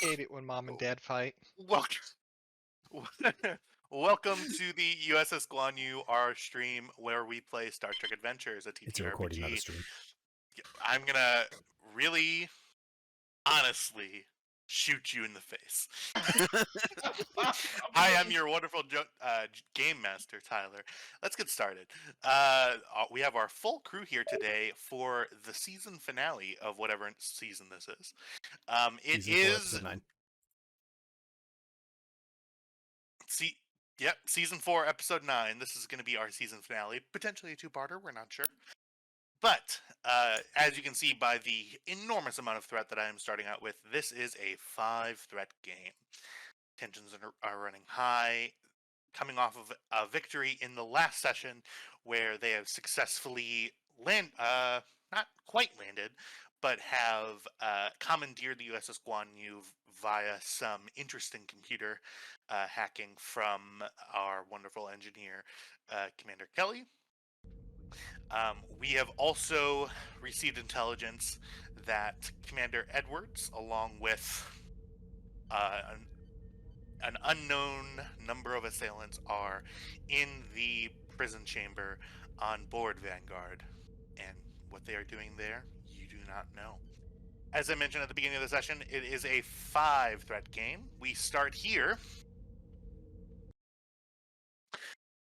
hate it when mom and dad fight. Welcome, welcome to the USS Guan Yu, our stream where we play Star Trek Adventures, a It's a recording, not a TTRPG. stream. I'm gonna really, honestly, shoot you in the face. I am your wonderful game master, Tyler. Let's get started. We have our full crew here today for the season finale of whatever season this is. It Season 4, is. episode 9. Yep, season 4, episode 9. This is going to be our season finale. Potentially a two-parter, we're not sure. But, as you can see by the enormous amount of threat that I am starting out with, this is a 5-threat game. Tensions are running high, coming off of a victory in the last session where they have successfully not quite landed, but have commandeered the USS Guan Yu via some interesting computer hacking from our wonderful engineer, Commander Kelly. We have also received intelligence that Commander Edwards, along with an unknown number of assailants, are in the prison chamber on board Vanguard. And what they are doing there, you do not know. As I mentioned at the beginning of the session, it is a 5-threat game. We start here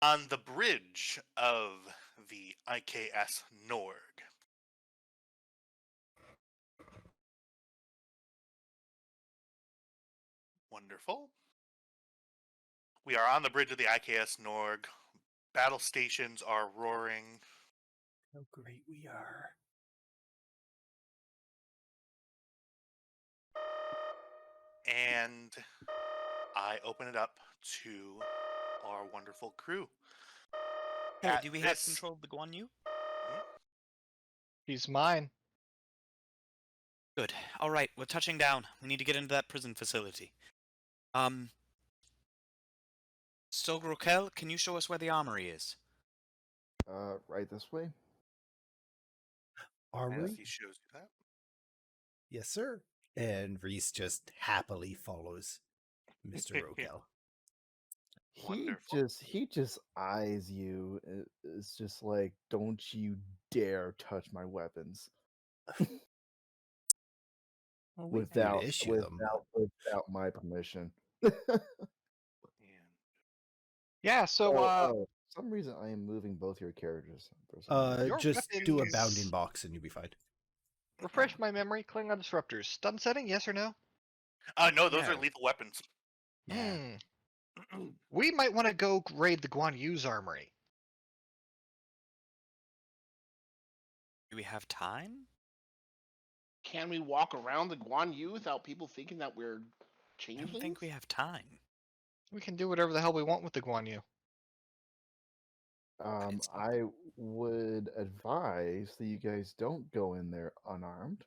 on the bridge of the IKS Norg. Wonderful. We are on the bridge of the IKS Norg. Battle stations are roaring. How great we are. And I open it up to our wonderful crew. Hey, do we have control of the Guan Yu? He's mine. Good. All right, we're touching down. We need to get into that prison facility. Strokel, can you show us where the armory is? Right this way. Armory? As he shows you that. Yes, sir. And Reese just happily follows Mr. Rokel. He just eyes you. It's just like, don't you dare touch my weapons. Well, without issue them. my permission. Yeah, so for some reason I am moving both your characters. Just do a weapons- bounding box and you'll be fine. refresh my memory. Klingon disruptors. Stun setting, yes or no? No, those Yeah. are lethal weapons. Yeah. We might want to go raid the Guan Yu's armory. Do we have time? Can we walk around the Guan Yu without people thinking that we're I changelings? don't think we have time. We can do whatever the hell we want with the Guan Yu. I would advise that you guys don't go in there unarmed.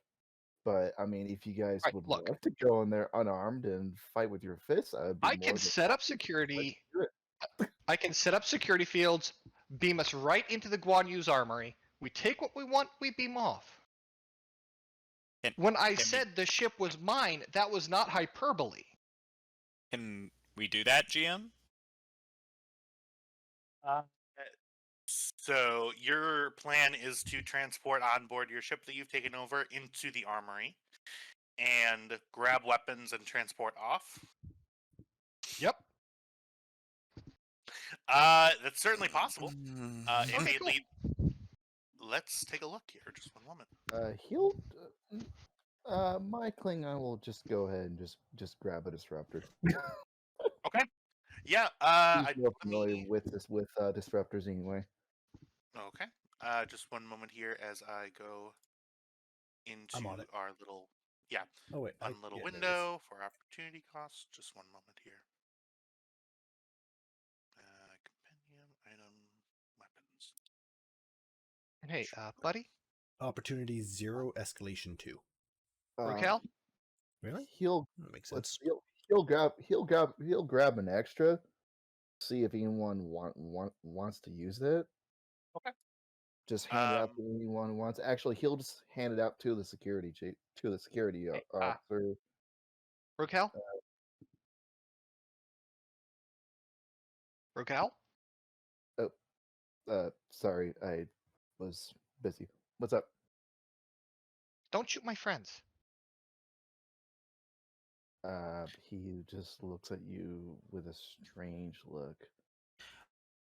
But I mean, if you guys Right, would look. love to go in there unarmed and fight with your fists, I can set up security. I can set up security fields, beam us right into the Guan Yu's armory. We take what we want, we beam off. When I said the ship was mine, that was not hyperbole. Can we do that, GM? So your plan is to transport on board your ship that you've taken over into the armory and grab weapons and transport off? Yep. That's certainly possible. It may cool. lead... Let's take a look here. Just one moment. My Klingon will just go ahead and just grab a disruptor. Okay. Yeah. He's more familiar with disruptors anyway. Okay. Just one moment here as I go into our little window for opportunity costs. Just one moment here. Compendium, item, weapons. Hey, buddy. Opportunity 0, escalation 2. Rokel? Really? That makes sense. He'll grab an extra. See if anyone wants to use that. Okay. Just hand it out to anyone who wants. Actually, he'll just hand it out to the security officer. Rocal? Rocal? Sorry, I was busy. What's up? Don't shoot my friends. He just looks at you with a strange look.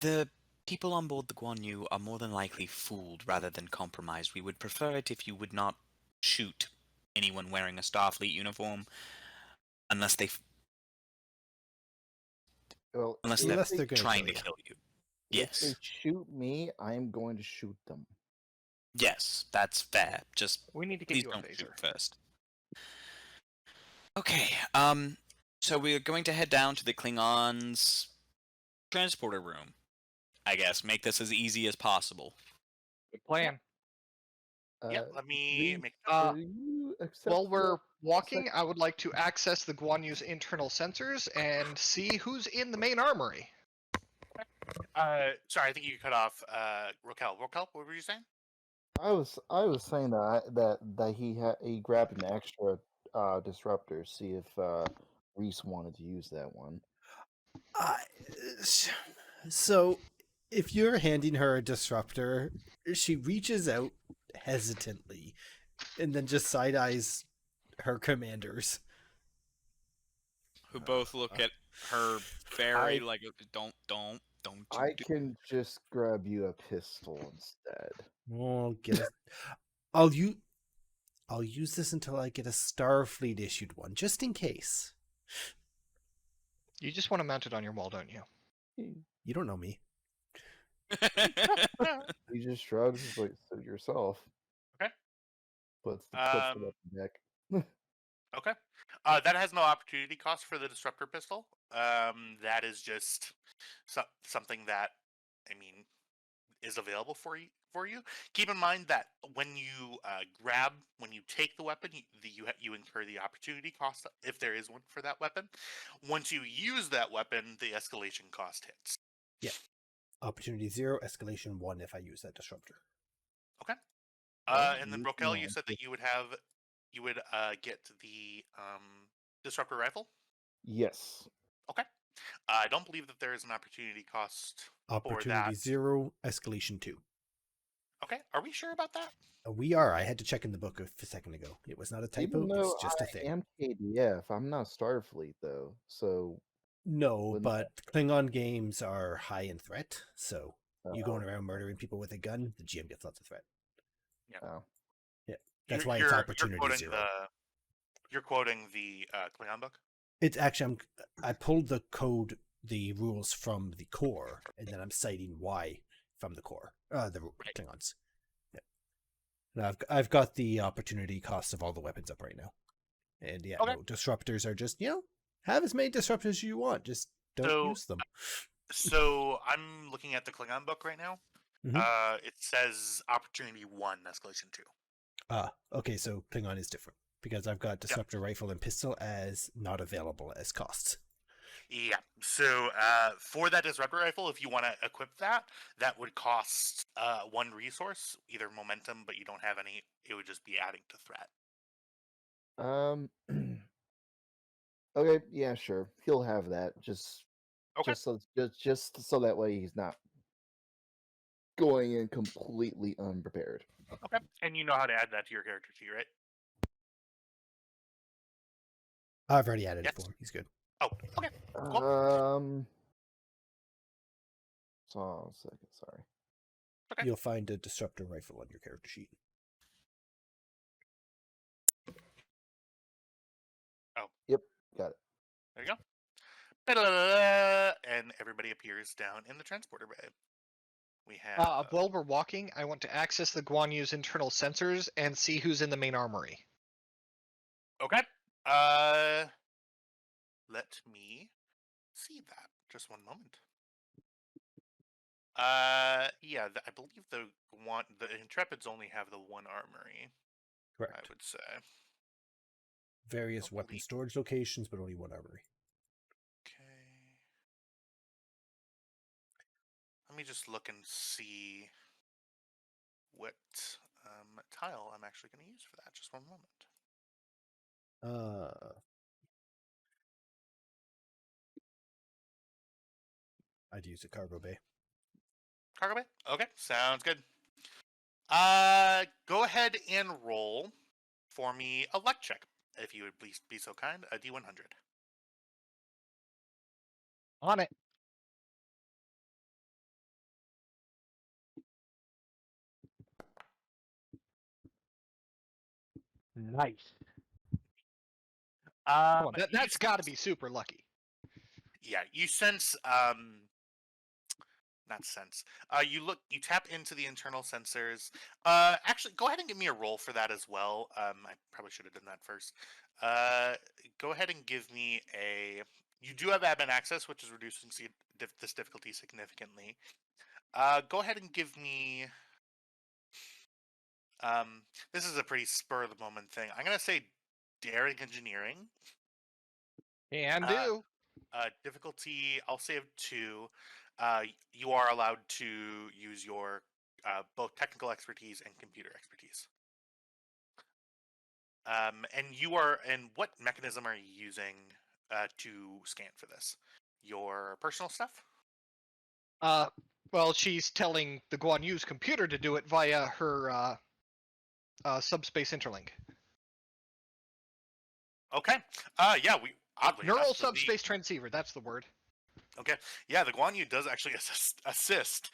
The people on board the Guan Yu are more than likely fooled rather than compromised. We would prefer it if you would not shoot anyone wearing a Starfleet uniform unless Well, unless if they're Unless they, they're going to trying kill to you. kill you. if they Yes. shoot me, I'm going to shoot them. Yes, that's fair. Just We need to get please you a don't phaser. shoot first. Okay, so we're going to head down to the Klingons' transporter room. I guess make this as easy as possible. Good plan. Yeah, let me Reese, make. will you accept While the we're walking, I would like to access the Guan Yu's internal sensors and see who's in the main armory. Sorry, I think you cut off. Rokel, what were you saying? I was saying that he grabbed an extra disruptor. See if Reese wanted to use that one. So, if you're handing her a disruptor, she reaches out hesitantly and then just side eyes her commanders. Who both look at her very I- like, don't you I do-" can just grab you a pistol instead. Well, I'll use this until I get a Starfleet issued one, just in case. You just want to mount it on your wall, don't you? You don't know me. He just shrugs. It's like, suit yourself. Okay. Puts the weapon back. Okay. That has no opportunity cost for the disruptor pistol. That is just something that, I mean, is available for you. Keep in mind that when you when you take the weapon, you incur the opportunity cost if there is one for that weapon. Once you use that weapon, the escalation cost hits. Opportunity 0, escalation 1 if I use that disruptor. Okay. Well, And then you Rokel, can you said that you would get the disruptor rifle. Yes. Okay. I don't believe that there is an opportunity cost for Opportunity that. 0, escalation 2. Okay. Are we sure about that? We are. I had to check in the book a second ago. It was not a typo. Even though It's just a I thing. am KDF, I'm not Starfleet though. So No, wouldn't but Klingon games are high in threat. So you Oh, going around murdering people with a gun, the GM gets lots of threat. oh. That's You're- why it's you're opportunity quoting 0. You're quoting the Klingon book. It's actually I pulled the rules from the core, and then I'm citing why from the core. The Klingons. Yeah. Now I've got the opportunity cost of all the weapons up right now, and yeah, Okay. no, disruptors are just have as many disruptors as you want, just don't use them. So I'm looking at the Klingon book right now. Mhm. It says opportunity 1, escalation 2. Okay, so Klingon is different because I've got disruptor rifle and pistol as not available as costs. Yeah. So for that disruptor rifle, if you want to equip that, that would cost 1 resource, either momentum, but you don't have any. It would just be adding to threat. Okay, yeah, sure. He'll have that. Just Okay. just so that way he's not going in completely unprepared. Okay. And you know how to add that to your character sheet, right? I've already added Yes. it for him. He's good. Oh, okay. Cool. So, second, sorry. Okay. You'll find a disruptor rifle on your character sheet. Oh. Yep, got it. There you go. And everybody appears down in the transporter bay. We have. While we're walking, I want to access the Guan Yu's internal sensors and see who's in the main armory. Okay. Let me see that. Just one moment. Yeah, I believe the Intrepids only have the one armory. Correct. I would say. Various weapon believe- storage locations, but only one armory. Okay. Let me just look and see what tile I'm actually going to use for that. Just one moment. I'd use a cargo bay. Cargo bay? Okay, sounds good. Go ahead and roll for me a luck check, if you would please be so kind. A D100. On it. Nice. Come on, that's got to be super lucky. Yeah, you sense not sense. You tap into the internal sensors. Actually, go ahead and give me a roll for that as well. I probably should have done that first. Go ahead and give me a. You do have admin access, which is reducing this difficulty significantly. Go ahead and give me. This is a pretty spur of the moment thing. I'm gonna say daring engineering. Can do. Difficulty, I'll say of 2. You are allowed to use your both technical expertise and computer expertise. And what mechanism are you using to scan for this? Your personal stuff? Well, she's telling the Guan Yu's computer to do it via her subspace interlink. Okay. Yeah, we oddly Neural enough, subspace transceiver. That's the word. Okay. Yeah, the Guan Yu does actually assist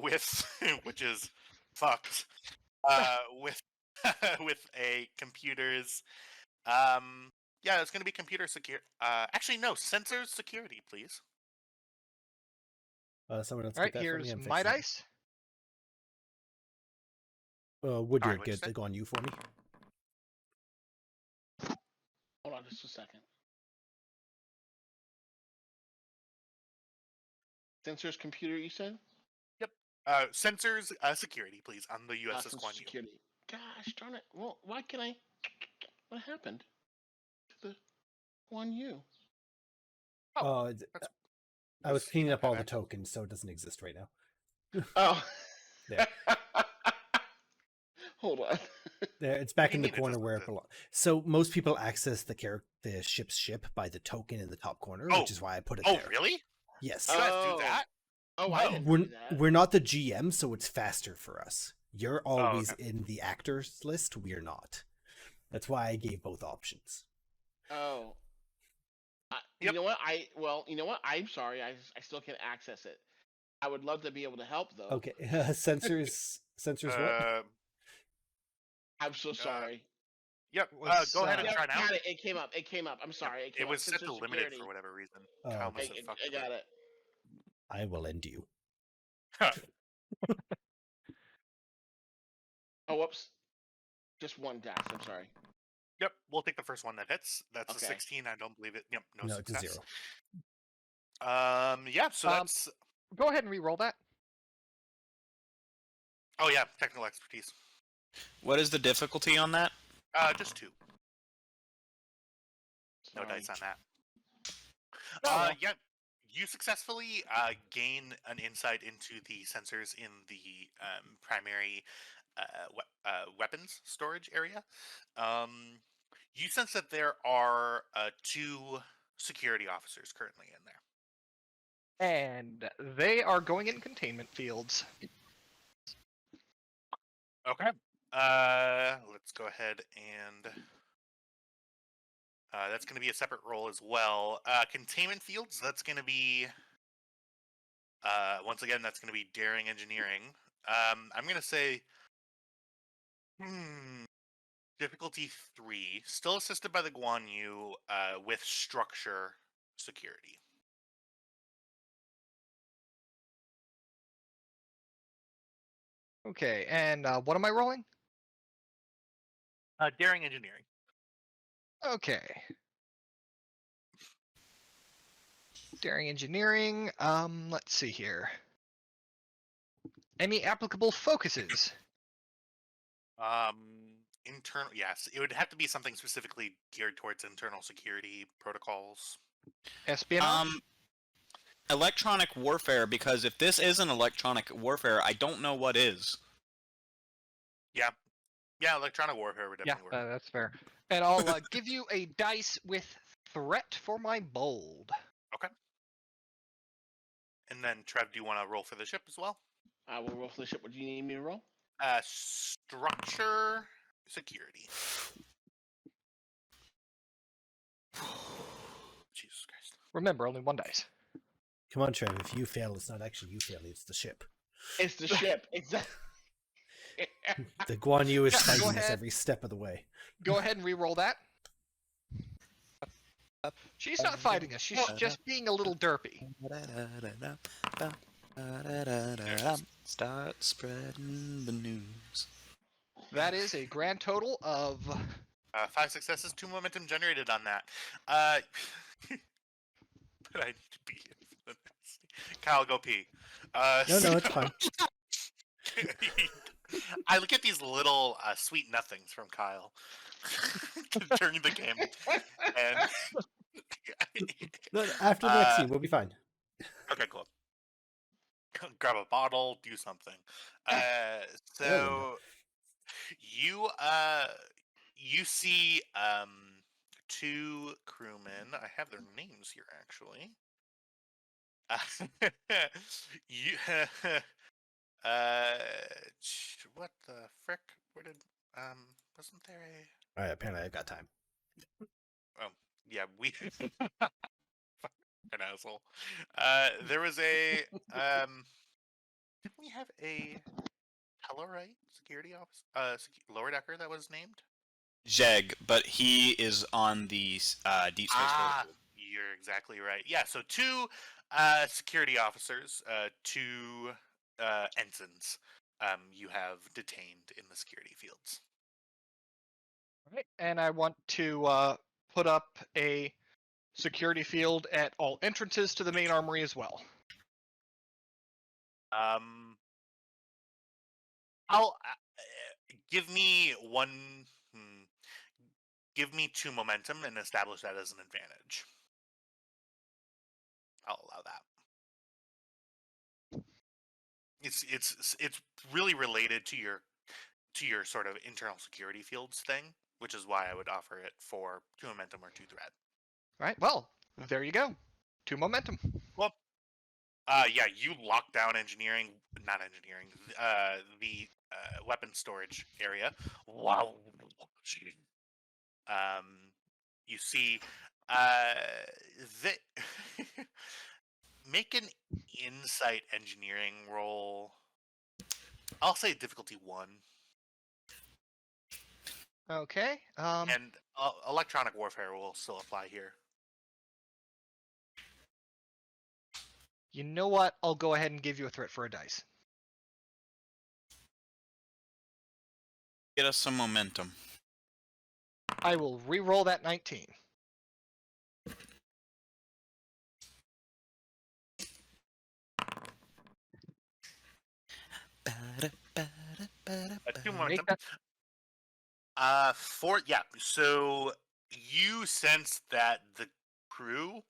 with, which is fucked, with with a computer's. Yeah, it's going to be computer secure. Actually, no, sensors security, please. Someone else All right, get that for me. here's I'm my fixing it. dice. Woodyard, Sorry, what'd you get say? the Guan Yu for me. Hold on just a second. Sensors computer, you said? Yep. Sensors security, please, on the USS Sensor Guan Yu. security. Gosh darn it. Well, why can I... What happened to the Guan Yu? Oh, I was It's cleaning not up all that the bad. tokens, so it doesn't exist right now. Oh. There. Hold on. There, it's back do in you the mean it corner doesn't where it exist? belongs. So most people access the ship's ship by the token in the top corner, Oh. which is why I put it Oh, there. really? Yes. You guys Oh. do that? Oh, I didn't we're do that. we're not the GM, so it's faster for us. You're always okay. in the actors list. We're not. That's why I gave both options. Oh. Yep. You know what? I'm sorry. I still can't access it. I would love to be able to help, though. Okay. Sensors what? I'm so sorry. Yep. Was, Go ahead and Yeah, try now. got it. It came up. I'm sorry. Yep. It came It was up. set Sensor to limited security. for whatever reason. Oh, Kyle okay. must have fucked I with got it. I will end you. Oh, whoops. Just one dash. I'm sorry. Yep. We'll take the first one that hits. That's Okay. a 16. I don't believe it. Yep. No No, it's a success. 0. Yeah. So that's. Go ahead and re-roll that. Oh yeah. Technical expertise. What is the difficulty on that? Just 2. No Sorry. dice on that. Oh, well. Yeah, you successfully gain an insight into the sensors in the primary weapons storage area. You sense that there are 2 security officers currently in there. And they are going in containment fields. Okay. Let's go ahead and. That's going to be a separate roll as well. Containment fields, that's going to be, once again, that's going to be daring engineering. I'm going to say, difficulty 3, still assisted by the Guan Yu, with structure security. Okay, and what am I rolling? Daring engineering. Okay. Daring engineering. Let's see here. Any applicable focuses? Internal, yes, it would have to be something specifically geared towards internal security protocols. Espionage? Electronic warfare, because if this isn't electronic warfare, I don't know what is. Yeah, electronic warfare would definitely work. That's fair. And I'll give you a dice with threat for my bold. Okay. And then Trev, do you want to roll for the ship as well? I will roll for the ship. What do you need me to roll? Structure security. Jesus Christ. Remember, only one dice. Come on, Trev. If you fail, it's not actually you failing; it's the ship. It's the ship. Exactly. The Guan Yu is Yeah, go fighting us ahead. every step of the way. Go ahead and re-roll that. She's not fighting us. She's just being a little derpy. Start spreading the news. That is a grand total of 5 successes, 2 momentum generated on that. But I need to be here for the next. Kyle, go pee. No, it's fine. I look at these little sweet nothings from Kyle during the game, and No, after the next scene, we'll be fine. okay, cool. Grab a bottle, do something. So you see 2 crewmen. I have their names here actually. You what the frick? Where did wasn't there a? All right, apparently I've got time. Oh yeah, we an asshole. There was a didn't we have a Tellarite security officer, lower decker that was named? Jeg, but he is on the Deep Space Protocol. You're exactly right. Yeah, so 2 security officers, 2 ensigns you have detained in the security fields. right, and I want to put up a security field at all entrances to the main armory as well. I'll give me give me 2 momentum and establish that as an advantage. I'll allow that. It's really related to your sort of internal security fields thing, which is why I would offer it for 2 momentum or 2 threat. Right, well, there you go. 2 momentum. Well, yeah, you lock down not engineering, the weapon storage area. Wow. You see, make an insight engineering roll. I'll say difficulty 1. Okay. And electronic warfare will still apply here. You know what? I'll go ahead and give you a threat for a dice. Get us some momentum. I will re-roll that 19. Two more. Make that- So you sense that the crew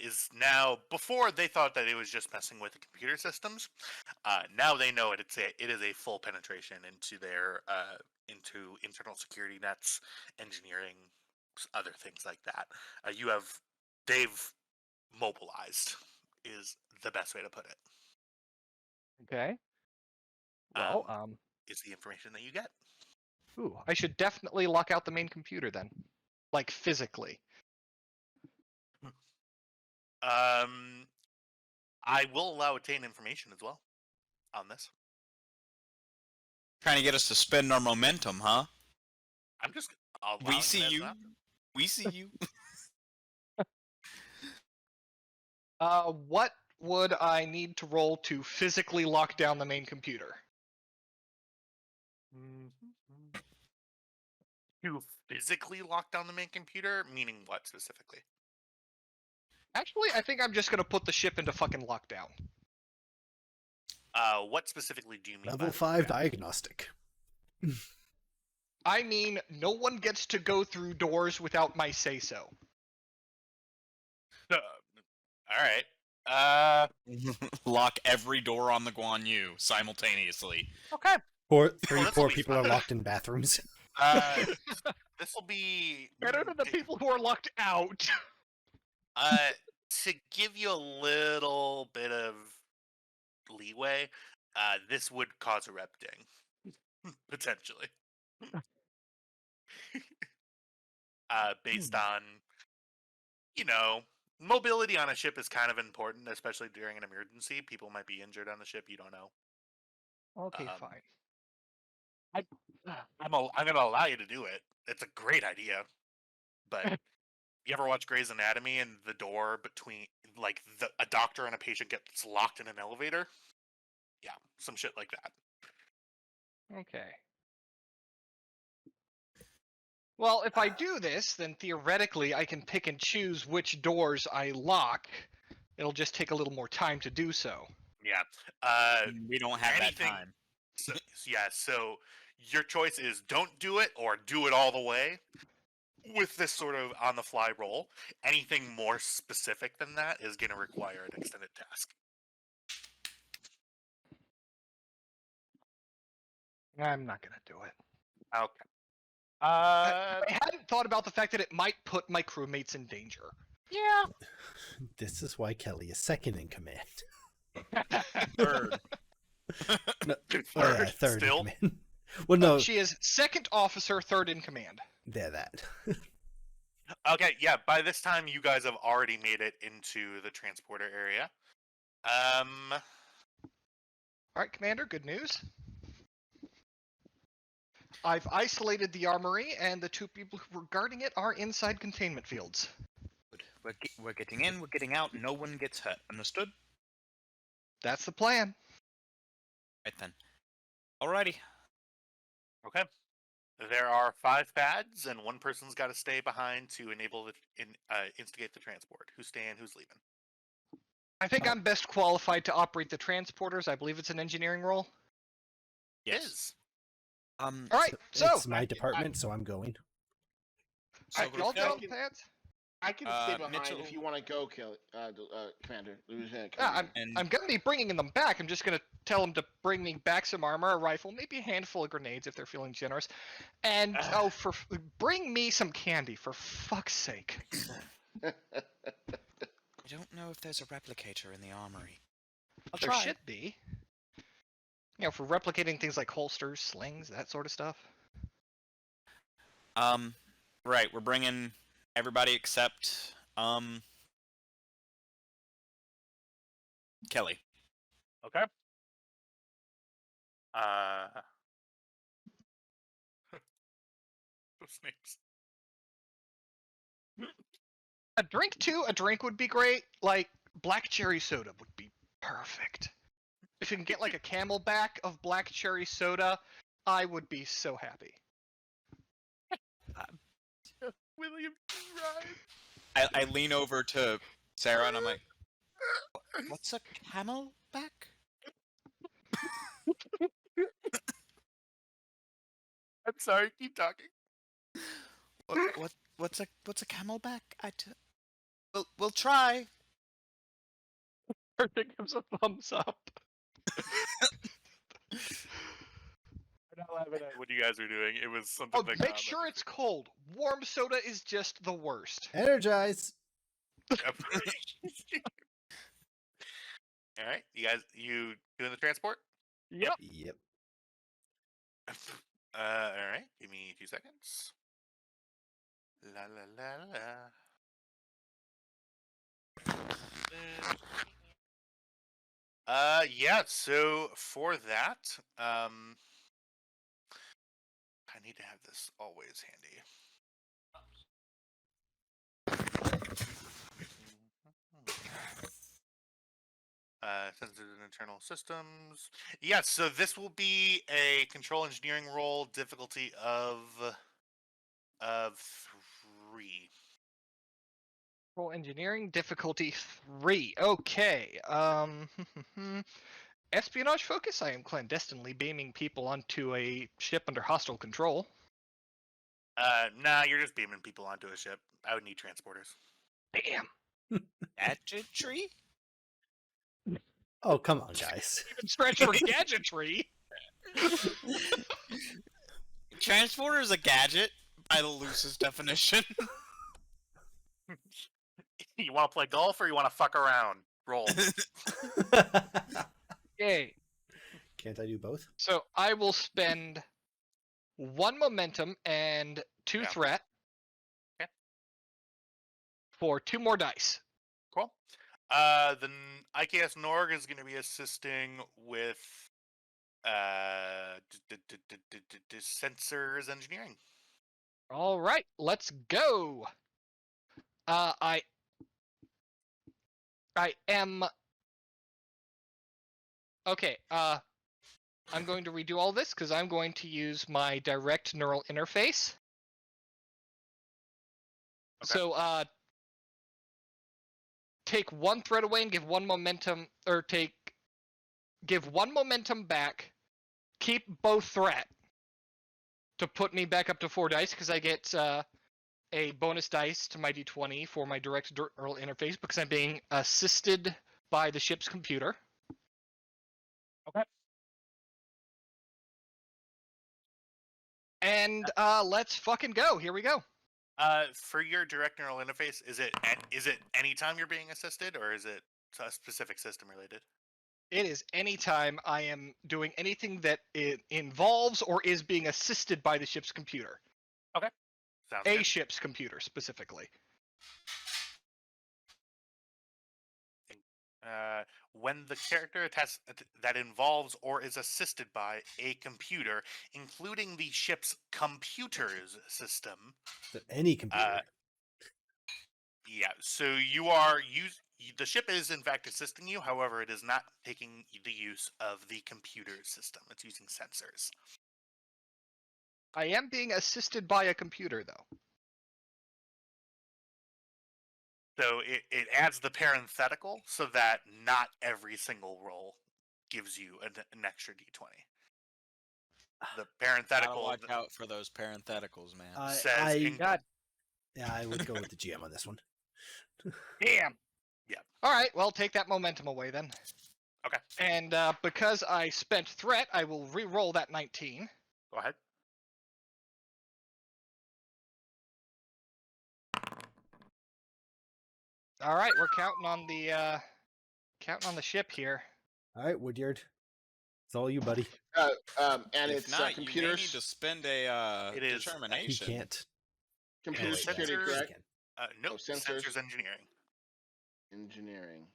is now. Before they thought that it was just messing with the computer systems. Now they know it is a full penetration into their into internal security nets, engineering, other things like that. They've mobilized is the best way to put it. Okay. Well, Is the information that you get. ooh, I should definitely lock out the main computer then. Like, physically. I will allow obtain information as well on this. Trying to get us to spend our momentum, huh? I'm just. allowing We it see as you. an option. We see you. What would I need to roll to physically lock down the main computer? To physically lock down the main computer, meaning what specifically? Actually, I think I'm just gonna put the ship into fucking lockdown. What specifically do you mean? Level by 5 that? diagnostic. I mean, no one gets to go through doors without my say-so. All right. Lock every door on the Guan Yu simultaneously. Okay. Three this'll poor be people fun. are locked in bathrooms. This will be Better than the people who are locked out. to give you a little bit of leeway, this would cause a rep ding, potentially. Based on, mobility on a ship is kind of important, especially during an emergency. People might be injured on the ship. You don't know. Okay, Um, fine. I'm going to allow you to do it. It's a great idea. But you ever watch Grey's Anatomy and the door between, like, a doctor and a patient gets locked in an elevator? Yeah, some shit like that. Okay. Well, if I do this, then theoretically I can pick and choose which doors I lock. It'll just take a little more time to do so. Yeah. We don't have anything- that time. So your choice is don't do it or do it all the way. With this sort of on-the-fly roll, anything more specific than that is going to require an extended task. I'm not gonna do it. Okay. I hadn't thought about the fact that it might put my crewmates in danger. Yeah. This is why Kelly is second in command. Third. No, third Still? in command. Well, no, She is second officer, third in command. they're that. Okay, yeah, by this time you guys have already made it into the transporter area. All right, Commander, good news. I've isolated the armory, and the two people who were guarding it are inside containment fields. Good. We're getting in, we're getting out, no one gets hurt. Understood? That's the plan. Right then. Alrighty. Okay. There are 5 pads, and one person's got to stay behind to enable instigate the transport. Who's staying? Who's leaving? I think I'm best qualified to operate the transporters. I believe it's an engineering role. Yes. All right, so It's my department, so I'm going. y'all go, can- pads. I can stay behind Mitchell- if you want to go, Commander. Lieutenant Yeah, Commander. I'm gonna be bringing them back. I'm just gonna tell them to bring me back some armor, a rifle, maybe a handful of grenades if they're feeling generous, and bring me some candy for fuck's sake. I don't know if there's a replicator in the armory. I'll There try. should be. For replicating things like holsters, slings, that sort of stuff. Right, we're bringing everybody except, Kelly. Okay. Those names. A drink would be great. Like black cherry soda would be perfect. If you can get like a Camelback of black cherry soda, I would be so happy. William Ryan. I lean over to Sarah and I'm like, what's a Camelback? I'm sorry, keep talking. What's a Camelback? We'll try. Perfect gives a thumbs up. I'm not laughing at what you guys are doing. It was something that Make sure it's cold. Warm soda is just the worst. Energize. All right, you doing the transport? Yep. Yep. All right, give me 2 seconds. La la la la. Yeah. So for that, I need to have this always handy. Sensors and internal systems. Yeah, so this will be a control engineering role, difficulty of 3. Control engineering difficulty 3. Okay. Espionage focus. I am clandestinely beaming people onto a ship under hostile control. Nah, you're just beaming people onto a ship. I would need transporters. Damn. Gadgetry? Oh, come on, guys. Even stretch for gadgetry. Transporter is a gadget by the loosest definition. You want to play golf or you want to fuck around? Roll. Yay. Can't I do both? So I will spend 1 momentum and 2 Yeah. threat Okay. for 2 more dice. Cool. The IKS Norg is going to be assisting with sensors engineering. All right, let's go. I am okay. I'm going to redo all this because I'm going to use my direct neural interface. Okay. So, take 1 threat away and give 1 momentum, or give 1 momentum back. Keep both threat to put me back up to 4 dice because I get a bonus dice to my d20 for my direct neural interface because I'm being assisted by the ship's computer. Okay. And let's fucking go. Here we go. For your direct neural interface, is it anytime you're being assisted, or is it a specific system related? It is anytime I am doing anything that it involves or is being assisted by the ship's computer. Sounds A good. ship's computer, specifically. When the character that involves or is assisted by a computer, including the ship's computer's system. Any computer. Yeah, so the ship is in fact assisting you. However, it is not taking the use of the computer system. It's using sensors. I am being assisted by a computer, though. So it adds the parenthetical so that not every single roll gives you an extra d20. The parenthetical Gotta watch out for those parentheticals, man. says God Yeah, I would go with the GM on this one. damn. Yeah. All right, well, take that momentum away then. Okay. And because I spent threat, I will re-roll that 19. Go ahead. All right, we're counting on the ship here. All right, Woodyard. It's all you, buddy. And If it's not, you may computers. need to spend a It is- He determination. can't. Computer wait, security, sensors- correct? No, sensors. sensors engineering. Engineering.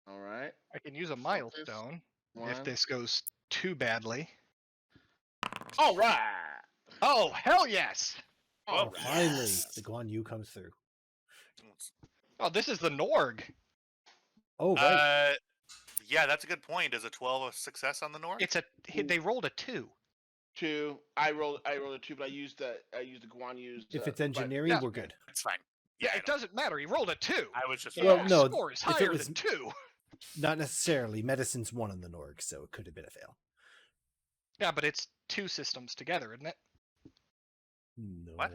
All right. I can use a Focus. milestone if One. this goes too badly. All right. Oh, hell yes! All Oh, right. Finally, the Guan Yu comes through. Oh, this is the Norg. Oh, right. Yeah, that's a good point. Is a 12 a success on the North? They rolled a 2. 2. I rolled a 2, but I used the Guan Yu's. If it's but- engineering, yeah. we're good. It's fine. Yeah, I it know. doesn't matter. He rolled a 2. I was just. The Well, no, score is if it higher was- than 2. Not necessarily. Medicine's 1 on the Norg, so it could have been a fail. Yeah, but it's 2 systems together, isn't it? No. What?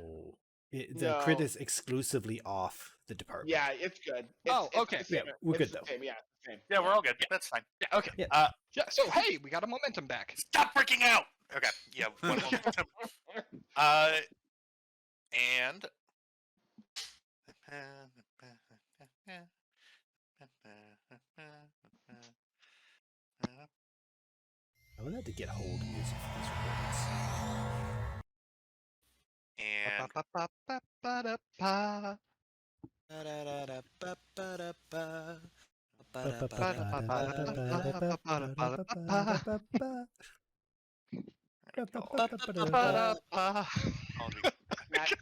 The crit No. is exclusively off the department. Yeah, it's good. Oh, It's okay. the same. Yeah, we're It's good, the though. Same. Yeah, it's the same. Yeah, we're all good. That's fine. Yeah, okay. Yeah. Yeah, so hey, we got a momentum back. Stop freaking out. Okay. Yeah. One momentum. And. I would have to get hold of music for these recordings. And Ba-ba-ba-ba-ba-da-ba. Ba-da-ba.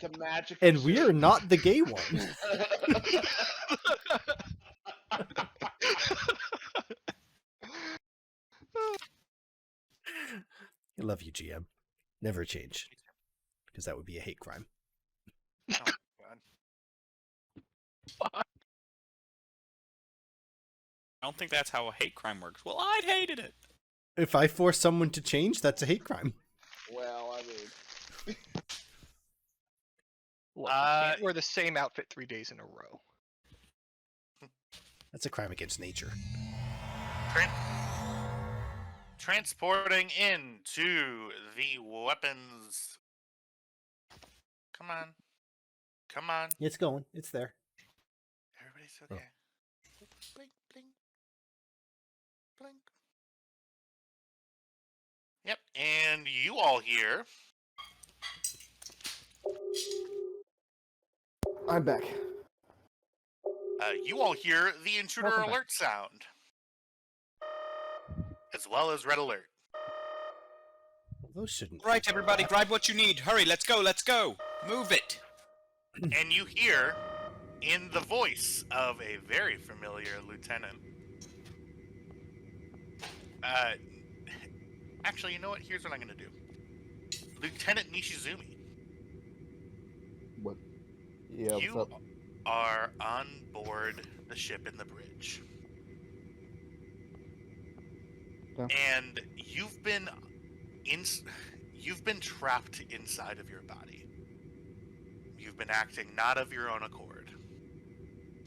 The magic. And we are not the gay one. I love you, GM. Never change. Because that would be a hate crime. oh, God. I don't think that's how a hate crime works. Well, I'd hated it. If I force someone to change, that's a hate crime. Well, I mean, Look, you can't wear the same outfit 3 days in a row. That's a crime against nature. Transporting into the weapons. Come on. It's going. It's there. Everybody everybody's okay. Blink, blink, blink. Yep, and you all hear. I'm back. You all hear the intruder Welcome back. alert sound, as well as red alert. Those shouldn't. Right, everybody, grab what you need. Hurry, let's go, let's go. Move it. And you hear, in the voice of a very familiar lieutenant. Actually, you know what? Here's what I'm gonna do. Lieutenant Nishizumi. What? Yeah, You what's up? are on board the ship in the bridge. Yeah. And you've been trapped inside of your body. You've been acting not of your own accord.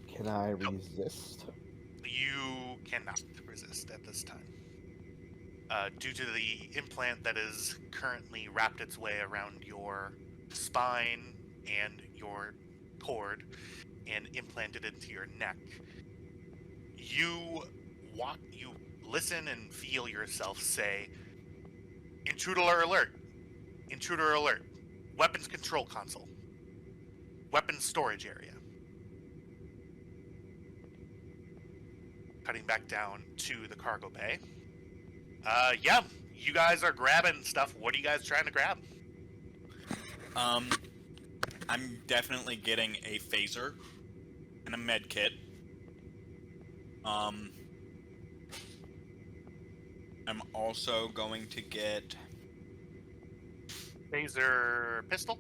Can I resist? You cannot resist at this time. Due to the implant that is currently wrapped its way around your spine and your cord and implanted into your neck, you listen and feel yourself say, "Intruder alert! Intruder alert! Weapons control console. Weapons storage area." Cutting back down to the cargo bay. Yeah, you guys are grabbing stuff. What are you guys trying to grab? I'm definitely getting a phaser and a med kit. I'm also going to get Phaser pistol?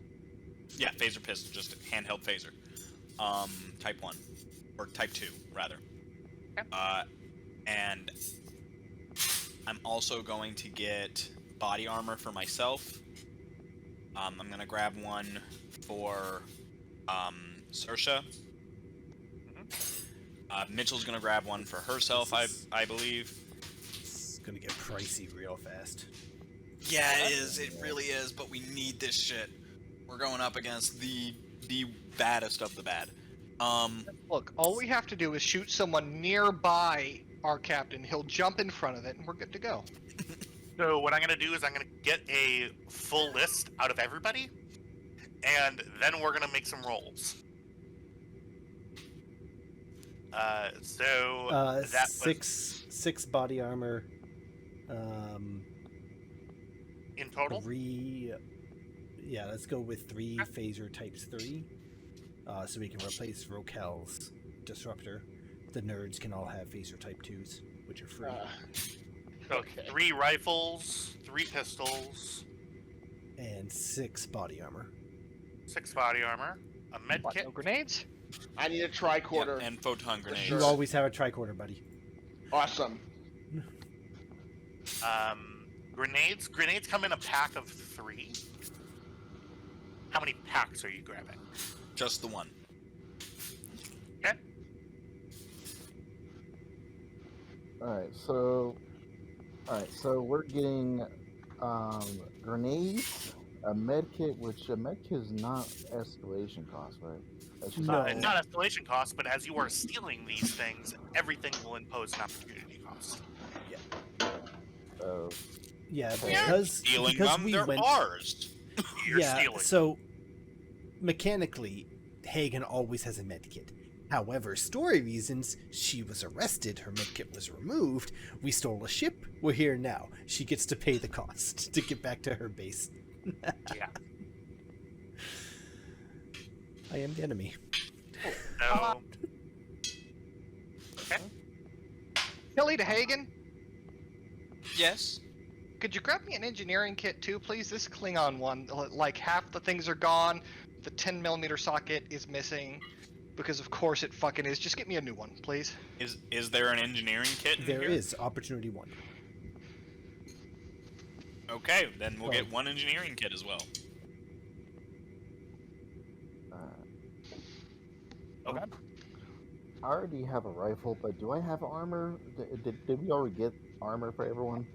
phaser pistol, just a handheld phaser. Type 1 or type 2 rather. Okay. And I'm also going to get body armor for myself. I'm gonna grab one for Saoirse. Mitchell's gonna grab one for herself, I believe. It's gonna get pricey real fast. Yeah, it is. It really is. But we need this shit. We're going up against the baddest of the bad. Look, all we have to do is shoot someone nearby our captain. He'll jump in front of it, and we're good to go. So what I'm going to do is I'm going to get a full list out of everybody, and then we're going to make some rolls. So that six body armor. in total? Yeah, let's go with 3 phaser types 3. So we can replace Rokel's disruptor. The nerds can all have phaser type 2s, which are free. So 3 rifles, 3 pistols, And 6 body armor. 6 body armor, a med What, kit. no grenades? I need a tricorder. And photon grenades. You always have a tricorder, buddy. Awesome. Grenades. Grenades come in a pack of 3. How many packs are you grabbing? Just the one. Okay. Alright, so we're getting grenades, a med kit, which a med kit is not escalation cost, right? That's just No. It's not escalation cost, but as you are stealing these things, everything will impose an opportunity cost. Oh, Yeah, Yeah. because Stealing because them, we they're went. ours. You're Yeah, stealing. so mechanically, Hagen always has a medkit. However, story reasons, she was arrested, her medkit was removed, we stole a ship, we're here now. She gets to pay the cost to get back to her base. Yeah. I am the enemy. So, Kelly to Hagen, Yes. could you grab me an engineering kit too, please? This Klingon one, like half the things are gone. The 10mm socket is missing. Because of course it fucking is. Just get me a new one, please. Is there an engineering kit in There here? is opportunity 1. Okay, then we'll get one engineering kit as well. okay. I already have a rifle, but do I have armor? Did we already get armor for everyone?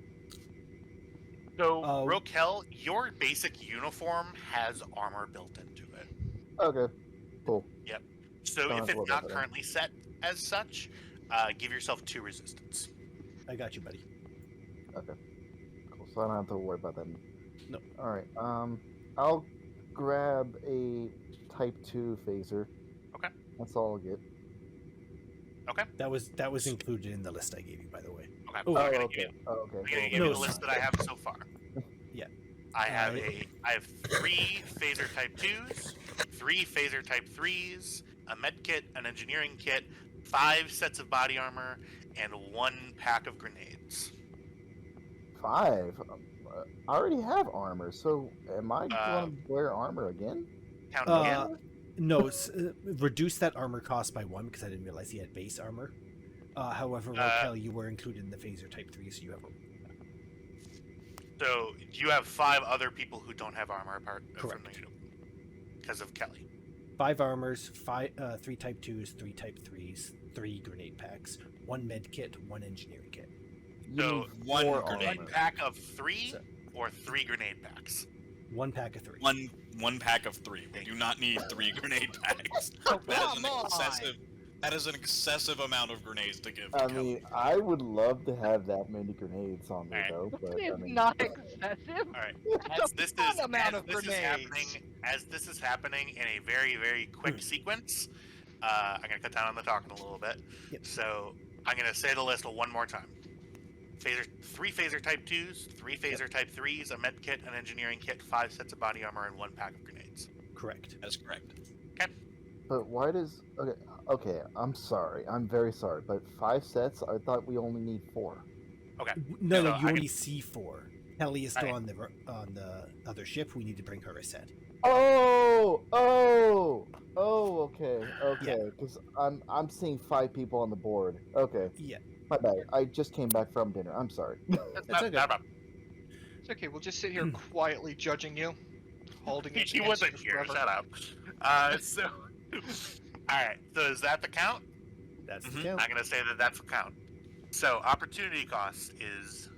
So, Uh, Rokel, your basic uniform has armor built into it. Okay, cool. So Don't if have to it's worry not about that. currently set, as such, give yourself 2 resistance. I got you, buddy. Okay. Cool. So I don't have to worry about that. No. All right. I'll grab a Type 2 phaser. Okay. That's all I'll get. Okay. That was included in the list I gave you, by the way. Okay. Oh, I'm Oh, gonna okay. give you, Oh, okay. I'm gonna Cool. give No, you the list that I have so far. Yeah. I have 3 phaser type 2s, 3 phaser type 3s, a med kit, an engineering kit, 5 sets of body armor, and 1 pack of grenades. 5. I already have armor, so am I going to wear armor again? Count Uh, again. No, reduce that armor cost by 1 because I didn't realize he had base armor. However, Raquel, you were included in the phaser type 3, so you have So you have 5 other people who don't have armor apart from Correct. you because of Kelly. 5 armors, 3 type 2s, 3 type 3s, 3 grenade packs, 1 med kit, 1 engineering kit. You So need 1 4 grenade armor. 1 pack of 3 So- or 3 grenade packs. 1 pack of 3. One pack of 3. We do not need 3 grenade packs. Oh, That is come an on! excessive. That is an excessive amount of grenades to give. I to mean, I would love to have that many grenades on me, Alright. though. But I It's mean, not excessive. All right. It's This a fun is amount as of this is grenades. happening. As this is happening in a very, very quick sequence, I'm gonna cut down on the talking a little bit. Yep. So I'm gonna say the list one more time. 3 phaser type 2s, 3 phaser type 3s, a med kit, an engineering kit, 5 sets of body armor, and 1 pack of grenades. Correct. That's correct. but why does... Okay, I'm sorry. I'm very sorry. But 5 sets? I thought we only need 4. No, So you I only see 4. Kelly is still Alright. on the other ship. We need to bring her a set. Oh, okay. Because I'm seeing 5 people on the board. Okay, Yeah. my bad. I just came back from dinner. I'm sorry. That's Not okay. a problem. It's okay. We'll just sit here quietly judging you, holding it. He wasn't here. Shut up. So, all right. So is that the count? That's Mhm. the count. I'm gonna say that that's the count. So opportunity cost is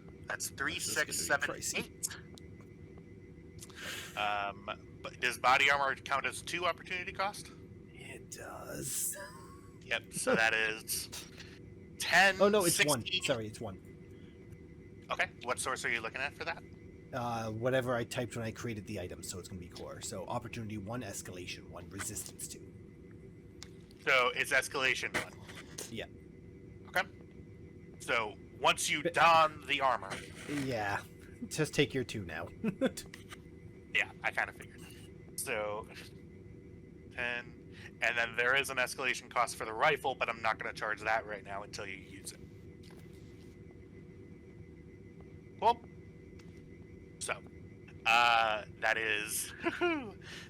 3, This is 6, gonna 7, be pricey. 8. But does body armor count as 2 opportunity cost? It does. Yep. So that is 10. Oh no, it's 16. 1. Sorry, it's 1. Okay. What source are you looking at for that? Whatever I typed when I created the item, so it's going to be core. So opportunity 1, escalation 1, resistance 2. So it's escalation 1. Yeah. Okay. So once you don the armor, Yeah. Just take your 2 now. yeah, I kind of figured. So 10, and then there is an escalation cost for the rifle, but I'm not going to charge that right now until you use it. Cool. So, that is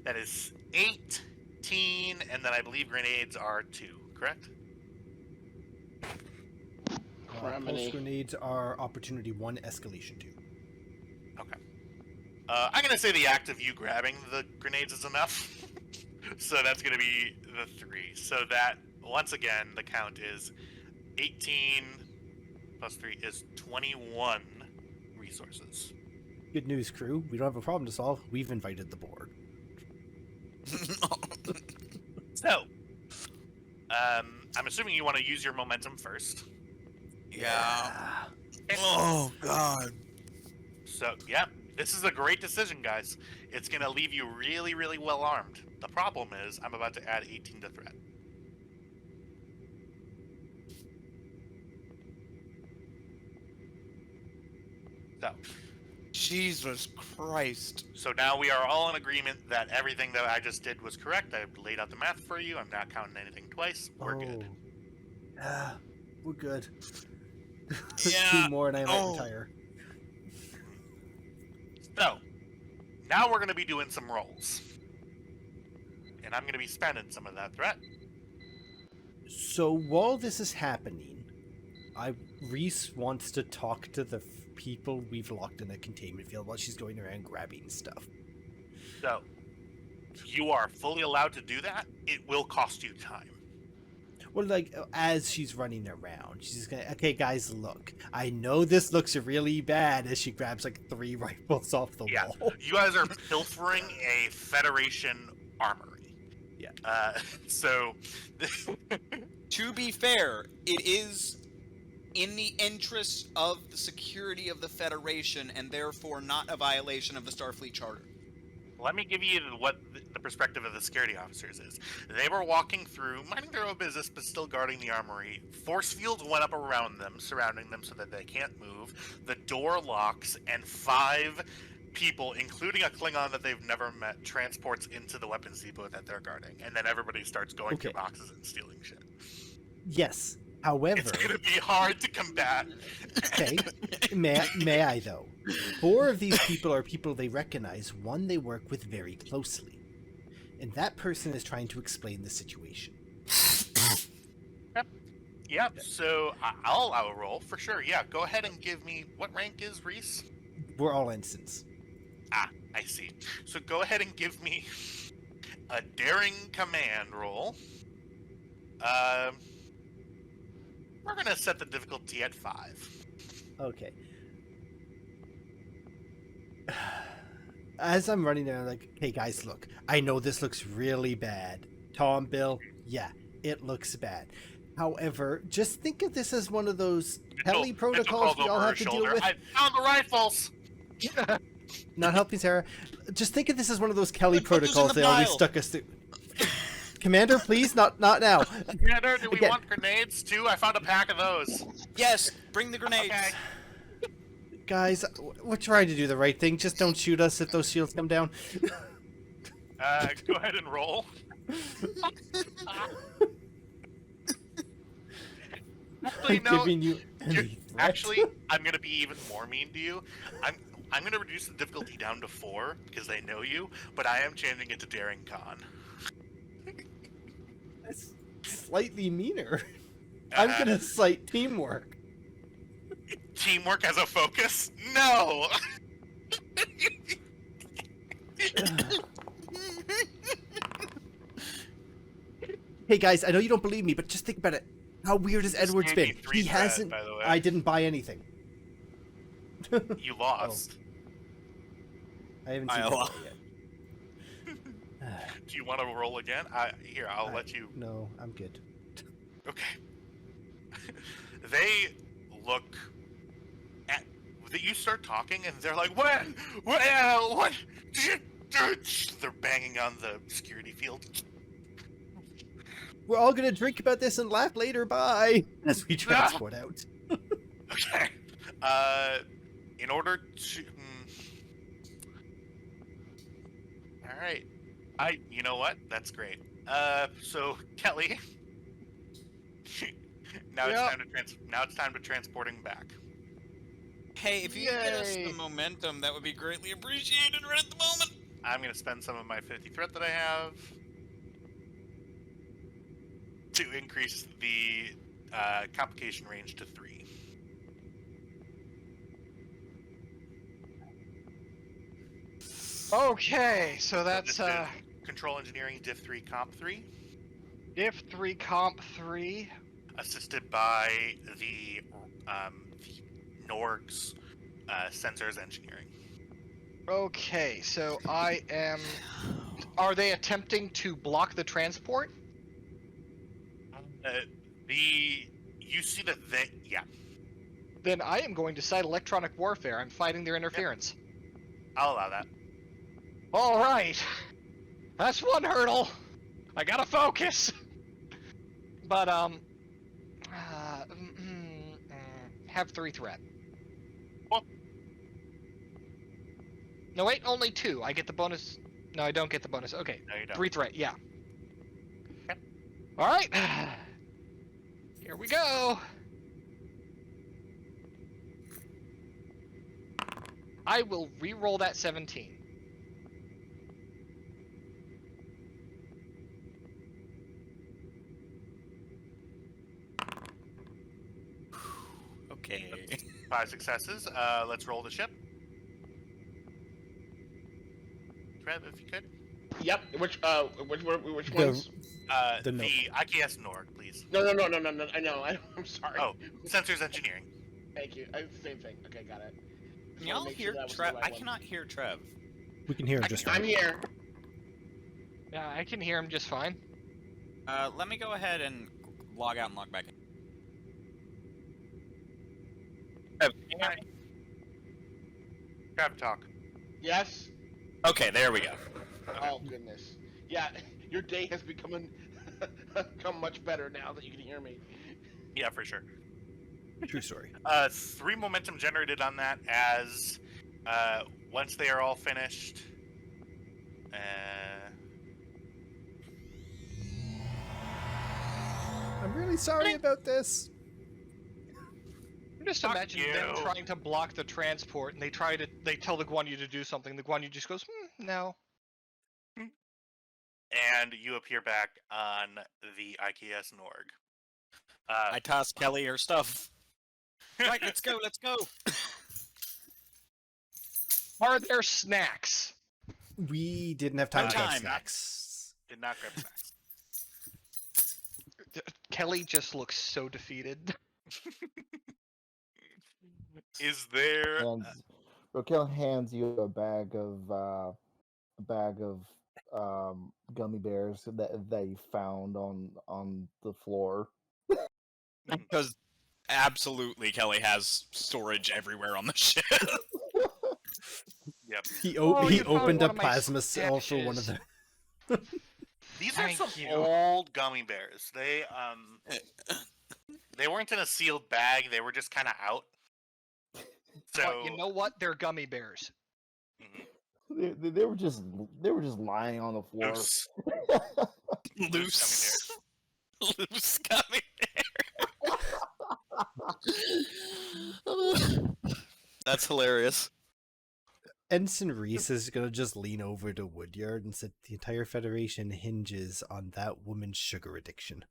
that is 18, and then I believe grenades are 2, correct? Criminy. Pulse grenades are opportunity 1, escalation 2. Okay. I'm gonna say the act of you grabbing the grenades is enough. So that's gonna be the 3. So that, once again, the count is 18 plus 3 is 21 resources. Good news, crew. We don't have a problem to solve. We've invited the board. So, I'm assuming you want to use your momentum first. Yeah. Oh God. So, yeah, this is a great decision, guys. It's gonna leave you really, really well armed. The problem is, I'm about to add 18 to threat. So, Jesus Christ. so now we are all in agreement that everything that I just did was correct. I laid out the math for you. I'm not counting anything twice. We're good. We're good. Yeah. 2 more and I might Oh. retire. So, now we're going to be doing some rolls. And I'm going to be spending some of that threat. So while this is happening, Reese wants to talk to the people we've locked in a containment field while she's going around grabbing stuff. So, you are fully allowed to do that. It will cost you time. Well, like, as she's running around, she's just gonna, okay, guys, look. I know this looks really bad as she grabs, like, 3 rifles off the Yeah. wall. You guys are pilfering a Federation armory. Yeah. So, To be fair, it is in the interest of the security of the Federation, and therefore not a violation of the Starfleet Charter. Let me give you what the perspective of the security officers is. They were walking through, minding their own business, but still guarding the armory. Force fields went up around them, surrounding them so that they can't move. The door locks, and 5 people, including a Klingon that they've never met, transports into the weapons depot that they're guarding. And then everybody starts going through boxes and stealing shit. Yes. However, It's going to be hard to combat. okay, may I though? 4 of these people are people they recognize. 1 they work with very closely, and that person is trying to explain the situation. Yep. So I'll allow a roll for sure. Yeah, go ahead and give me, what rank is Reese? We're all ensigns. Ah, I see. So go ahead and give me a daring command roll. We're gonna set the difficulty at 5. Okay. As I'm running there, I'm like, hey guys, look, I know this looks really bad. Tom, Bill, yeah, it looks bad. However, just think of this as one of those heli protocols we all have to deal with. I found the rifles! Not helping Sarah. Just think of this as one of those Kelly Put those in protocols the they always pile. stuck us through. Commander, please, not now. Commander, do we Again. want grenades too? I found a pack of those. Yes, bring the grenades. Okay. Guys, we're trying to do the right thing. Just don't shoot us if those shields come down. Go ahead and roll. Actually, I'm no. giving you You're- any threat. Actually, I'm gonna be even more mean to you. I'm gonna reduce the difficulty down to 4 because they know you, but I am changing it to daring con. That's slightly meaner. I'm gonna cite teamwork. Teamwork as a focus? No. Hey guys, I know you don't believe me, but just think about it. How weird has Edwards gave me been? 3 He threat, hasn't. by the way. I didn't buy anything. You lost. I haven't I seen that lost. yet. Do you want to roll again? Here, I'll let you. No, I'm good. Okay. They look at that. You start talking, and they're like, "When? What? They're banging on the security field. We're all gonna drink about this and laugh later. Bye. As we transport out. Okay. In order to. All right. You know what? That's great. So Kelly. Now Yep. it's time to transporting back. Hey, if you could get us Yay. the momentum, that would be greatly appreciated right at the moment. I'm gonna spend some of my 50 threat that I have to increase the complication range to 3. Okay, so that's this is Control Engineering Div 3 Comp 3, Div 3 Comp 3. assisted by the Norg's Sensors Engineering. Okay, so I am. Are they attempting to block the transport? You see that they, yeah, Then I am going to cite electronic warfare. I'm fighting their interference. I'll allow that. All right, that's one hurdle. I gotta focus. But have 3 threat. Well- No, wait, only 2. I get the bonus. No, I don't get the bonus. Okay, No, you don't. 3 threat. Yeah. Okay. All right. Here we go. I will re-roll that 17. Okay. 5 successes. Let's roll the ship. Trev, if you could. Yep. Which The- ones? The note. The IKS Norg, please. No. I know. I'm sorry. Oh, Sensors Engineering. Thank you. Same thing. Okay, got it. Can y'all Make sure hear that was the Trev? right I one. cannot hear Trev. We can hear him just I'm fine. here. Yeah, I can hear him just fine. Let me go ahead and log out and log back in. Crap talk. Yes. Okay, there we go. Oh goodness. Yeah, your day has become much better now that you can hear me. Yeah, for sure. True story. 3 momentum generated on that as once they are all finished. I'm really sorry about this. Just Fuck imagine them you. trying to block the transport, and they tell the Guan Yu to do something. The Guan Yu just goes, no. And you appear back on the IKS Norg. I toss Kelly her stuff. Right, let's go, let's go. Are there snacks? We didn't have time No to grab time. snacks. Did not grab snacks. Kelly just looks so defeated. Is there? Raquel hands you a bag of gummy bears that you found on the floor. Because absolutely Kelly has storage everywhere on the ship. Yep. He Oh, he you found opened one a of my plasma cell for one of stashes. the. These are Thank some you. old gummy bears. They weren't in a sealed bag. They were just kind of out. So But you know what? They're gummy bears. They were just lying on the floor. loose. Loose. Loose gummy bear. That's hilarious. Ensign Reese is gonna just lean over to Woodyard and said, "The entire Federation hinges on that woman's sugar addiction."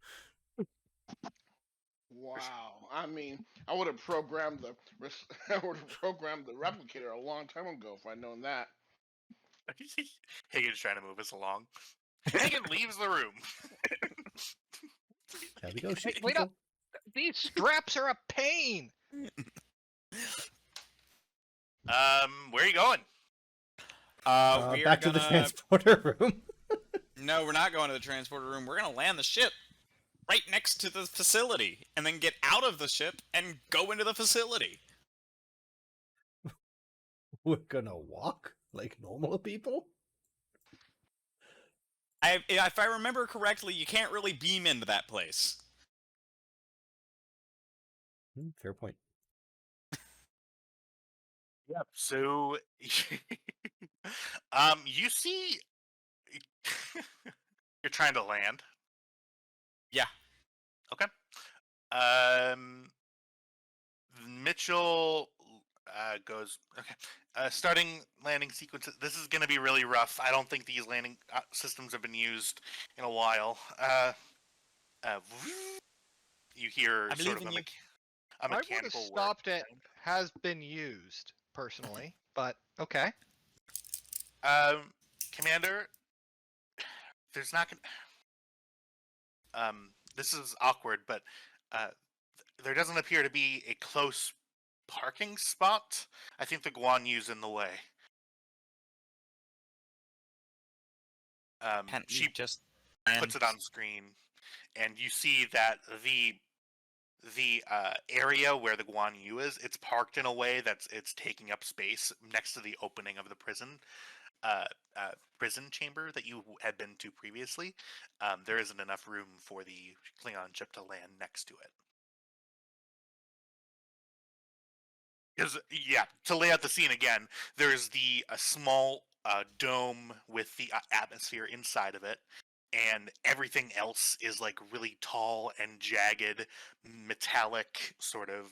Wow. I mean, I would have programmed the replicator a long time ago if I'd known that. Hagen's trying to move us along. Hagen leaves the room. There we go. Ship wait control. up. These straps are a pain. Where are you going? We are Back to the gonna- transporter room. No, we're not going to the transporter room. We're gonna land the ship right next to the facility, and then get out of the ship and go into the facility. We're gonna walk like normal people. If I remember correctly, you can't really beam into that place. Fair point. Yep. So, you see, you're trying to land. Yeah. Okay. Mitchell goes, okay. Starting landing sequences. This is going to be really rough. I don't think these landing systems have been used in a while. You hear I sort of believe in you. a I would have mechanical word. stopped at has been used, personally. But, okay. Commander, there's not gonna... this is awkward, but there doesn't appear to be a close parking spot. I think the Guan Yu's in the way. Can't She we just puts it on screen, and you see that the area where the Guan Yu is, it's parked in a way that's taking up space next to the opening of the prison chamber that you had been to previously. There isn't enough room for the Klingon ship to land next to it. Because, yeah, to lay out the scene again, there's a small dome with the atmosphere inside of it, and everything else is like really tall and jagged, metallic sort of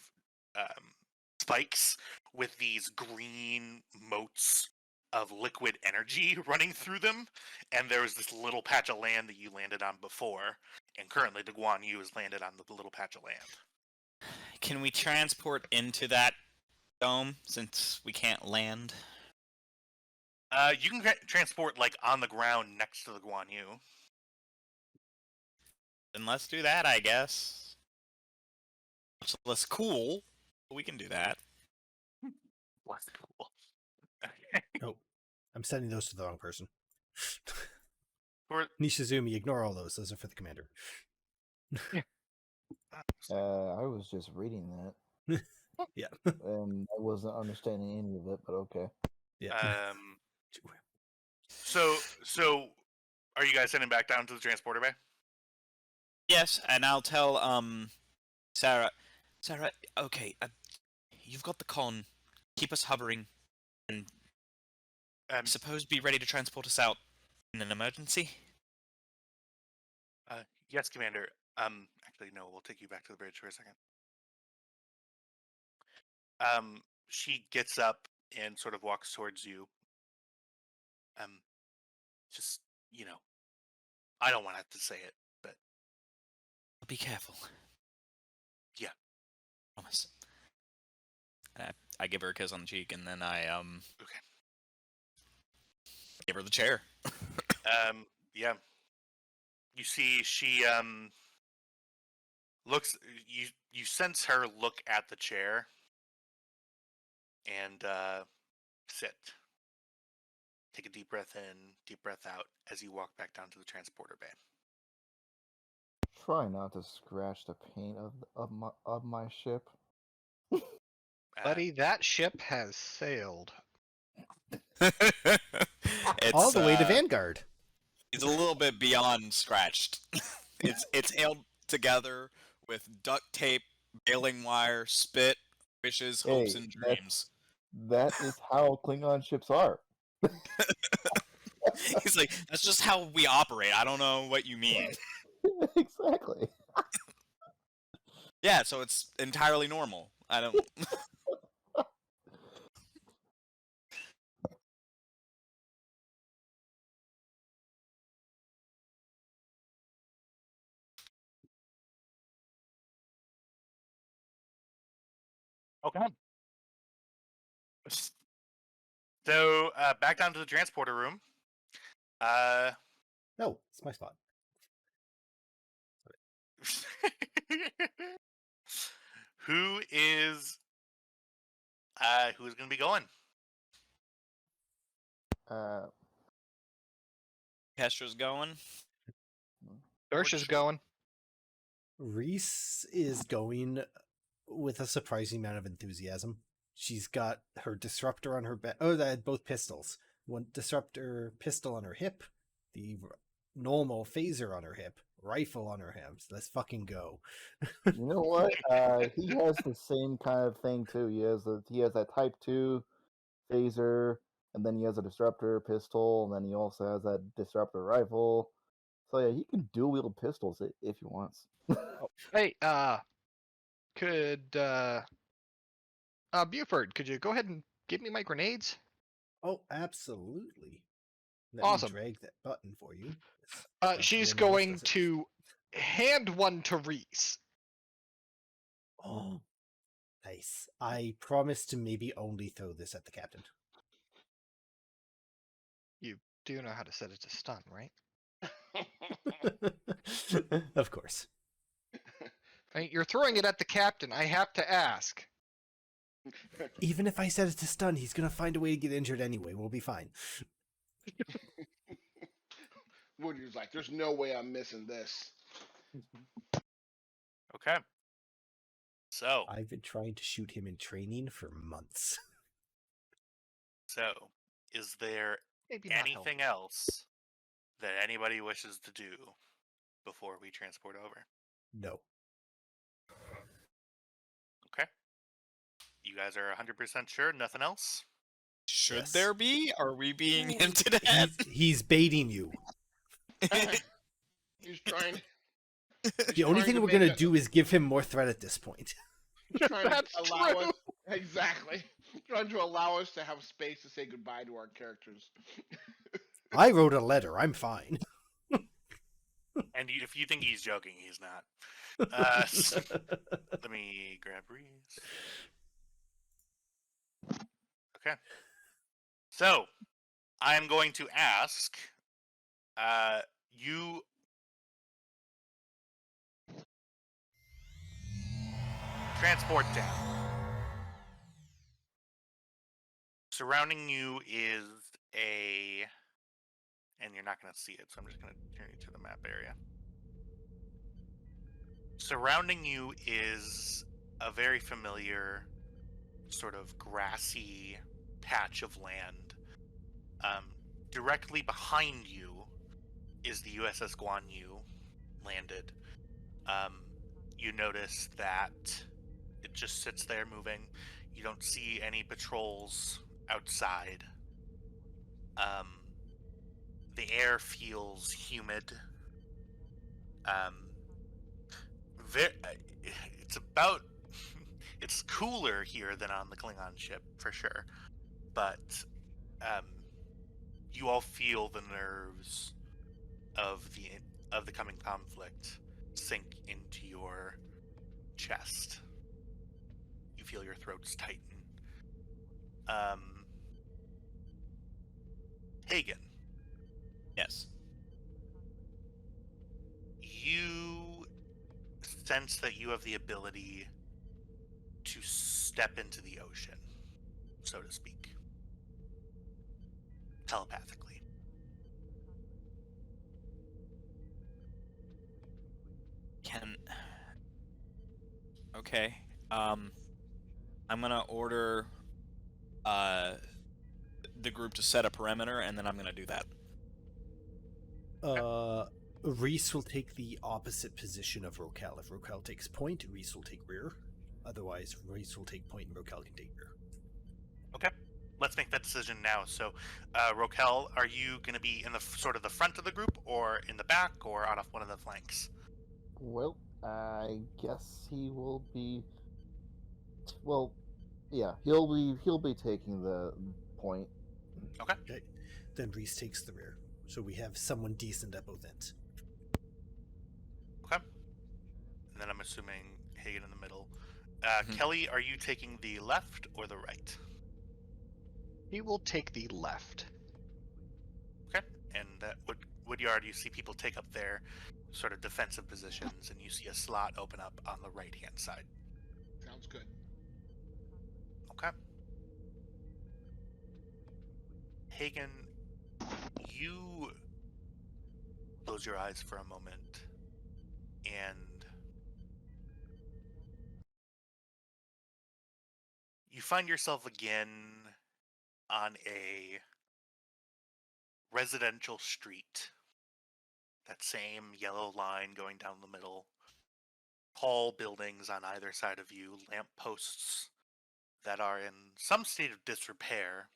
spikes with these green motes of liquid energy running through them. And there was this little patch of land that you landed on before, and currently the Guan Yu has landed on the little patch of land. Can we transport into that dome since we can't land? You can transport like on the ground next to the Guan Yu. Then let's do that, I guess. It's less cool, but we can do that. What's cool? Oh, I'm sending those to the wrong person. Or- Nishizumi, ignore all those. Those are for the commander. I was just reading that, Yeah. and I wasn't understanding any of it. But okay. Yeah. So are you guys heading back down to the transporter bay? Yes, and I'll tell Sarah. Sarah, okay, you've got the con. Keep us hovering, and suppose be ready to transport us out in an emergency. Yes, Commander. Actually, no. We'll take you back to the bridge for a second. She gets up and sort of walks towards you. Just, I don't want to have to say it, but Be careful. Yeah. Promise. And I give her a kiss on the cheek, and then I Okay. give her the chair. Yeah. You see, she looks. You sense her look at the chair, and sit. Take a deep breath in, deep breath out as you walk back down to the transporter bay. Try not to scratch the paint of my ship. Buddy, that ship has sailed. It's, All the way to Vanguard. It's a little bit beyond scratched. it's held together with duct tape, baling wire, spit, wishes, hopes, Hey, and dreams. That is how Klingon ships are. He's like, that's just how we operate. I don't know what you mean. Exactly. Yeah, so it's entirely normal. I don't. Okay. So back down to the transporter room. No, it's my spot. Who's going to be going? Kestra's going. Dersh is going. Reese is going with a surprising amount of enthusiasm. She's got her disruptor on her back. Oh, they had both pistols. One disruptor pistol on her hip, the normal phaser on her hip, rifle on her hands. Let's fucking go. You know what? He has the same kind of thing too. He has that Type 2 phaser, and then he has a disruptor pistol, and then he also has that disruptor rifle. So yeah, he can dual wield pistols if he wants. Hey, could Buford, could you go ahead and give me my grenades? Oh, absolutely. Let Awesome. me drag that button for you. She's going to hand one to Reese. Oh, nice. I promise to maybe only throw this at the captain. You do know how to set it to stun, right? Of course. I mean, you're throwing it at the captain. I have to ask. Even if I set it to stun, he's going to find a way to get injured anyway. We'll be fine. Woody's like, there's no way I'm missing this. Okay. So, I've been trying to shoot him in training for months. is there Maybe not anything healthy. else that anybody wishes to do before we transport over? No. Okay. You guys are 100% sure? Nothing else? Should Yes. there be? Are we being hinted at? He's baiting you. He's trying. The only thing we're going to do is give him more threat at this point. He's trying That's to allow true. us. Exactly. Trying to allow us to have space to say goodbye to our characters. I wrote a letter. I'm fine. And if you think he's joking, he's not. Let me grab Reese. Okay. So, I'm going to ask you. Transport down. Surrounding you is and you're not going to see it, so I'm just going to turn you to the map area. Surrounding you is a very familiar sort of grassy patch of land. Directly behind you is the USS Guan Yu landed. You notice that it just sits there moving. You don't see any patrols outside. The air feels humid. It's about it's cooler here than on the Klingon ship for sure, but you all feel the nerves of the coming conflict sink into your chest. You feel your throats tighten. Hagen, Yes. you sense that you have the ability to step into the ocean, so to speak, telepathically. Okay. I'm gonna order the group to set a perimeter, and then I'm gonna do that. Reese will take the opposite position of Rokel. If Rokel takes point, Reese will take rear. Otherwise, Reese will take point and Rokel can take rear. Okay, let's make that decision now. So, Rokel, are you going to be in the sort of the front of the group, or in the back, or out of one of the flanks? Well, I guess he will be. Well, yeah, he'll be taking the point. Okay. Okay. Then Reese takes the rear. So we have someone decent at both ends. Okay. And then I'm assuming Hagen in the middle. Kelly, are you taking the left or the right? He will take the left. Okay. And Woodyard, you see people take up their sort of defensive positions, and you see a slot open up on the right-hand side. Sounds good. Okay. Hagen, you close your eyes for a moment, and you find yourself again on a residential street. That same yellow line going down the middle. Tall buildings on either side of you, lampposts that are in some state of disrepair.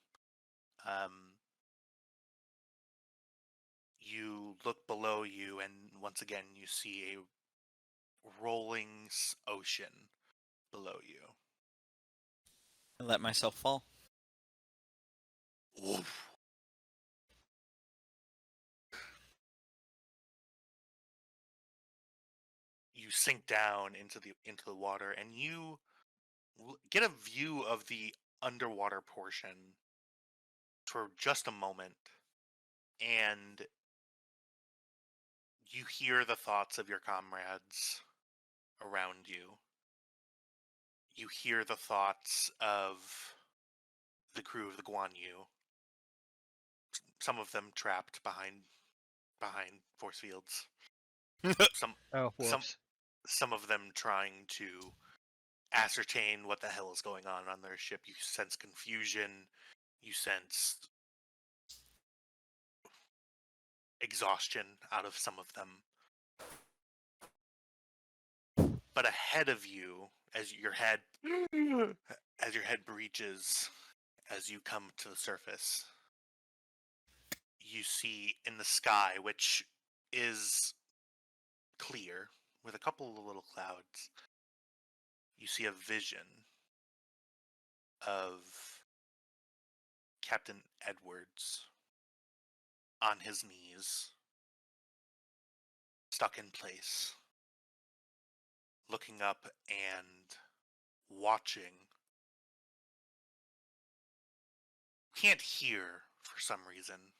You look below you, and once again you see a rolling ocean below you. I let myself fall. Oof. You sink down into the water, and you get a view of the underwater portion for just a moment, and you hear the thoughts of your comrades around you. You hear the thoughts of the crew of the Guan Yu. Some of them trapped behind force fields. Oh, some whoops. some of them trying to ascertain what the hell is going on their ship. You sense confusion. You sense exhaustion out of some of them. But ahead of you, as your head breaches, as you come to the surface, you see in the sky, which is clear with a couple of little clouds, you see a vision of Captain Edwards on his knees, stuck in place, looking up and watching. Can't hear for some reason,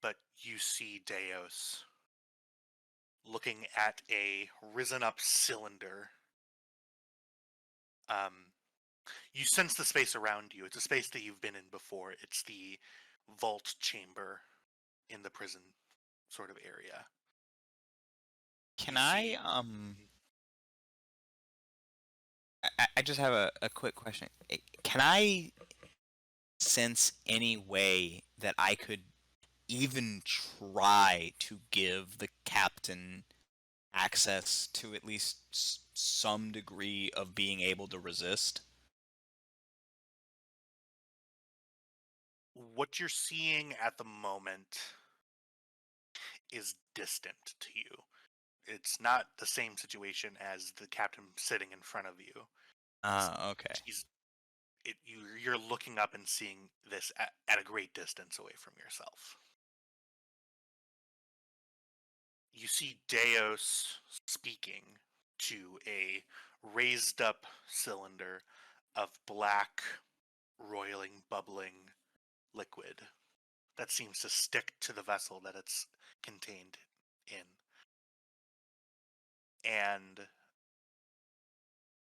but you see Deos looking at a risen up cylinder. You sense the space around you. It's a space that you've been in before. It's the vault chamber in the prison sort of area. Can You see- I just have a quick question. Can I sense any way that I could even try to give the captain access to at least some degree of being able to resist? What you're seeing at the moment is distant to you. It's not the same situation as the captain sitting in front of you. Okay. You're looking up and seeing this at a great distance away from yourself. You see Deos speaking to a raised up cylinder of black, roiling, bubbling liquid that seems to stick to the vessel that it's contained in. And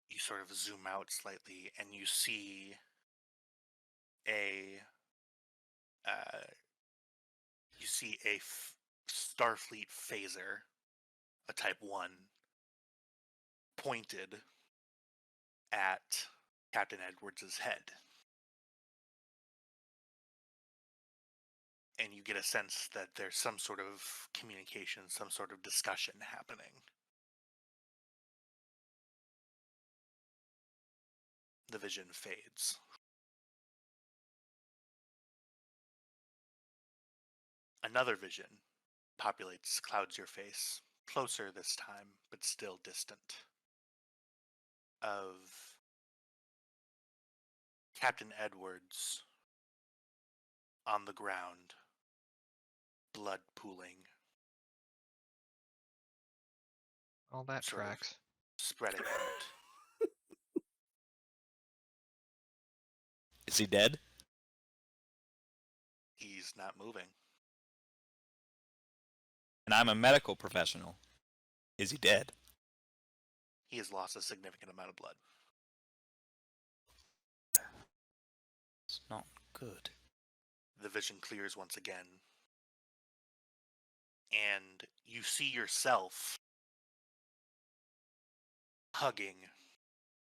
you sort of zoom out slightly and you see a Starfleet phaser, a Type 1, pointed at Captain Edwards' head. And you get a sense that there's some sort of communication, some sort of discussion happening. The vision fades. Another vision populates, clouds your face, closer this time, but still distant, of Captain Edwards on the ground, blood pooling, All that Sort of. tracks. spreading out. Is he dead? He's not moving. And I'm a medical professional. Is he dead? He has lost a significant amount of blood. It's not good. The vision clears once again. And you see yourself hugging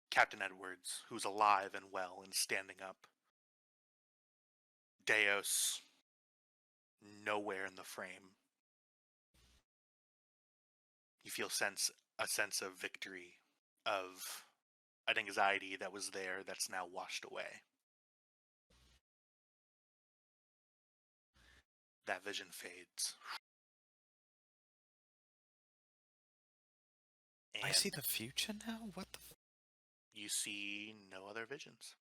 Captain Edwards, who's alive and well and standing up. Deos, nowhere in the frame. You feel a sense of victory, of an anxiety that was there that's now washed away. That vision fades. I And see the future now? What the you see no other visions.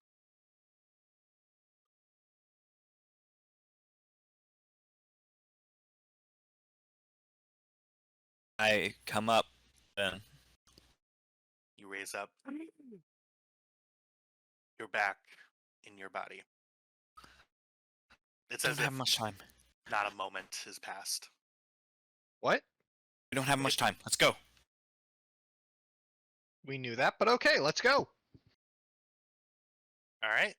I come up then. You raise up. You're back in your body. It's Don't as have if much time. not a moment has passed. What? We don't have much time. Let's go. We knew that, but okay, let's go. All right.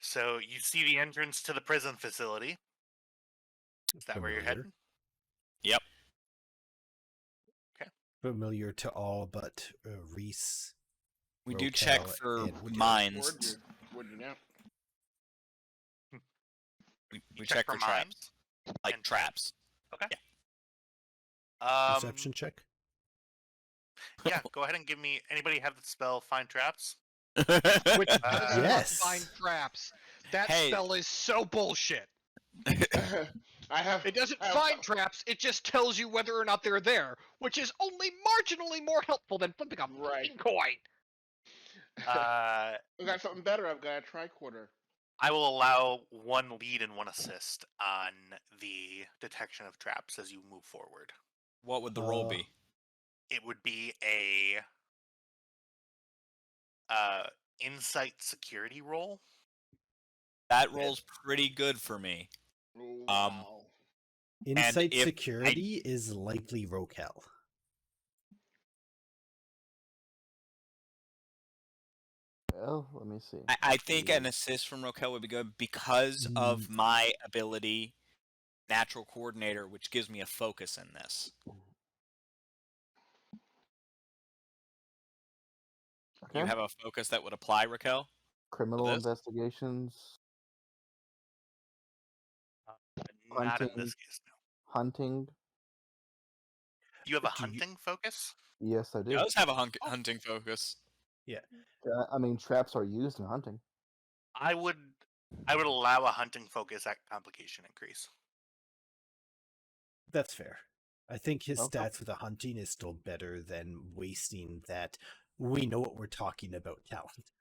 So you see the entrance to the prison facility. Is that where you're Familiar. heading? Yep. Familiar to all but Reese. We do check Rokel, for and Woodard. mines. Would you now? We check for traps. Like and traps. Okay. Yeah. Perception check. Yeah, go ahead and give me. Anybody have the spell Find Traps? Which does not Yes. find traps. That Hey. spell is so bullshit. I have. It doesn't I have- find traps, it just tells you whether or not they're there, which is only marginally more helpful than flipping a Right. fucking coin. Uh, I got something better. I've got a tricorder. I will allow one lead and one assist on the detection of traps as you move forward. What would the roll be? It would be a insight security roll. That roll's pretty good for me. Oh, wow. Insight if security is likely Rokel. Well, let me see. I think an assist from Rokel would be good because of my ability, natural coordinator, which gives me a focus in this. Okay. You have a focus that would apply, Raquel? Criminal this? investigations, Not in Hunting. this case, no. hunting. You have a Do you- hunting focus? Yes, I It do. does have a hunting focus. I mean, traps are used in hunting. I would allow a hunting focus at complication increase. That's fair. I think his Okay. stats with the hunting is still better than wasting that. We know what we're talking about talent.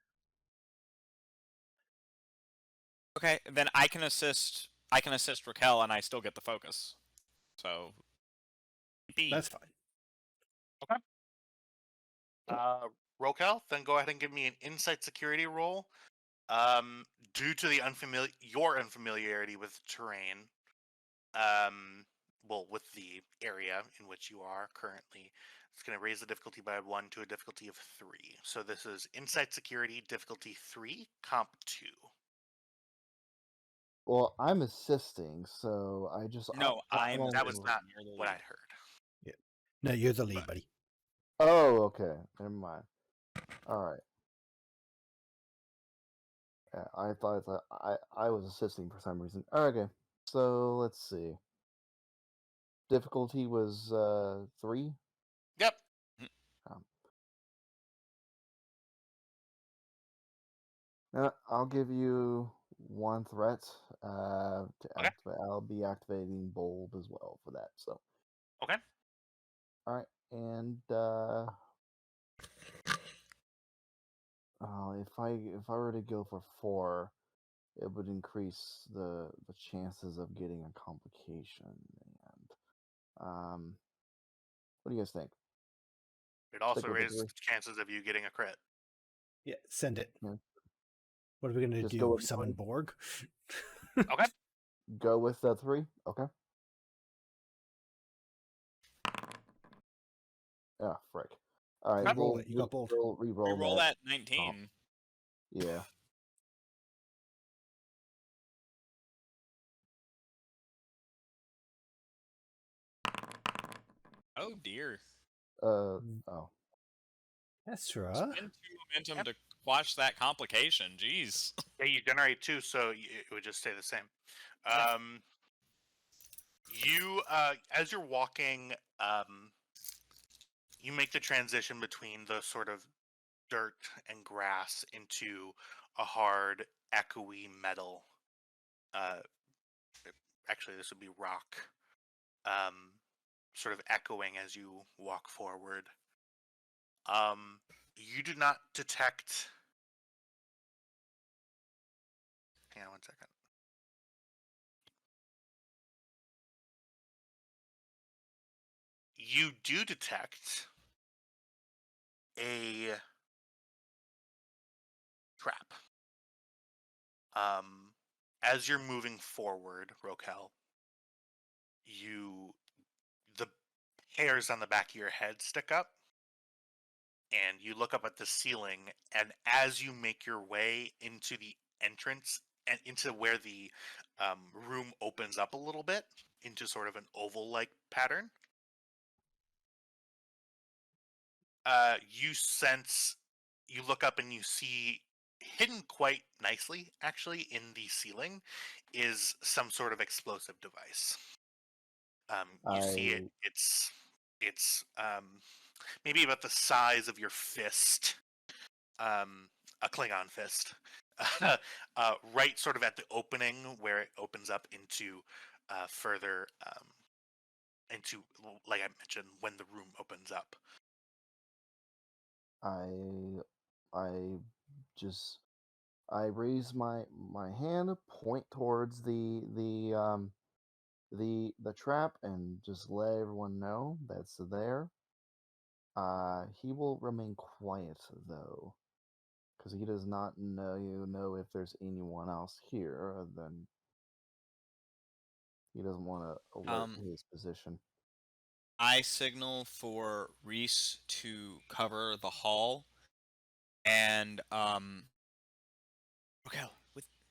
Okay, then I can assist Raquel and I still get the focus. So That's fine. Rokel, then go ahead and give me an insight security roll. Due to the your unfamiliarity with terrain, well, with the area in which you are currently, it's going to raise the difficulty by 1 to a difficulty of 3. So this is insight security difficulty 3, comp 2. Well, I'm assisting, so I just no, I'm only- That was not you're the what lead. I'd heard. No, you're the lead, buddy. Oh, okay. Never mind. All right. Yeah, I thought I was assisting for some reason. Okay, so let's see. Difficulty was 3. Yep. I'll give you 1 threat. To Okay. activate, I'll be activating bold as well for that. So. Okay. All right, and if I were to go for 4, it would increase the chances of getting a complication. And what do you guys think? It also Stick with the raises 3. the chances of you getting a crit. Yeah, send it. Yeah. What are we gonna Just go do? with Summon 3. Borg? Okay. Go with the 3. Okay. Ah, frick. All right, Roll it. You got bold. Re-roll Reroll that. that 19. Yeah. Oh dear. Oh. Ezra? Spend 2 momentum to quash that complication. Jeez. Yeah, you generate 2, so it would just stay the same. You, as you're walking, you make the transition between the sort of dirt and grass into a hard, echoey metal. Actually, this would be rock. Sort of echoing as you walk forward. You do not detect. Hang on 1 second. You do detect a trap. As you're moving forward, Rokel, the hairs on the back of your head stick up, and you look up at the ceiling, and as you make your way into the entrance and into where the room opens up a little bit into sort of an oval-like pattern, you look up and you see, hidden quite nicely actually in the ceiling, is some sort of explosive device. You see it. It's maybe about the size of your fist, a Klingon fist, right sort of at the opening where it opens up into further into, like I mentioned, when the room opens up. I raise my hand, point towards the trap, and just let everyone know that's there. He will remain quiet though, because he does not know if there's anyone else here. Then he doesn't want to alert his position. I signal for Reese to cover the hall, and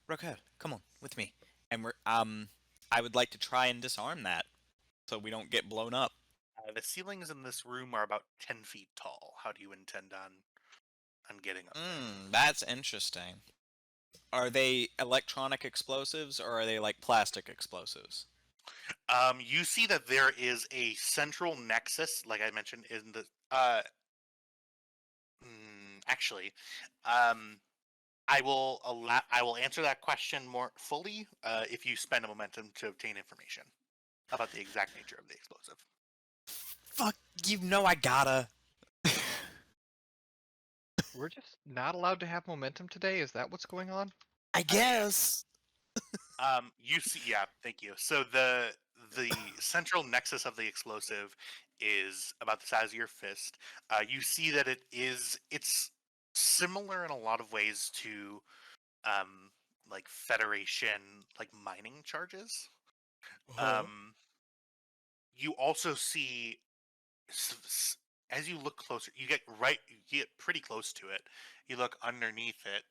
Raquel, come on with me, and I would like to try and disarm that, so we don't get blown up. The ceilings in this room are about 10 feet tall. How do you intend on on getting up there. That's interesting. Are they electronic explosives or are they like plastic explosives? You see that there is a central nexus, like I mentioned in the. Actually, I will answer that question more fully if you spend a momentum to obtain information about the exact nature of the explosive. Fuck, you know I gotta. We're just not allowed to have momentum today? Is that what's going on? I guess. You see, yeah, thank you. So the central nexus of the explosive is about the size of your fist. You see that it's similar in a lot of ways to like Federation like mining charges. You also see as you look closer, you get pretty close to it. You look underneath it,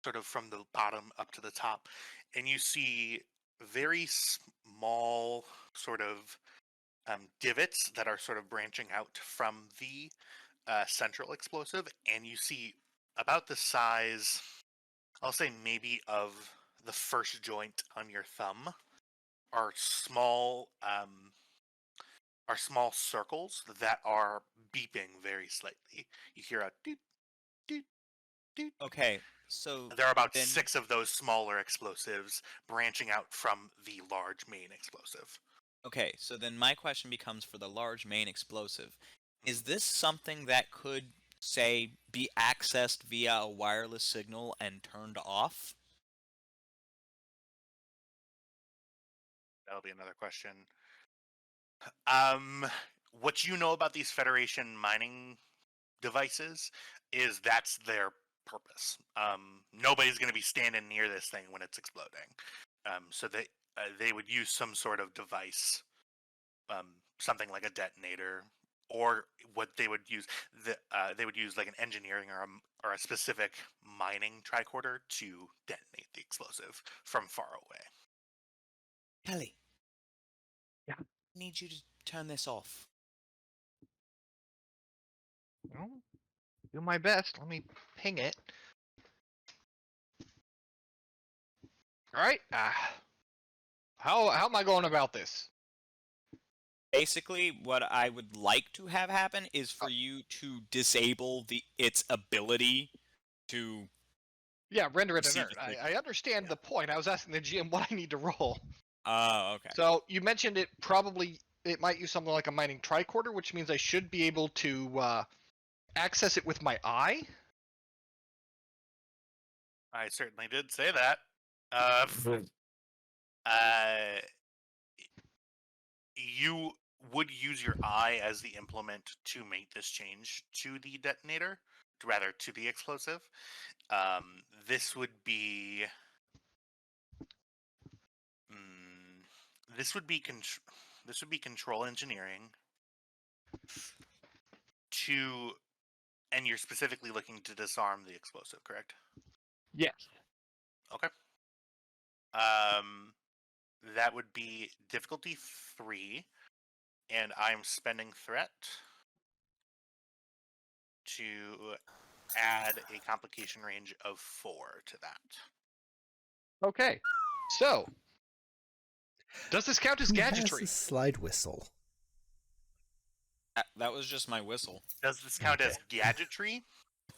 sort of from the bottom up to the top, and you see very small sort of divots that are sort of branching out from the central explosive, and you see about the size, I'll say maybe of the first joint on your thumb, are small circles that are beeping very slightly. You hear a doot, doot, doot. Okay, so There are about then 6 of those smaller explosives branching out from the large main explosive. okay, so then my question becomes for the large main explosive. Is this something that could, say, be accessed via a wireless signal and turned off? That'll be another question. What you know about these Federation mining devices is that's their purpose. Nobody's going to be standing near this thing when it's exploding. So they would use some sort of device, something like a detonator, or what they would use. They would use like an engineering or a specific mining tricorder to detonate the explosive from far away. Kelly. Yeah? I need you to turn this off. Well, do my best. Let me ping it. All right. How am I going about this? Basically, what I would like to have happen is for you to disable its ability to. Yeah, render it Receive inert. the I understand the point. I was asking the GM what I need to roll. Oh, okay. So you mentioned it might use something like a mining tricorder, which means I should be able to access it with my eye. I certainly did say that. You would use your eye as the implement to make this change to the detonator, rather to the explosive. This would be this would be control engineering to, and you're specifically looking to disarm the explosive, correct? Yes. Okay. That would be difficulty 3, and I'm spending threat to add a complication range of 4 to that. Okay. So, does this count as Who gadgetry? has a slide whistle? That was just my whistle. Does this count as gadgetry?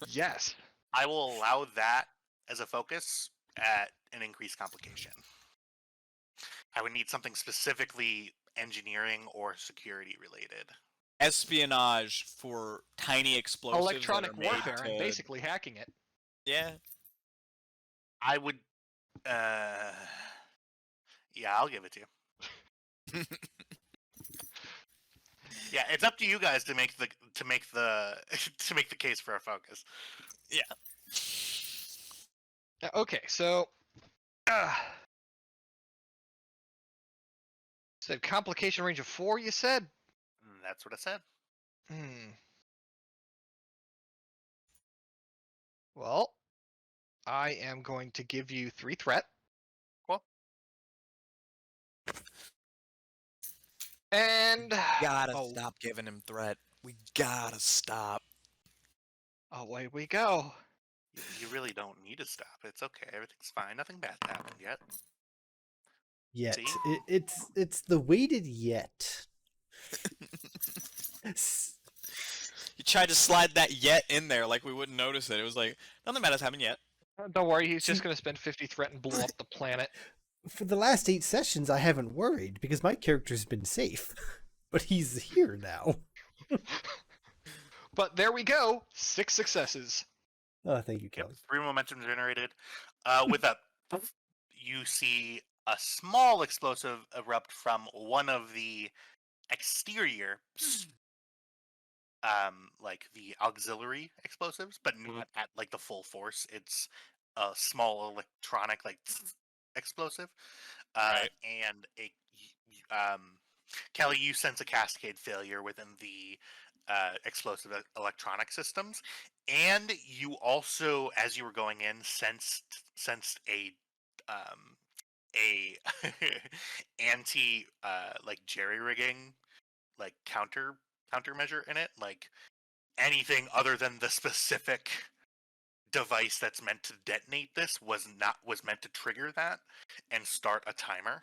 Yes. I will allow that as a focus at an increased complication. I would need something specifically engineering or security related. Espionage for tiny explosives. Electronic that are made warfare to... and basically hacking it. Yeah. I would. Yeah, I'll give it to you. Yeah, it's up to you guys to make the to make the case for a focus. Yeah. Okay, so said complication range of 4. You said. That's what I said. Well, I am going to give you 3 threat. Cool. And Gotta stop giving him threat. We gotta stop. away we go. You really don't need to stop. It's okay. Everything's fine. Nothing bad happened yet. Yet See? it's the weighted yet. You tried to slide that yet in there like we wouldn't notice it. It was like, nothing bad has happened yet. Don't worry, he's See- just going to spend 50 threat and blow up the planet. For the last 8 sessions, I haven't worried because my character's been safe, but he's here now. But there we go, 6 successes. Oh, thank you, Yep, Kelly. 3 momentum generated. With a, you see a small explosive erupt from one of the exterior, like the auxiliary explosives, but not at like the full force. It's a small electronic like explosive, Right. and Kelly, you sense a cascade failure within the explosive electronic systems, and you also, as you were going in, sensed a anti like jerry rigging like countermeasure in it, like anything other than the specific device that's meant to detonate this was meant to trigger that and start a timer.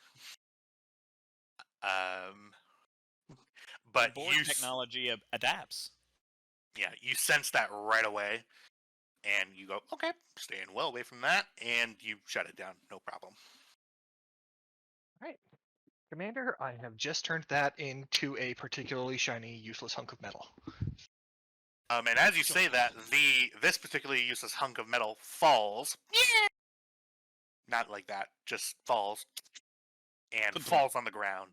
But Board technology adapts. Yeah, you sense that right away, and you go, okay, staying well away from that, and you shut it down, no problem. Right. Commander, I have just turned that into a particularly shiny, useless hunk of metal. And as you say that, this particularly useless hunk of metal falls. Not like that, just falls. And Good point. falls on the ground.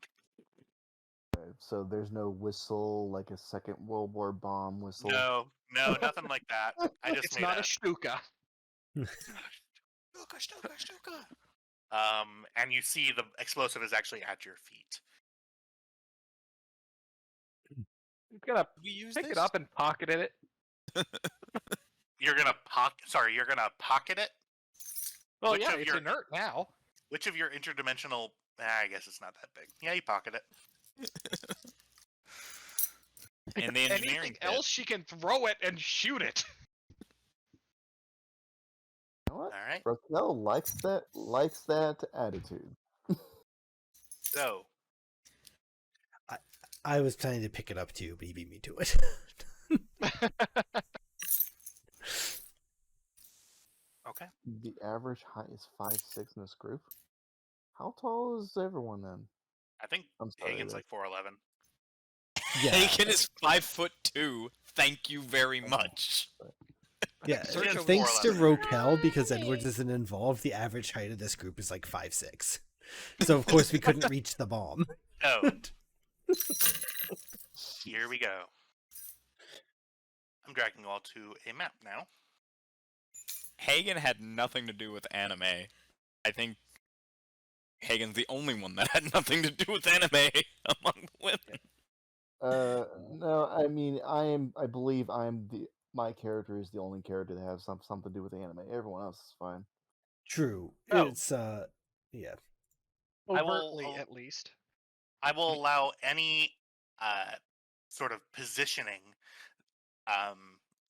So there's no whistle like a Second World War bomb whistle. No, nothing like that. I just It's made not a shtuka. and you see the explosive is actually at your feet. He's gonna We use pick this? it up and pocket it. You're gonna pocket it? Well, Which yeah, of it's your- inert now. Which of your interdimensional... I guess it's not that big. Yeah, you pocket it. And the engineering Anything bit. else, she can throw it and shoot it. You know what? Alright, Raquel likes that attitude. so... I was planning to pick it up too, but he beat me to it. Okay. The average height is 5'6" in this group. How tall is everyone then? I think I'm sorry. Hagen's like 4'11". Yeah, Hagen is 5'2". Thank you very much. yeah. Search is of Thanks to 4'11". Rokel, because Edwards isn't involved, the average height of this group is like 5'6". So of course we couldn't reach the bomb. So, here we go. I'm dragging you all to a map now. Hagen had nothing to do with anime. I think Hagen's the only one that had nothing to do with anime among the women. No, I mean, I believe my character is the only character that has something to do with the anime. Everyone else is fine. True. Oh. It's yeah. I will- Overtly, at least. I will allow any sort of positioning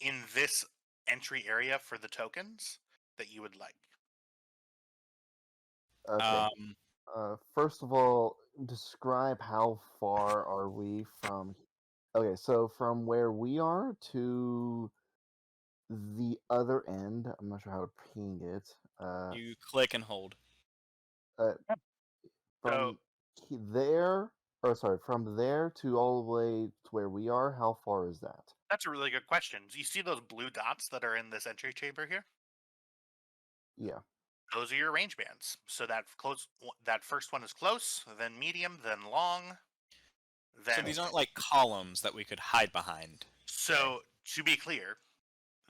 in this entry area for the tokens that you would like. Okay. Um, First of all, describe how far are we from. Okay, so from where we are to the other end. I'm not sure how to ping it. you click and hold. From there, or sorry, from there to all the way to where we are. How far is that? That's a really good question. Do you see those blue dots that are in this entry chamber here? Yeah. Those are your range bands. So that first one is close, then medium, then long. Then So these aren't like columns that we could hide behind. So to be clear,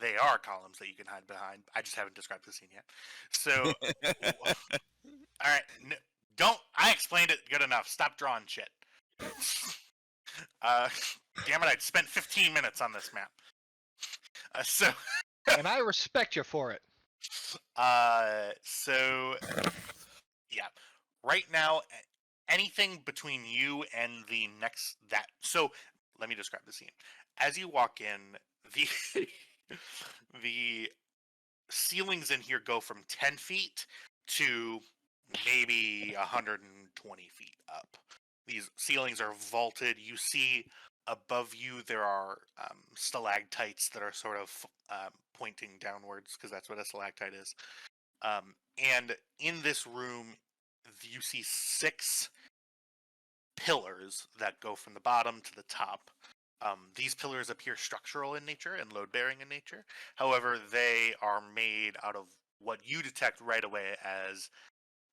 they are columns that you can hide behind. I just haven't described the scene yet. So, all right, I explained it good enough. Stop drawing shit. Damn it! I spent 15 minutes on this map. And I respect you for it. So yeah, right now, anything between you and the next so let me describe the scene. As you walk in, the ceilings in here go from 10 feet to maybe 120 feet up. These ceilings are vaulted. You see above you there are stalactites that are sort of pointing downwards, because that's what a stalactite is. And in this room, you see 6 pillars that go from the bottom to the top. These pillars appear structural in nature and load-bearing in nature. However, they are made out of what you detect right away as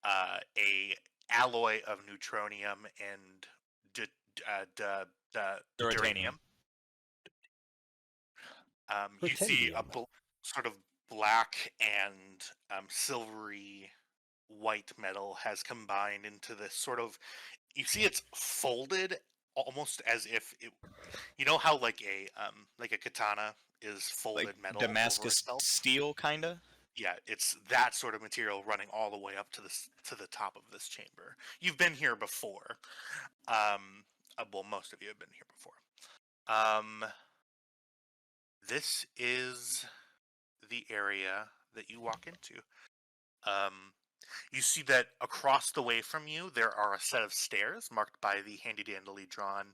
a alloy of neutronium and duranium. You see a sort of black and silvery white metal has combined into this sort of. You see, it's folded almost as if it. You know how like a katana is folded Like metal over Damascus itself? steel, kinda. Yeah, it's that sort of material running all the way up to the top of this chamber. You've been here before. Well, most of you have been here before. This is the area that you walk into. You see that across the way from you, there are a set of stairs marked by the handy-dandily drawn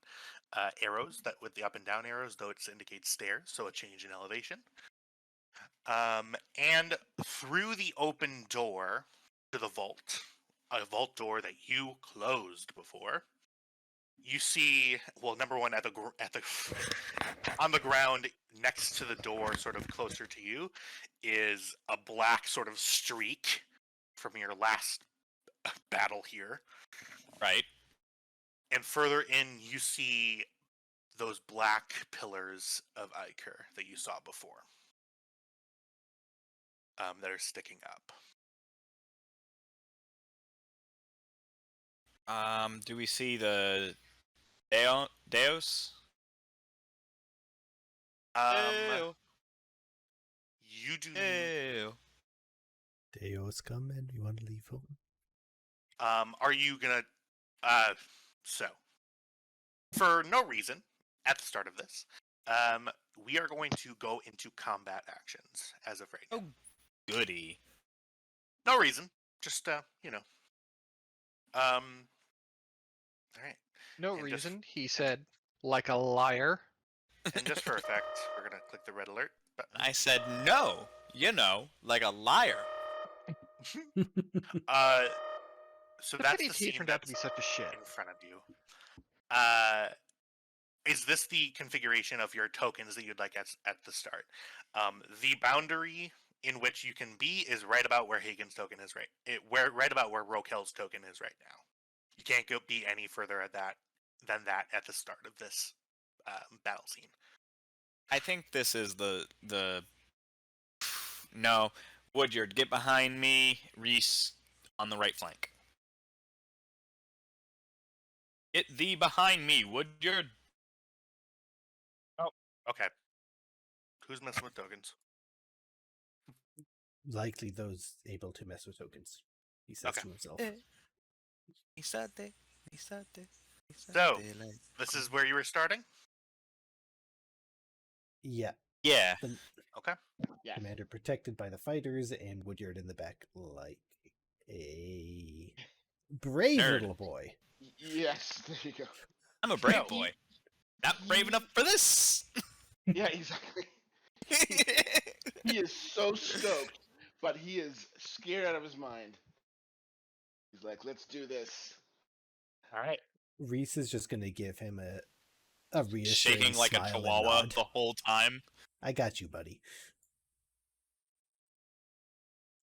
arrows, that with the up and down arrows, though it indicates stairs, so a change in elevation. And through the open door to the vault, a vault door that you closed before, you see, well, number one, on the ground next to the door, sort of closer to you, is a black sort of streak from your last battle here. Right. And further in, you see those black pillars of Iker that you saw before. That are sticking up. Do we see the Deos? You do. Ew. Deo's coming. You want to leave home? Are you gonna? So, for no reason, at the start of this, we are going to go into combat actions as of right now. Oh, goody. No reason, just you know. All right. No And reason, he said, like a liar. And just for effect, we're gonna click the red alert button. I said no. You know, like a liar. So The that's pity the he scene turned out to that's be such a shit. in front of you. Is this the configuration of your tokens that you'd like at the start? The boundary in which you can be is right about where Hagen's token is right about where Rokel's token is right now. You can't go be any further than that at the start of this battle scene. I think this is the No, Woodyard, get behind me. Reese on the right flank. Get thee behind me, Woodyard. Oh, okay. Who's messing with tokens? Likely those able to mess with tokens. He says Okay. to himself. So, this is where you were starting? Yeah. Yeah. Okay. Yes. Commander protected by the fighters, and Woodyard in the back like a brave Nerd. little boy. Yes, there you go. I'm a brave No, boy. Not brave enough for this. Yeah, exactly. He is so stoked, but he is scared out of his mind. He's like, let's do this. All right. Reese is just gonna give him a reassuring Shaking like a smile and chihuahua nod. the whole time. I got you, buddy.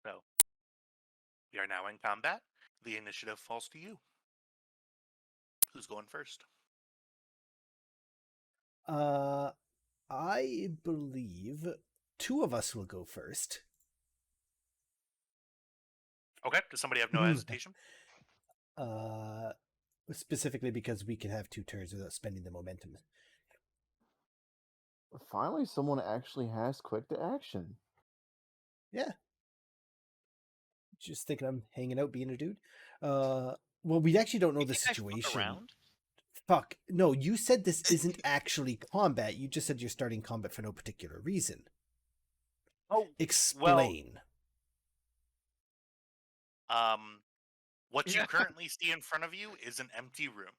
So, we are now in combat. The initiative falls to you. Who's going first? I believe 2 of us will go first. Okay. Does somebody have no Hmm. hesitation? Specifically because we can have 2 turns without spending the momentum. Finally, someone actually has quick to action. Yeah. Just thinking I'm hanging out being a dude. Well, we actually don't know the Can I fuck situation. around? Fuck. No, you said this isn't actually combat. You just said you're starting combat for no particular reason. Oh, Explain. What you Yeah. currently see in front of you is an empty room.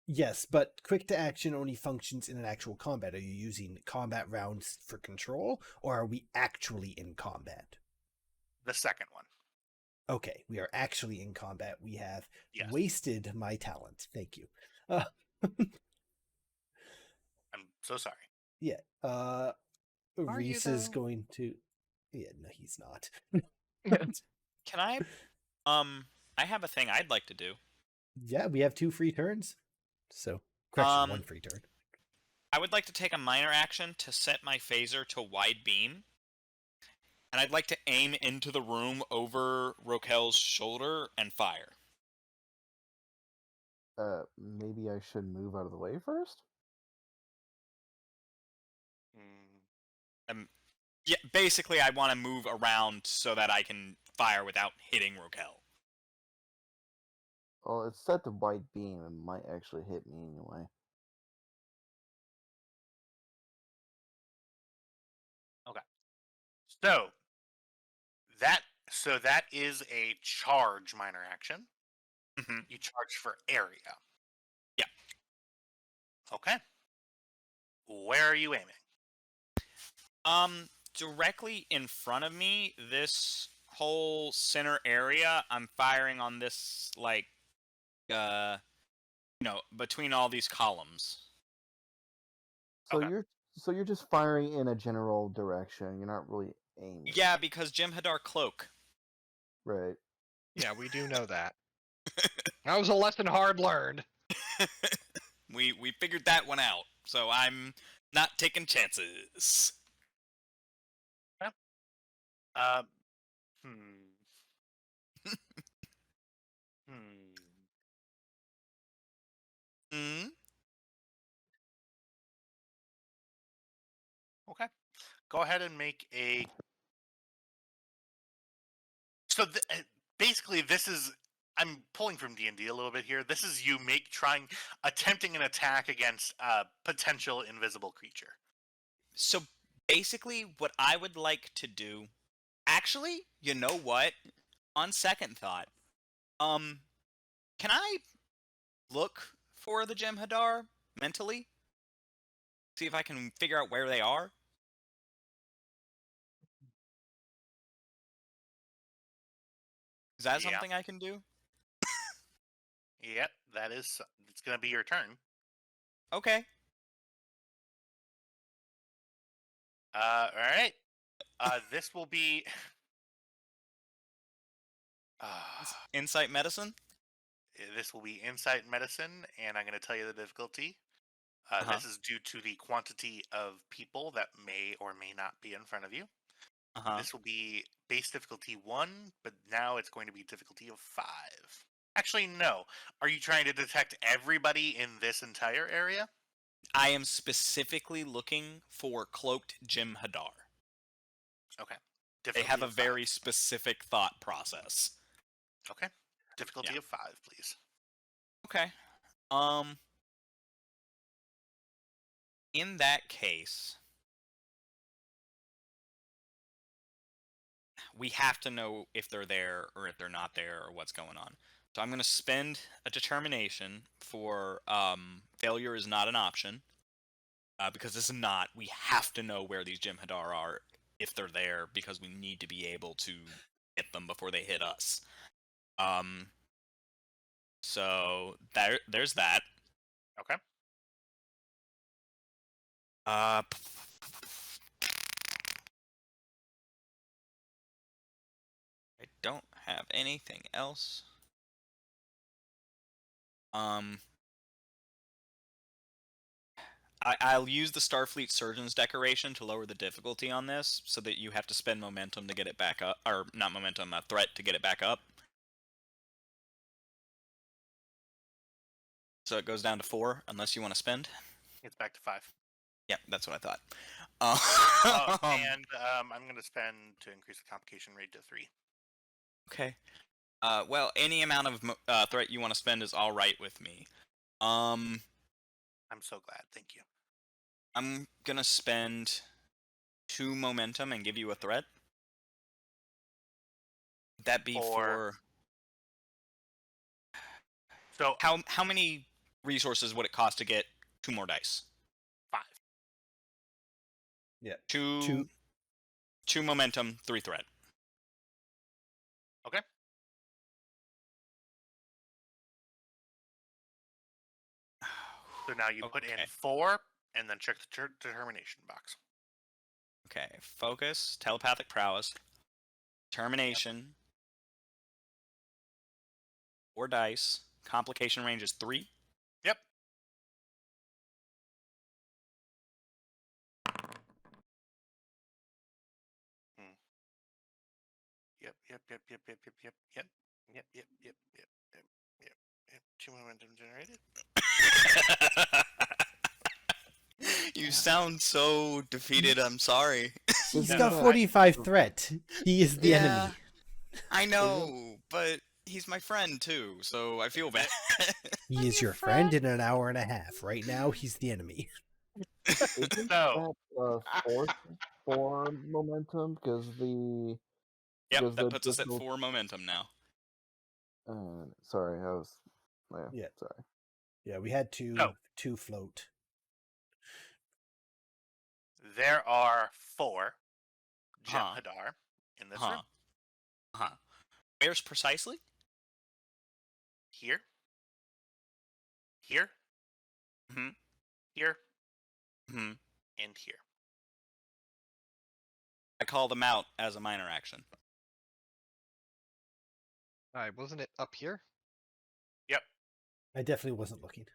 Yes, but quick to action only functions in an actual combat. Are you using combat rounds for control, or are we actually in combat? The second one. Okay, we are actually in combat. We have Yes. wasted my talent. Thank you. I'm so sorry. Yeah. Reese you, is though? going to. Yeah, no, he's not. Can I? I have a thing I'd like to do. Yeah, we have 2 free turns. So, correction, 1 free turn. I would like to take a minor action to set my phaser to wide beam. And I'd like to aim into the room over Rokel's shoulder and fire. Maybe I should move out of the way first? Yeah, basically I want to move around so that I can fire without hitting Rokel. Well, it's set to wide beam and might actually hit me anyway. So that is a charge minor action. Mm-hmm. You charge for area. Yeah. Okay. Where are you aiming? Directly in front of me, this whole center area, I'm firing on this, like, between all these columns. So Okay. you're just firing in a general direction. You're not really aiming. Yeah, because Jem'Hadar cloak. Right. Yeah, we do know that. That was a lesson hard learned. We figured that one out, so I'm not taking chances. Hmm. Hmm? Okay. Go ahead and make a. So basically, this is. I'm pulling from D&D a little bit here. This is you attempting an attack against a potential invisible creature. So basically, what I would like to do. Actually, you know what? On second thought, can I look for the Jem'Hadar mentally? See if I can figure out where they are? Is that Yeah. something I can do? Yep, that is. It's going to be your turn. Okay. All right. This will be. Insight medicine? This will be insight medicine, and I'm going to tell you the difficulty. Uh-huh. This is due to the quantity of people that may or may not be in front of you. Uh-huh. This will be base difficulty 1, but now it's going to be difficulty of 5. Actually, no. Are you trying to detect everybody in this entire area? I am specifically looking for cloaked Jem'Hadar. Okay. They have a very specific thought process. Okay. Difficulty of 5, please. Okay. In that case, we have to know if they're there or if they're not there or what's going on. So I'm going to spend a determination for failure is not an option. Because this is not, we have to know where these Jem'Hadar are if they're there because we need to be able to hit them before they hit us. So there's that. Okay. I don't have anything else. I'll use the Starfleet Surgeon's decoration to lower the difficulty on this, so that you have to spend momentum to get it back up, or not momentum, a threat to get it back up. So it goes down to 4, unless you want to spend. It's back to 5. Yeah, that's what I thought. And I'm going to spend to increase the complication rate to 3. Okay. Well, any amount of threat you want to spend is all right with me. I'm so glad. Thank you. I'm gonna spend 2 momentum and give you a threat? Would that be Or- for So how many resources would it cost to get 2 more dice? 5. Yeah. 2 momentum, 3 threat. Okay. So now you put in Okay. 4, and then check the determination box. Okay, focus, telepathic prowess, determination, 4 dice, complication range is 3. Yep. Yep. 2 momentum generated. You sound so defeated, I'm sorry. He's Isn't got that- 45 threat. He is the Yeah. enemy. I know, but he's my friend too, so I feel bad. He is your friend in an hour and a half. Right now, he's the enemy. Isn't So- that four momentum? Because the Yep, because that the puts us at additional- 4 momentum now. sorry, I was. Yeah. Sorry. Yeah, we had two Oh. two float. There are 4 Gem Huh. Hadar in this Huh. room. Huh. Where's precisely? Here. Here. Mhm. Here. Hmm. And here. I call them out as a minor action. Alright, wasn't it up here? Yep. I definitely wasn't looking.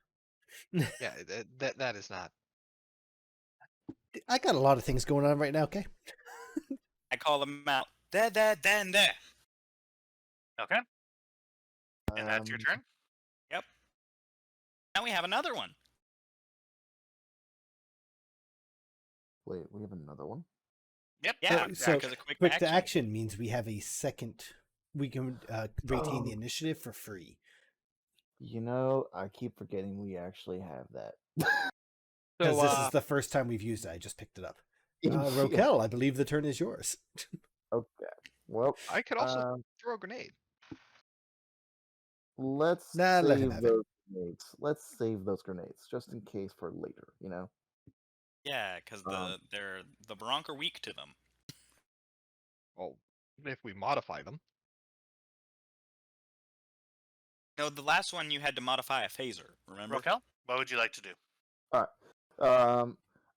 Yeah, that is not. I got a lot of things going on right now, okay? I call them out. There, and there. Okay. And that's your turn. Now we have another one. Wait, we have another one. Yep. Yeah, so because a quick quick action. to action means we have a second. We can retain the Oh. initiative for free. You know, I keep forgetting we actually have that. Because So, this is the first time we've used it. I just picked it up. Yeah. Rokel, I believe the turn is yours. Okay. Well, I could also throw a grenade. let's Nah, let him save have it. those grenades. Let's save those grenades just in case for later. You know. Yeah, because the Bronc are weak to them. Well, if we modify them. No, the last one you had to modify a phaser, remember? Rokel, what would you like to do?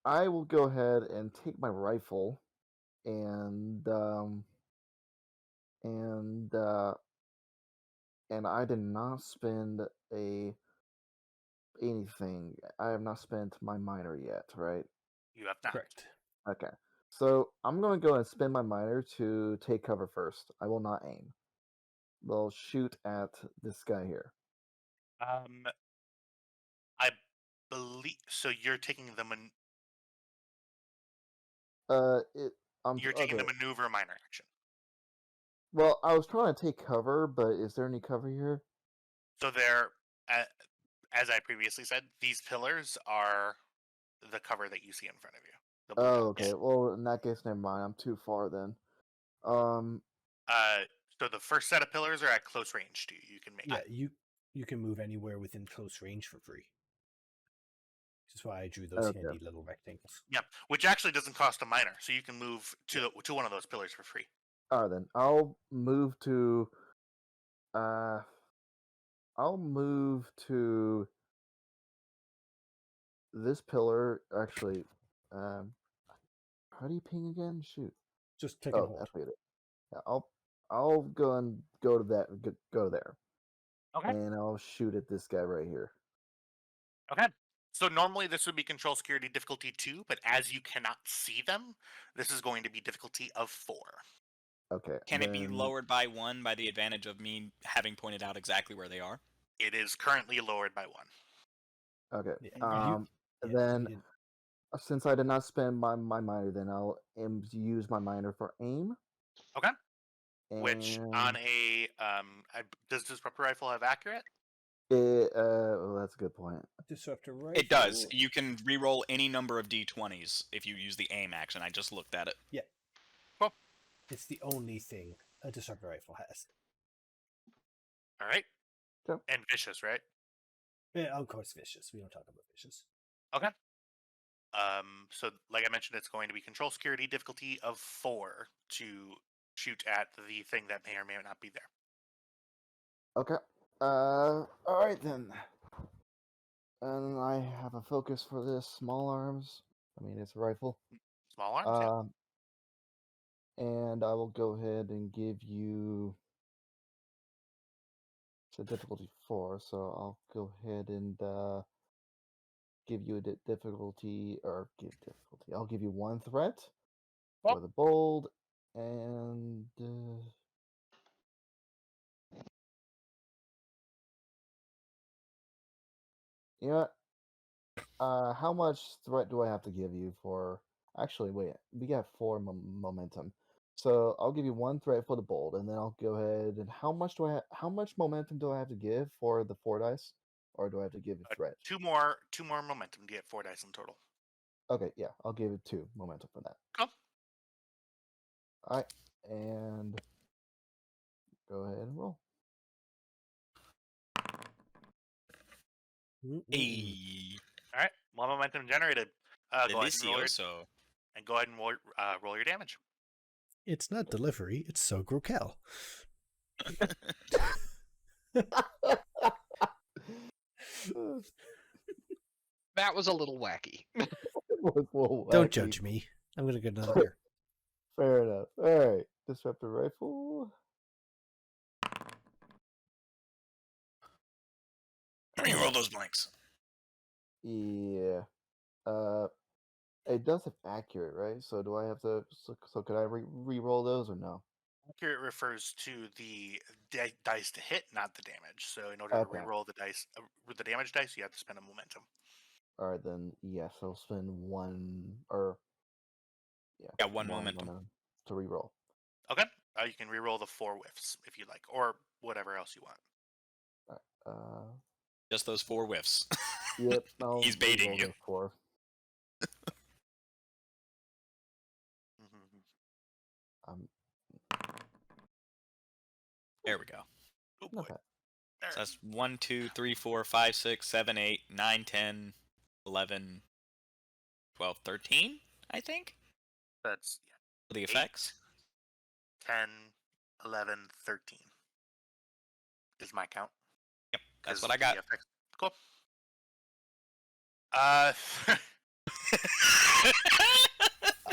I will go ahead and take my rifle and I did not spend anything. I have not spent my minor yet, right? You have not. Correct. Okay. So I'm gonna go and spend my minor to take cover first. I will not aim. They'll shoot at this guy here. I believe so. You're taking the You're taking the maneuver minor action. Well, I was trying to take cover, but is there any cover here? So there, as I previously said, these pillars are the cover that you see in front of you. The blue Oh, dots. okay. Well, in that case, never mind. I'm too far then. So the first set of pillars are at close range to you. You can make. Yeah, you can move anywhere within close range for free. Which is why I drew those Okay. handy little rectangles. Yeah, which actually doesn't cost a minor, so you can move to one of those pillars for free. All right, then I'll move to. I'll move to this pillar. Actually, how do you ping again? Shoot. Just click and Oh, hold. that's it. Yeah, I'll go and go to that. Go there. Okay. And I'll shoot at this guy right here. Okay. So normally this would be control security difficulty 2, but as you cannot see them, this is going to be difficulty of 4. Okay. Can it be then- lowered by 1 by the advantage of me having pointed out exactly where they are? It is currently lowered by 1. Okay. Yeah, Um. yeah, then you didn't- since I did not spend my minor, then I'll use my minor for aim. Okay. Which And- on a does this disruptor rifle have accurate? Well, that's a good point. Disruptor rifle. It does. You can re-roll any number of d20s if you use the aim action. I just looked at it. Yeah. Cool. It's the only thing a disruptor rifle has. All right. Yep. And vicious, right? Yeah, of course, vicious. We don't talk about vicious. Okay. So like I mentioned, it's going to be control security difficulty of 4 to shoot at the thing that may or may not be there. Okay. All right then. And I have a focus for this. Small arms. I mean, it's a rifle. Small arms. Yeah. And I will go ahead and give you. It's a difficulty 4, so I'll go ahead and give you a difficulty, or give difficulty. I'll give you 1 threat for the bold, and you know what? How much threat do I have to give you for? Actually, wait. We got 4 momentum, so I'll give you 1 threat for the bold, and then I'll go ahead and how much momentum do I have to give for the 4 dice, or do I have to give a threat? 2 more momentum to get 4 dice in total. Okay, yeah, I'll give it 2 momentum for that. Cool. All right, and go ahead and roll. Hey, All right. 1 momentum generated. Go ahead and delicioso. roll your damage. It's not delivery. It's so Grokel. That was a little wacky. Don't judge me. I'm gonna get another beer. Fair enough. All right, disruptor rifle. Roll those blanks. Yeah. It does have accurate, right? So do I have to? So could I re-roll those or no? Accurate refers to the dice to hit, not the damage. So in order Okay. to re-roll the dice with the damage dice, you have to spend a momentum. All right, then yes, I'll spend 1 or Yeah, 1 momentum. to re-roll. Okay. You can re-roll the 4 whiffs if you like, or whatever else you want. All right, Just those 4 whiffs. yep. I'll He's baiting re-roll you. those 4. There we go. Oh Not boy. bad. There. So that's 1, 2, 3, 4, 5, 6, 7, 8, 9, 10, 11, 12, 13, I think? That's For the effects? 10, 11, 13 is my count. Yep, that's 'Cause what I the got. effects- Cool.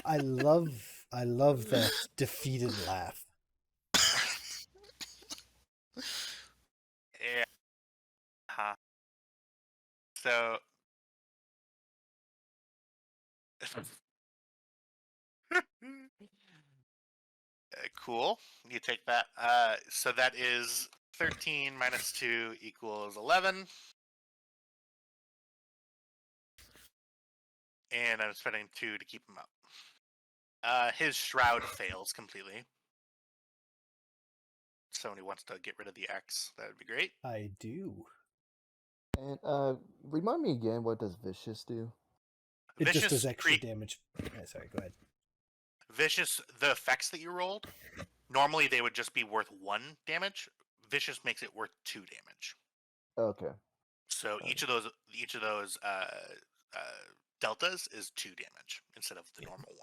I love that defeated laugh. Yeah. So. Cool. You take that. So that is 13 minus 2 equals 11. And I'm spending 2 to keep him up. His shroud fails completely. Somebody wants to get rid of the X. That would be great. I do. And remind me again, what does vicious do? It just Vicious does extra damage. Sorry, go ahead. Vicious, the effects that you rolled, normally they would just be worth 1 damage. Vicious makes it worth 2 damage. Okay. So each of those deltas is 2 damage instead of the normal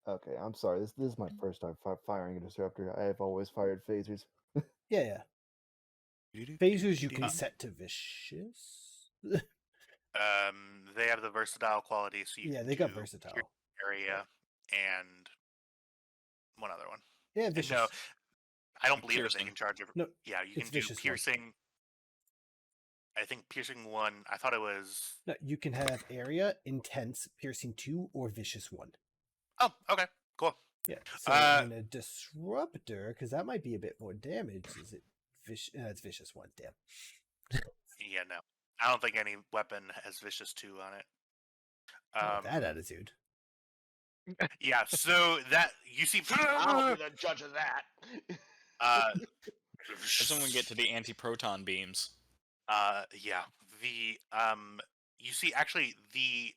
1. Okay, I'm sorry. This is my first time firing a disruptor. I have always fired phasers. Yeah. Phasers you can set to vicious. They have the versatile quality, so you Yeah, can they do got versatile. area and one other one. Yeah, And vicious. no, I don't believe that Piercing. they can charge. No, yeah, you it's can do vicious one. piercing. I think piercing 1. I thought it was. No, you can have area, intense, piercing 2, or vicious 1. Oh, okay, cool. Yeah. So in a disruptor, because that might be a bit more damage. Is it vicious? It's vicious 1. Damn. Yeah, no, I don't think any weapon has vicious 2 on it. Not with that attitude. Yeah, so that you see. I'll be the judge of that. That's when we get to the anti-proton beams. Yeah. You see, actually, the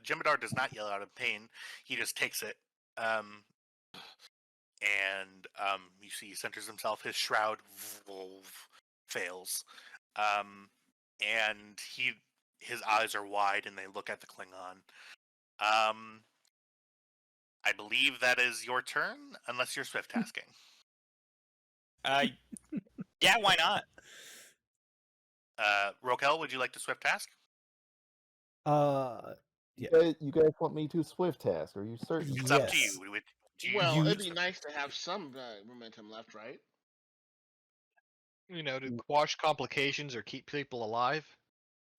Cmdr does not yell out in pain. He just takes it. You see, he centers himself. His shroud fails. And his eyes are wide, and they look at the Klingon. I believe that is your turn, unless you're swift tasking. Yeah, why not? Rokel, would you like to swift task? Yeah. You guys want me to swift task? Are you certain? It's up to Yes. you. Do Well, You- it'd be nice to have some momentum left, right? You know, to quash complications or keep people alive.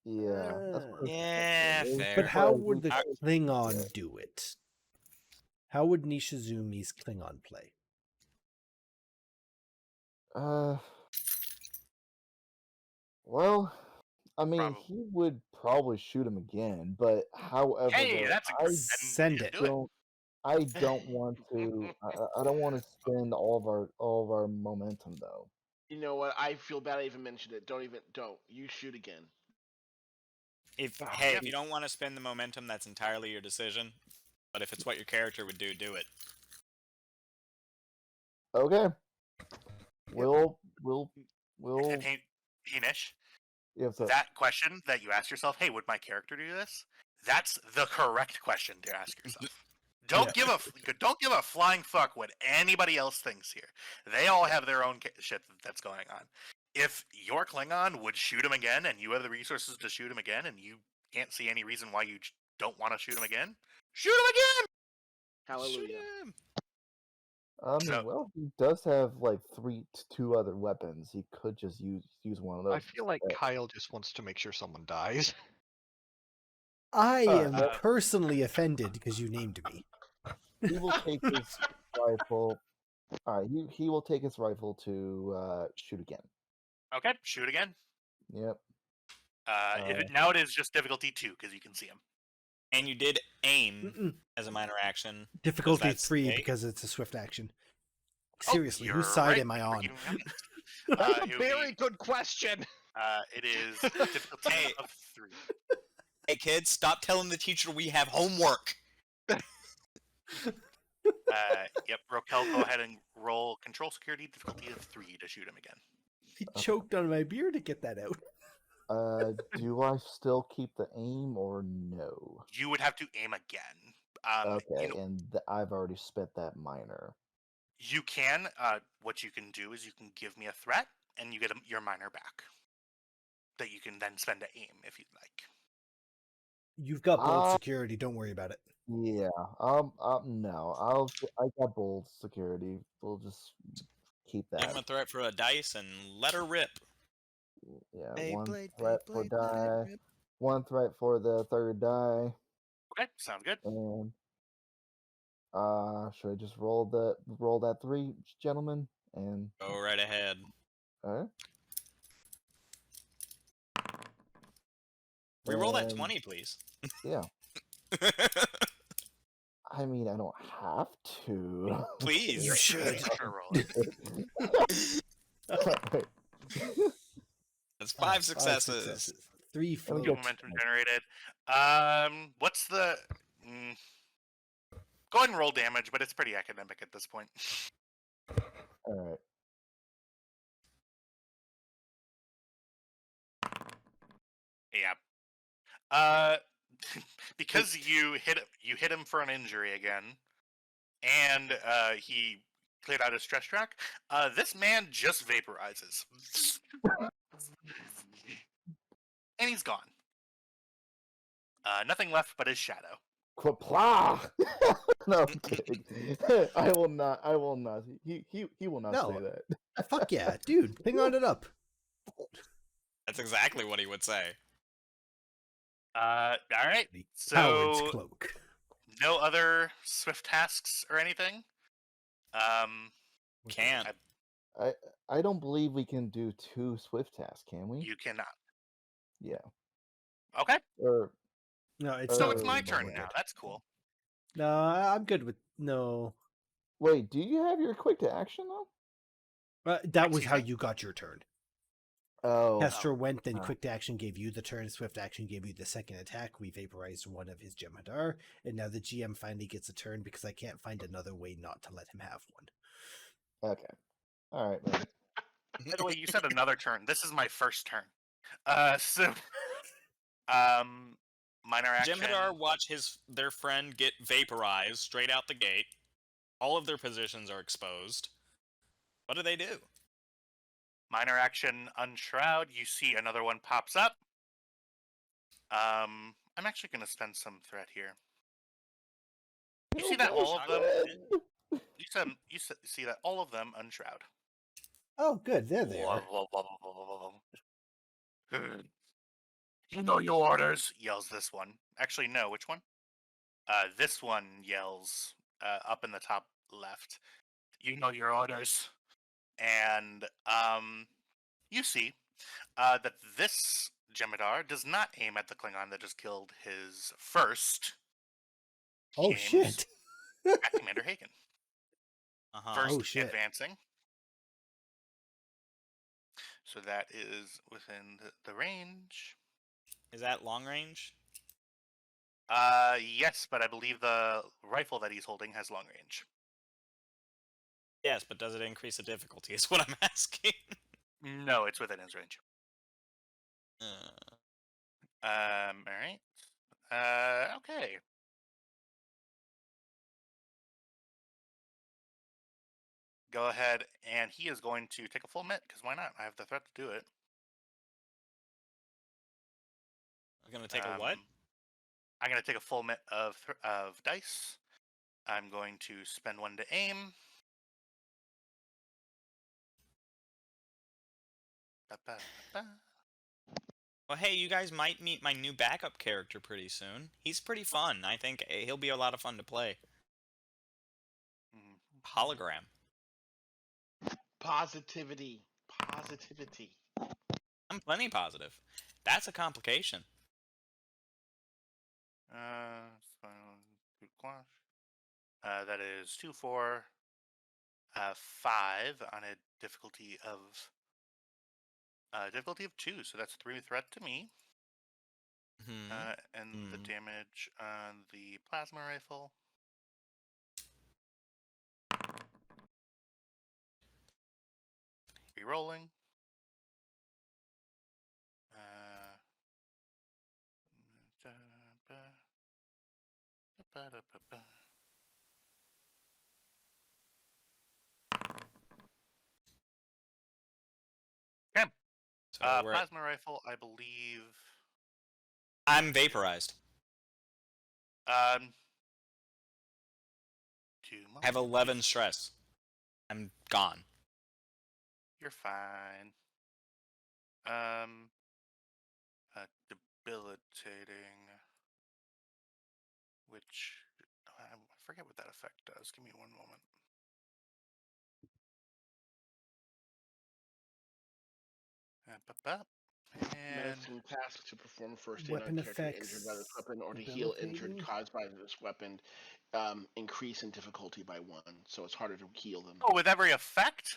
Yeah. That's what Yeah, it's- fair. But how Well, would the I- Klingon do it? How would Nishizumi's Klingon play? Well, I mean, Probably. he would probably shoot him again, but however, Hey, though, that's a I Send it. do it. don't want to. I don't want to spend all of our momentum though. You know what? I feel bad I even mentioned it. Don't. You shoot again. If Oh, hey, yeah. if you don't want to spend the momentum, that's entirely your decision. But if it's what your character would do, do it. Okay. We'll. And Hanish, If so, that question that you ask yourself, hey, would my character do this? That's the correct question to ask yourself. Don't give a flying fuck what anybody else thinks here. They all have their own shit that's going on. If your Klingon would shoot him again, and you have the resources to shoot him again, and you can't see any reason why you don't want to shoot him again, shoot him again. Hallelujah. Shoot him. I mean, So- well, he does have like two other weapons. He could just use one of those. I feel like instead. Kyle just wants to make sure someone dies. I am Uh, personally offended because you named me. He will take his rifle. All right, he will take his rifle to shoot again. Okay, shoot again. Yep. Now it is just difficulty 2 because you can see him. And you did aim Mm-mm. as a minor action. Difficulty that's 3 a- because it's a swift action. Oh, Seriously, you're whose side right. am I on? You have it. That's it a would very be- good question. It is difficulty Hey. of 3. Hey kids, stop telling the teacher we have homework. Yep, Rokel, go ahead and roll control security difficulty of 3 to shoot him again. He choked on my beer to get that out. Do I still keep the aim or no? You would have to aim again. Okay, You know, and I've already spent that minor. you can. What you can do is you can give me a threat, and you get your minor back. That you can then spend to aim if you'd like. You've got bold Uh, security. Don't worry about it. Yeah. No. I got bold security. We'll just keep Give him a that. threat for a dice and let her rip. Yeah. Beyblade, One threat for Beyblade, let it die. rip. One threat for the third die. Okay, sounds good. And should I just roll that 3, gentlemen? And Go right ahead. alright. Reroll that And, 20, please. Yeah. I mean, I don't have to. Please. You should. Sure, roll it. Alright. That's Ah, 5 successes. 3 Let me fails. go New momentum generated. What's the? Go ahead and roll damage, but it's pretty academic at this point. Alright. Yeah. Because you hit him for an injury again, and he cleared out his stress track. This man just vaporizes, and he's gone. Nothing left but his shadow. Qapla! No, I'm kidding. I will not. He will not No. say that. Fuck yeah, dude. Hang on it up. That's exactly what he would say. All right. The So- coward's cloak. No other swift tasks or anything. Can't. I don't believe we can do 2 swift tasks, can we? You cannot. Yeah. Okay. Or No, it's So not it's really my turn worth now. it. That's cool. No, I'm good with no. wait, do you have your quick to action though? That was Excuse how me? you got your turn. Oh, Kestra went, then Oh. quick action gave you the turn, swift action gave you the second attack. We vaporized one of his Jem'Hadar, and now the GM finally gets a turn because I can't find another way not to let him have one. okay. All right. Then. By the way, you said another turn. This is my first turn. Minor action. Jem'Hadar watch their friend get vaporized straight out the gate. All of their positions are exposed. What do they do? Minor action, unshroud. You see another one pops up. I'm actually going to spend some threat here. You see that all of them? You see that all of them unshroud. Oh, good. There they are. You know your orders, yells this one. Actually, no, which one? This one yells up in the top left. You know your orders. And you see that this Jem'Hadar does not aim at the Klingon that just killed his first. He Oh, aims shit. at Cmdr Hagen. First Oh, shit. advancing. So that is within the range. Is that long range? Yes, but I believe the rifle that he's holding has long range. Yes, but does it increase the difficulty? Is what I'm asking. No, it's within his range. All right. Okay. Go ahead, and he is going to take a full mitt, because why not? I have the threat to do it. I'm gonna take a what? I'm going to take a full mitt of dice. I'm going to spend one to aim. Ba-ba-ba. Well, hey, you guys might meet my new backup character pretty soon. He's pretty fun. I think he'll be a lot of fun to play. Hologram. Positivity. Positivity. I'm plenty positive. That's a complication. That is 2, 4, 5 on a difficulty of 2, so that's 3 threat to me. And the damage on the plasma rifle. Rerolling. Okay. So Plasma rifle, I believe. I'm vaporized. I have 11 stress. I'm gone. You're fine. Debilitating. Which I forget what that effect does. Give me one moment. And Medicine task to perform first aid Weapon on character effects, injured by this weapon or to heal injured debilitating. caused by this weapon increase in difficulty by 1, so it's harder to heal them. with every effect?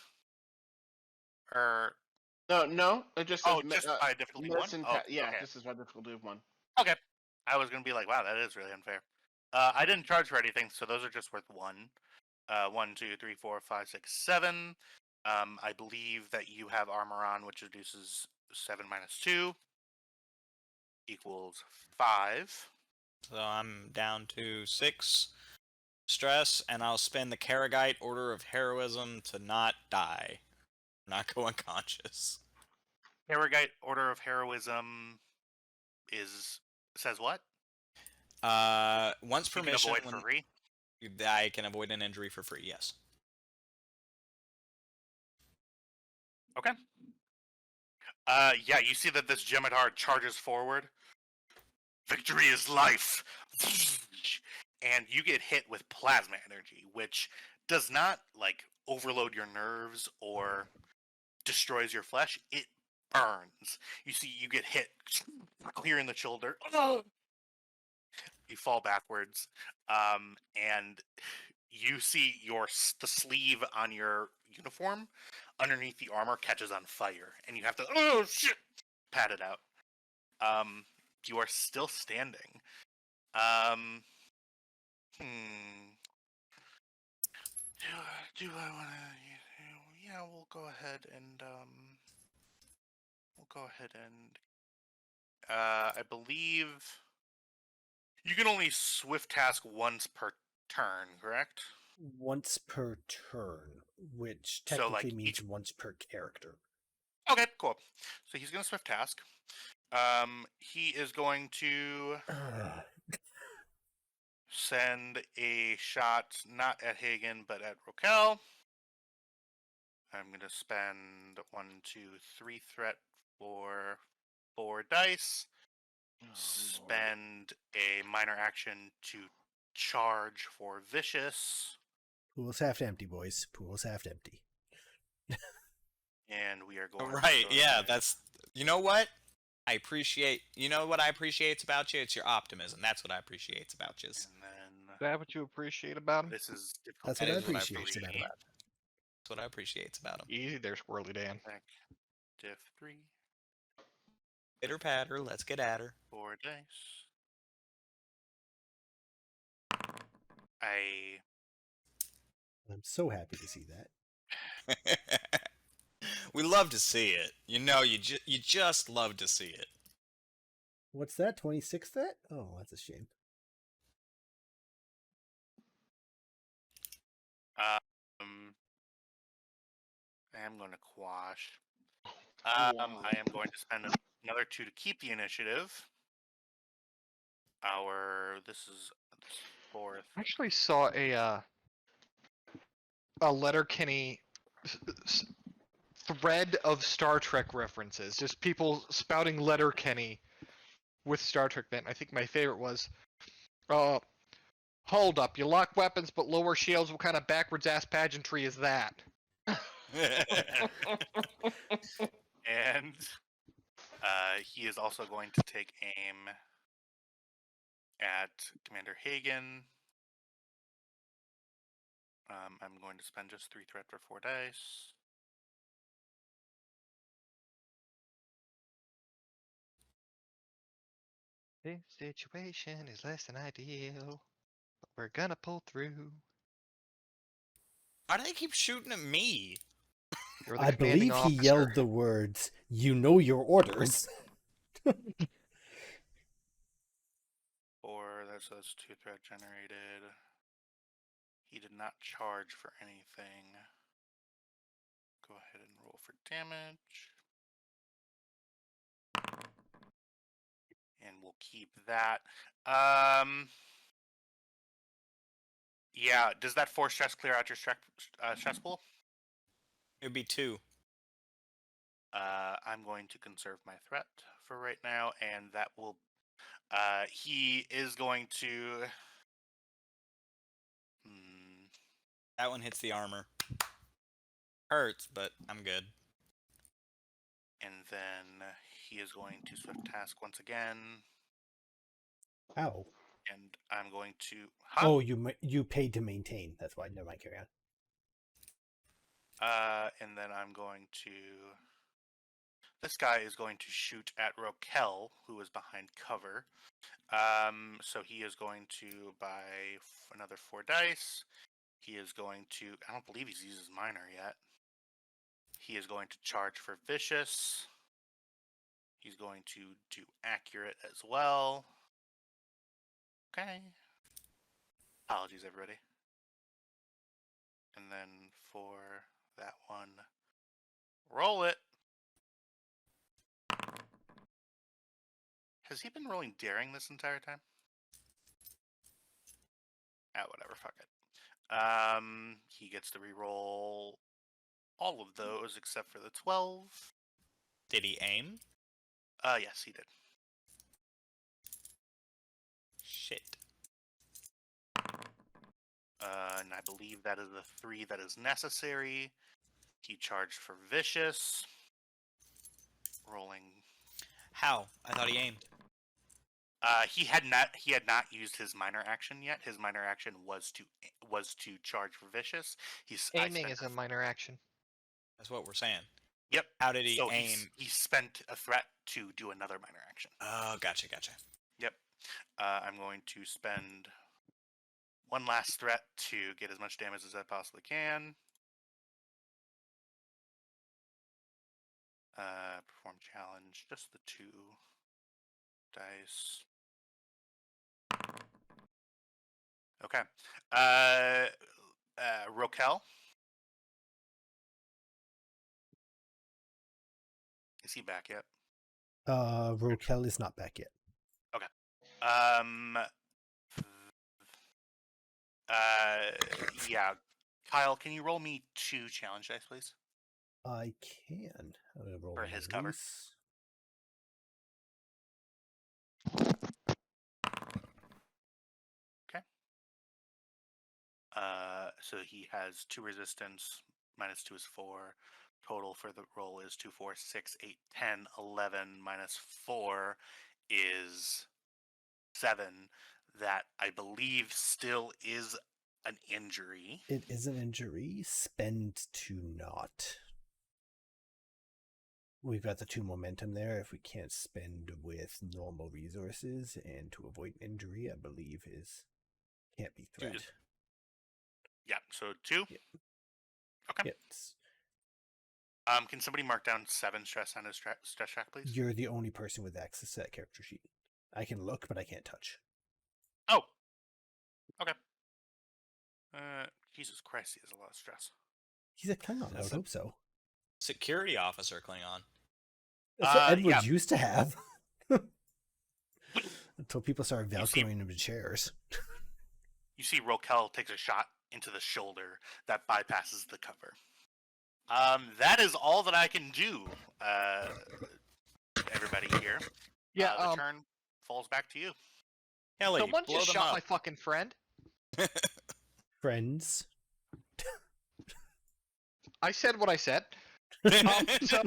Or No, it just says just by difficulty 1? yeah, okay. just as by difficulty of 1. Okay. I was gonna be like, wow, that is really unfair. I didn't charge for anything, so those are just worth 1. 1, 2, 3, 4, 5, 6, 7. I believe that you have armor on, which reduces 7 minus 2 equals 5. So I'm down to 6 stress, and I'll spend the Karagite Order of Heroism to not die. Not go unconscious. Karagite Order of Heroism says what? Once per You can mission, avoid for free? I can avoid an injury for free, yes. Okay. Yeah, you see that this Jem'Hadar charges forward. Victory is life! And you get hit with plasma energy, which does not, overload your nerves or destroys your flesh. It burns. You see, you get hit clear in the shoulder. You fall backwards, and you see the sleeve on your uniform underneath the armor catches on fire, and you have to, oh shit, pat it out. You are still standing. Do I want to? Yeah, we'll go ahead and I believe you can only swift task once per turn, correct? Once per turn, which So, technically like, means each- once per character. Okay, cool. So he's gonna swift task. He is going to send a shot not at Hagen but at Rokel. I'm gonna spend 1, 2, 3 threat for 4 dice. Oh, Lord. Spend a minor action to charge for vicious, Pool's half empty, boys. Pool's half empty. and we are going. Right, to go yeah, ahead. that's... You know what? I appreciate... You know what I appreciate about you? It's your optimism. That's what I appreciate about you. And then Is that what you appreciate about him? this is difficult. That's That what I is what I appreciate appreciate about him. That's what I appreciate about him. Easy there, Squirrely Dan. Diff 3, Pitter patter, let's get at her. 4 dice. I'm so happy to see that. We love to see it. You know, you just love to see it. What's that? 26 that? Oh, that's a shame. I am going to quash. I am going to spend another 2 to keep the initiative. This is 4th. I actually saw a Letterkenny thread of Star Trek references. Just people spouting Letterkenny with Star Trek. Then I think my favorite was, hold up, you lock weapons but lower shields. What kind of backwards ass pageantry is that? And he is also going to take aim at Commander Hagen. I'm going to spend just 3 threat for 4 dice. This situation is less than ideal, but we're gonna pull through. Why do they keep shooting at me? You're the I commanding believe he officer. yelled the words, "You know your orders." 4, that's 2 threat generated. He did not charge for anything. Go ahead and roll for damage. And we'll keep that. Yeah, does that 4 stress clear out your stress pool? It'd be 2. I'm going to conserve my threat for right now, and that will... he is going to... That one hits the armor. Hurts, but I'm good. And then he is going to swift task once again. Ow. And I'm going to... Oh, you paid to maintain. That's why. Never mind, carry on. And then I'm going to... This guy is going to shoot at Rokel, who is behind cover. So he is going to buy another 4 dice. He is going to... I don't believe he's used his minor yet. He is going to charge for vicious. He's going to do accurate as well. Okay. Apologies, everybody. And then for that one, roll it. Has he been rolling daring this entire time? Ah, whatever, fuck it. He gets to re-roll all of those except for the 12. Did he aim? Yes, he did. Shit. And I believe that is the 3 that is necessary. He charged for vicious. Rolling. How? I thought he aimed. He had not used his minor action yet. His minor action was to charge for vicious. Aiming is a minor action. That's what we're saying. Yep. How did he So aim? he spent a threat to do another minor action. Oh, gotcha. Yep. I'm going to spend one last threat to get as much damage as I possibly can. Perform challenge, just the 2 dice. Okay. Rokel. Is he back yet? Rokel is not back yet. Um. Yeah. Kyle, can you roll me 2 challenge dice, please? I can. I'm gonna roll For my his cover. release. So he has 2 resistance, minus 2 is 4. Total for the roll is 2, 4, 6, 8, 10, 11, minus 4 is 7. That I believe still is an injury. It is an injury. Spend to not. We've got the 2 momentum there. If we can't spend with normal resources and to avoid injury, I believe is can't be threat. Yeah, so 2. Yeah. Okay. Yes. Can somebody mark down 7 stress on his stress check, please? You're the only person with access to that character sheet. I can look, but I can't touch. Oh. Okay. Jesus Christ, he has a lot of stress. He's a Klingon. I would hope so. Security officer Klingon. That's what Edwards yeah. used to have. Until people started velcroing him to chairs. You see Rokel takes a shot into the shoulder that bypasses the cover. That is all that I can do, everybody here. Yeah, the turn falls back to you. Kelly, someone blow just them shot up. my fucking friend. Friends. I said what I said. So,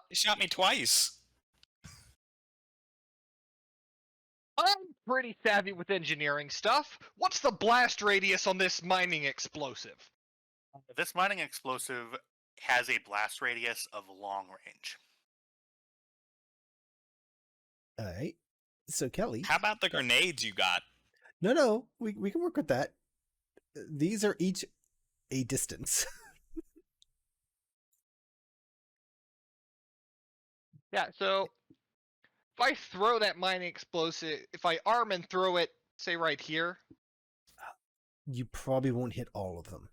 He shot me twice. I'm pretty savvy with engineering stuff. What's the blast radius on this mining explosive? This mining explosive has a blast radius of long range. All right. So Kelly. How about the grenades you got? No. We can work with that. These are each a distance. Yeah, so if I throw that mining explosive, if I arm and throw it, say right here. You probably won't hit all of them.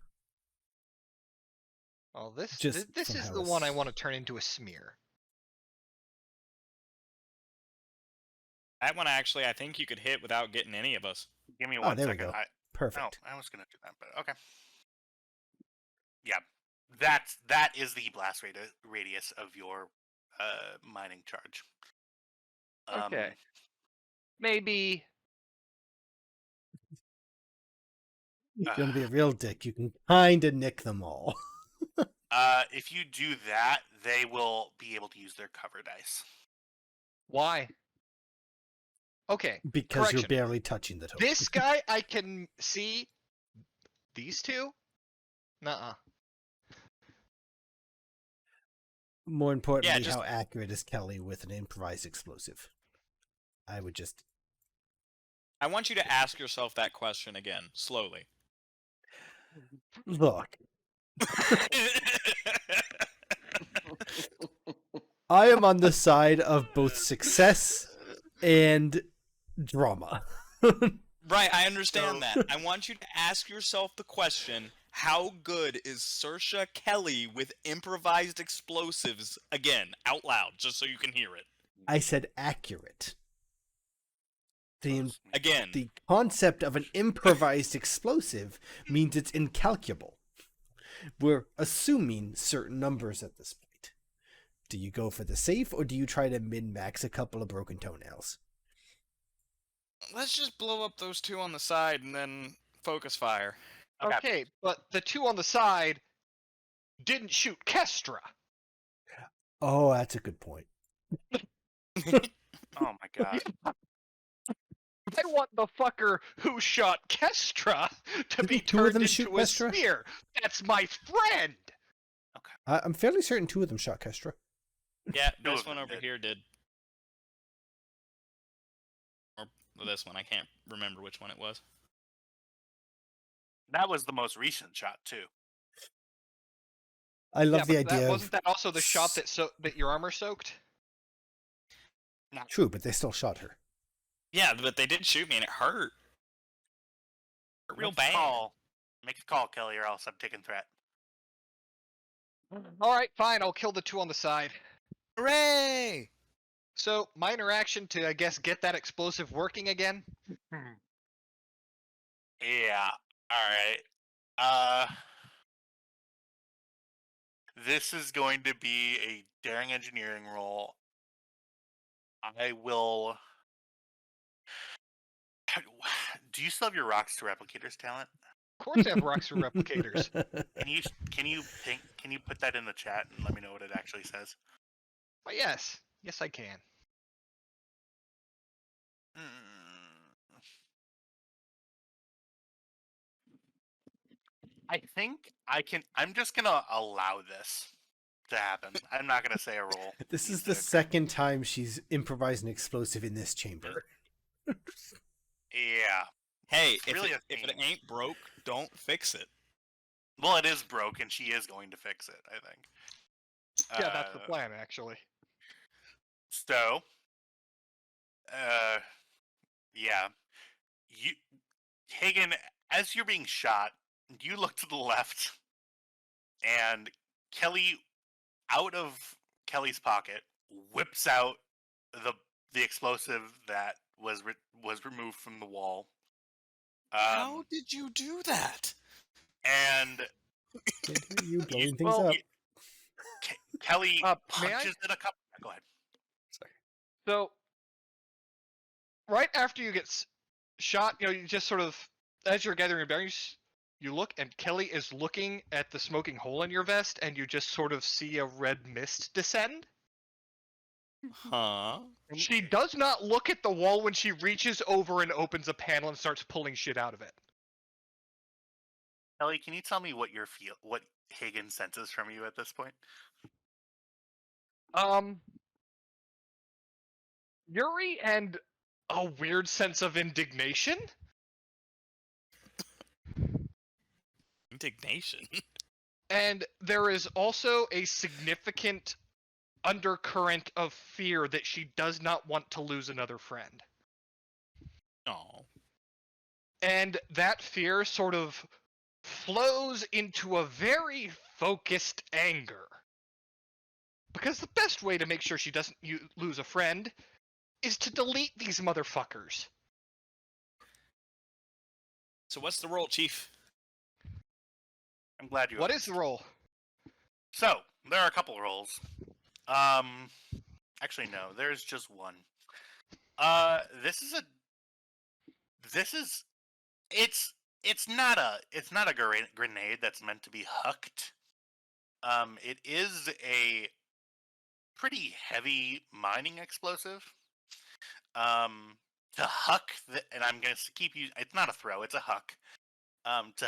Oh, this Just this from is how the one I it's- want to turn into a smear. That one actually, I think you could hit without getting any of us. Give me Oh, one there we second. go. I Perfect. was going to do that, but okay. Yeah, that is the blast radius of your mining charge. Okay. Maybe. If you want to be a real dick, you can kind of nick them all. If you do that, they will be able to use their cover dice. Why? Okay. Because you're correction. barely touching the token. This guy I can see. These 2? Nuh-uh. More importantly, just- how accurate is Kelly with an improvised explosive? I would just... I want you to ask yourself that question again, slowly. Look, I am on the side of both success and drama. Right, I understand that. I want you to ask yourself the question, how good is Saoirse Kelly with improvised explosives? Again, out loud, just so you can hear it. I said accurate. Again. The concept of an improvised explosive means it's incalculable. We're assuming certain numbers at this point. Do you go for the safe, or do you try to min-max a couple of broken toenails? Let's just blow up those 2 on the side and then focus fire. Okay, but the 2 on the side didn't shoot Kestra. Oh, that's a good point. Oh my god. I want the fucker who shot Kestra to be Didn't two of turned them into shoot a Kestra? sphere. That's my friend. I'm fairly certain two of them shot Kestra. Yeah, Two this of one them over did. here did. Or this one, I can't remember which one it was. That was the most recent shot too. I love the but idea wasn't that also the shot s- that your armor soaked? True, but they still shot her. Yeah, but they did shoot me and it hurt. Hurt real bad. Make a call, Kelly, or else I'm taking threat. All right, fine. I'll kill the two on the side. Hooray! So my interaction to, I guess, get that explosive working again. Yeah. All right. This is going to be a daring engineering roll. I will. Do you still have your rocks to replicators talent? Of course, I have rocks for replicators. Can you put that in the chat and let me know what it actually says? But yes, I can. I think I can. I'm just gonna allow this to happen. I'm not gonna say a roll. This is needs the to occur. second time she's improvised an explosive in this chamber. Yeah. Hey, It's if, really it, a if it theme. ain't broke, don't fix it. Well, it is broke, and she is going to fix it. I think. Yeah, that's the plan, actually. So, yeah, Hagen, as you're being shot, you look to the left, and Kelly, out of Kelly's pocket, whips out the explosive that was removed from the wall. How did you do that? And Can't hear you blowing things well, up. Kelly May I? punches it a couple. Go ahead. So, right after you get shot, you just sort of, as you're gathering your bearings, you look, and Kelly is looking at the smoking hole in your vest, and you just sort of see a red mist descend. Huh? She does not look at the wall when she reaches over and opens a panel and starts pulling shit out of it. Kelly, can you tell me what what Hagen senses from you at this point? Yuri and a weird sense of indignation. Indignation. And there is also a significant undercurrent of fear that she does not want to lose another friend. Oh. And that fear sort of flows into a very focused anger. Because the best way to make sure she doesn't lose a friend is to delete these motherfuckers. So what's the roll, Chief? I'm glad you. What is the roll? So, there are a couple rolls. Actually, no. There's just one. It's not a grenade that's meant to be hucked. It is a pretty heavy mining explosive. To huck and I'm gonna keep you. It's not a throw. It's a huck. To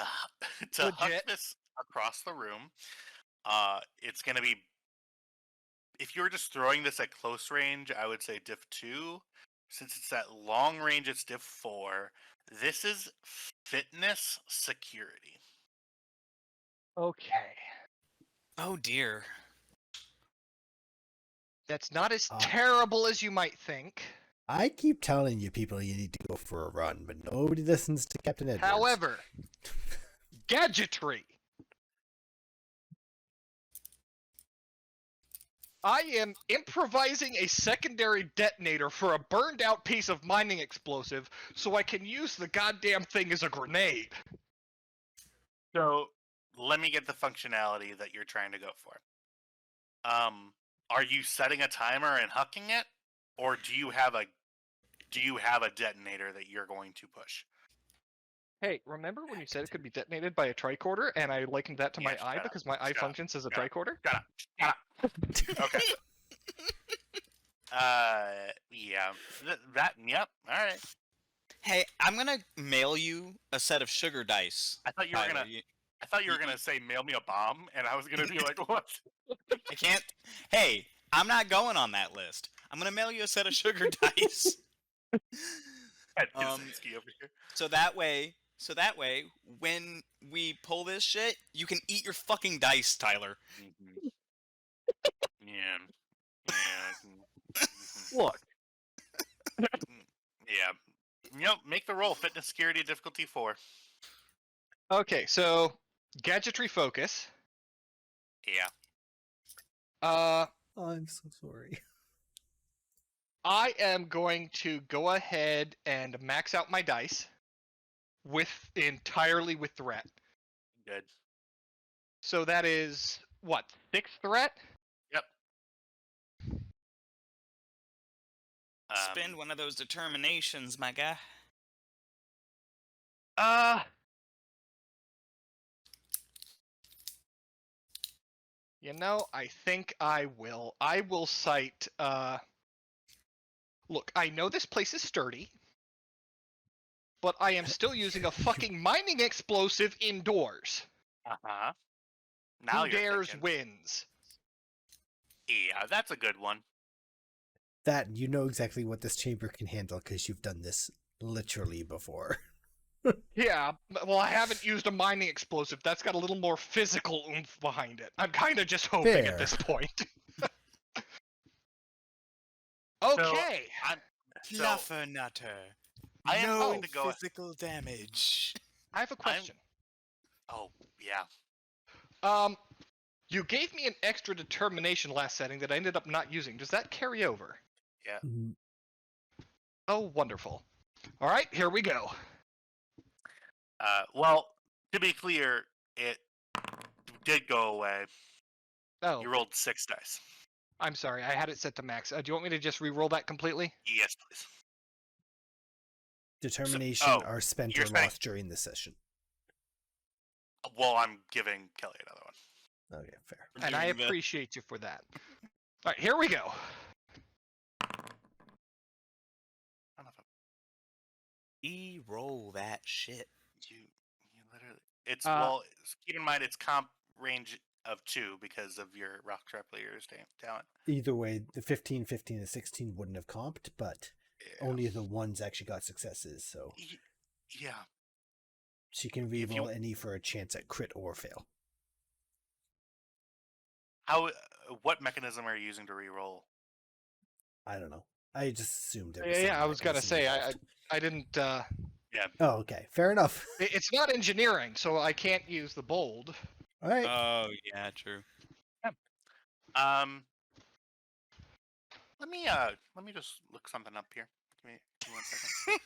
huck this across the room. It's gonna be. If you're just throwing this at close range, I would say diff 2. Since it's at long range, it's diff 4. This is fitness security. Okay. Oh dear. That's not as terrible as you might think. I keep telling you people you need to go for a run, but nobody listens to Captain Edwards. However, gadgetry. I am improvising a secondary detonator for a burned out piece of mining explosive so I can use the goddamn thing as a grenade. So, let me get the functionality that you're trying to go for. Are you setting a timer and hucking it, or do you have a detonator that you're going to push? Hey, remember when you said it could be detonated by a tricorder, and I likened that to my eye because my eye functions as a tricorder? Shut up. Okay. Yeah. Yep. All right. Hey, I'm gonna mail you a set of sugar dice. I thought you were Tyler. gonna. I thought you were gonna say mail me a bomb, and I was gonna be like, what? I can't. Hey, I'm not going on that list. I'm gonna mail you a set of sugar dice. Ed Um, Kaczynski over here. So that way, when we pull this shit, you can eat your fucking dice, Tyler. Mhm. Yeah. Look, Yeah. Yep. Make the roll. Fitness, security, difficulty 4. Okay, so gadgetry focus. Yeah. I'm so sorry. I am going to go ahead and max out my dice entirely with threat. Good. So that is what, 6 threat? Yep. Spend one of those determinations, my guy. You know, I think I will. I will cite. Look, I know this place is sturdy, but I am still using a fucking mining explosive indoors. Uh-huh. Now Who you're dares thinking. wins. Yeah, that's a good one. That you know exactly what this chamber can handle because you've done this literally before. Yeah, well, I haven't used a mining explosive. That's got a little more physical oomph behind it. I'm kind of just hoping Fair. at this point. Okay. So, Fluffernutter. I am No going to go. physical damage. I have a question. Oh, yeah. You gave me an extra determination last setting that I ended up not using. Does that carry over? Yeah. Oh, wonderful. All right, here we go. Well, to be clear, it did go away. Oh, You rolled 6 dice. I'm sorry. I had it set to max. Do you want me to just re-roll that completely? Yes, please. Determination oh, are spent you're or saying- lost during the session. Well, I'm giving Kelly another one. Okay, fair. And I appreciate you for that. All right, here we go. Son of a- E-roll that shit. You literally. It's Uh, well. Keep in mind, it's comp range of 2 because of your rock player's talent. Either way, the 15, 15, and 16 wouldn't have comped, but Yeah. only the ones actually got successes, so Yeah. she can If you- reroll any for a chance at crit or fail. How? What mechanism are you using to reroll? I don't know. I just assumed it was Yeah, something I was that gonna wasn't say involved. I didn't. Oh, okay. Fair enough. It's not engineering, so I can't use the bold. All right. Oh, yeah, true. Let me just look something up here. Give me 1 second.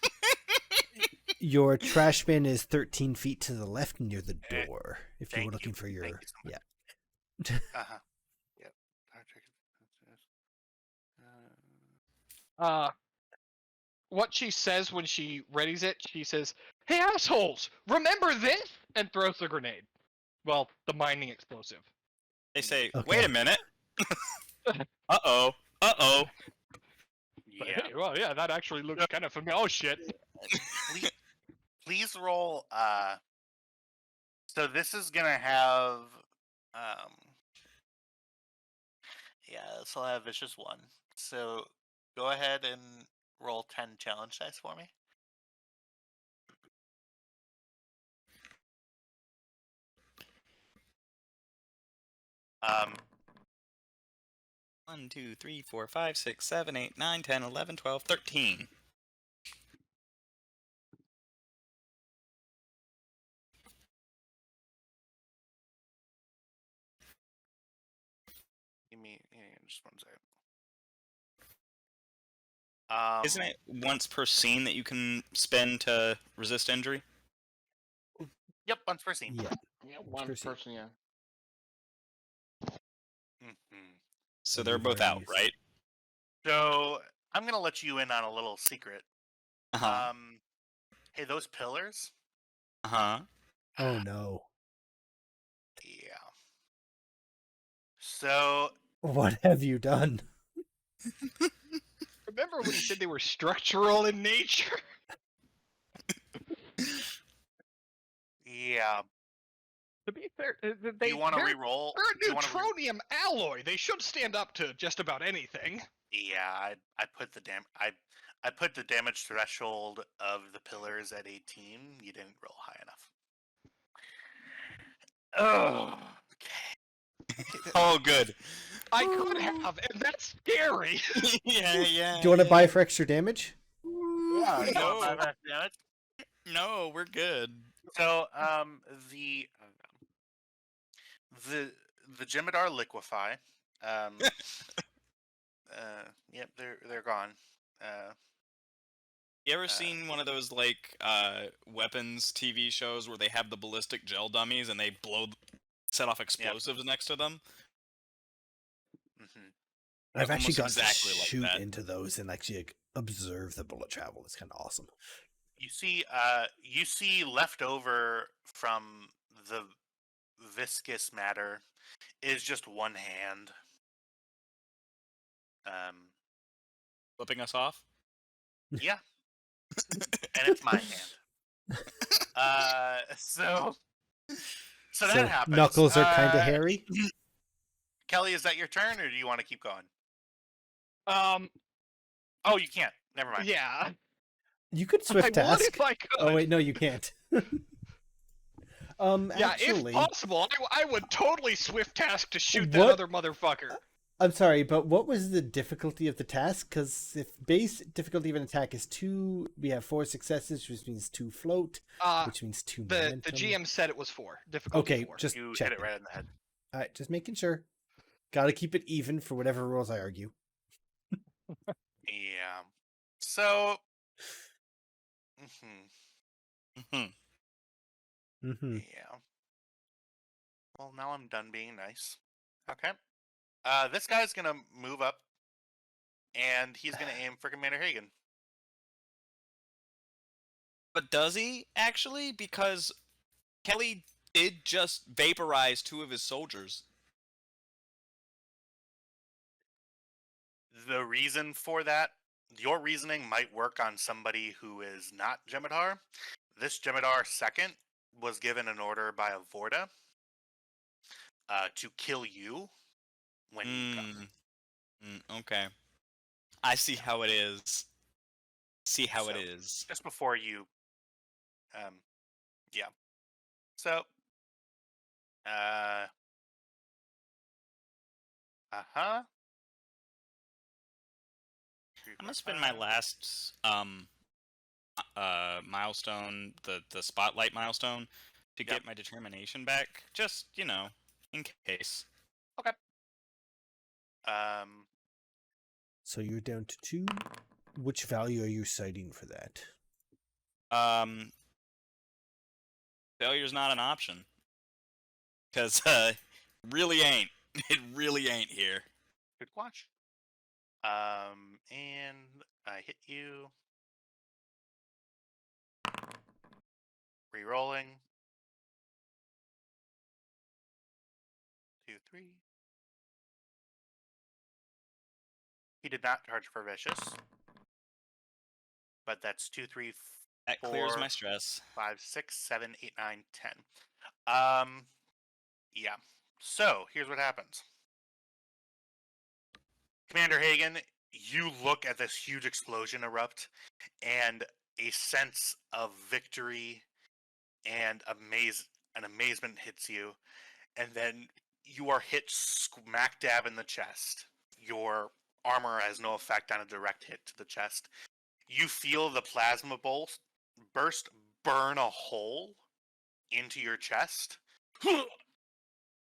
Your trash bin is 13 feet to the left near the Eh, door. If you thank were looking you. for your... Thank you so much. Yeah. Uh-huh. Yep. What she says when she readies it, she says, "Hey assholes, remember this?" and throws the grenade. Well, the mining explosive. They say, Okay. wait a minute. Uh-oh. Uh-oh. But, Yeah. hey, well, yeah, that actually looks kind of familiar. Oh shit. Please roll. So this is gonna have. Yeah, this will have vicious 1. So go ahead and roll 10 challenge dice for me. Um. 1, 2, 3, 4, 5, 6, 7, 8, 9, 10, 11, 12, 13. Give me just 1 second. Isn't it once per scene that you can spend to resist injury? Yep, once per scene. Yeah. Yeah, one Proceed. person, yeah. Mhm. So And they're you've both already out, used- right? So I'm gonna let you in on a little secret. Uh-huh. Hey, those pillars. Uh-huh. Oh, no. Yeah. So What have you done? Remember when he said they were structural in nature? Yeah. To be fair, Do they, you want to they're, re-roll? they're Do a you wanna neutronium alloy. They should stand up to just about anything. Yeah, I put the I put the damage threshold of the pillars at 18. You didn't roll high enough. Oh, okay. Oh, good. I could have, and that's scary. yeah. Do you want to buy for extra damage? Yeah, you No. want 5 extra damage? No, we're good. So, the Cmdr liquefy. Yep, they're gone. You ever seen one of those like weapons TV shows where they have the ballistic gel dummies and they set off explosives next to them? Mhm. I've actually Almost got exactly to like shoot that. into those and actually observe the bullet travel. It's kind of awesome. You see left over from the viscous matter is just one hand. Flipping us off? Yeah. And it's my hand. So that happens. Knuckles are kind of hairy. Kelly, is that your turn, or do you want to keep going? Um, Oh, you can't. Never mind. yeah. You could I swift would task. if I could. Oh wait, no, you can't. Yeah, Actually, if possible, I would totally swift task to shoot that What? other motherfucker. I'm sorry, but what was the difficulty of the task? Because if base difficulty of an attack is 2, we have 4 successes, which means 2 float, which means 2 The momentum. GM said it was 4. Difficulty Okay, 4. just You check. hit it right in the head. All right, just making sure. Got to keep it even for whatever rules I argue. Yeah. So. Yeah. Well, now I'm done being nice. Okay. This guy's gonna move up, and he's gonna aim for Commander Hagen. But does he actually? Because Kelly did just vaporize 2 of his soldiers. The reason for that, your reasoning might work on somebody who is not Cmdr. This Cmdr second was given an order by a Vorta to kill you when you come. Okay. I see how it is. See how it So, is. Just before you, yeah. So, I'm gonna spend my last milestone, the spotlight milestone, to get my determination back. Just, in case. Okay. So you're down to 2. Which value are you citing for that? Failure's not an option. Because really ain't. It really ain't here. Good watch. And I hit you. Rerolling. 2, 3. He did not charge for vicious. But that's 2, 3, That 4, clears my stress. 5, 6, 7, 8, 9, 10. Yeah. So here's what happens. Commander Hagen, you look at this huge explosion erupt, and a sense of victory and amazement hits you, and then you are hit smack dab in the chest. Your armor has no effect on a direct hit to the chest. You feel the plasma burst burn a hole into your chest,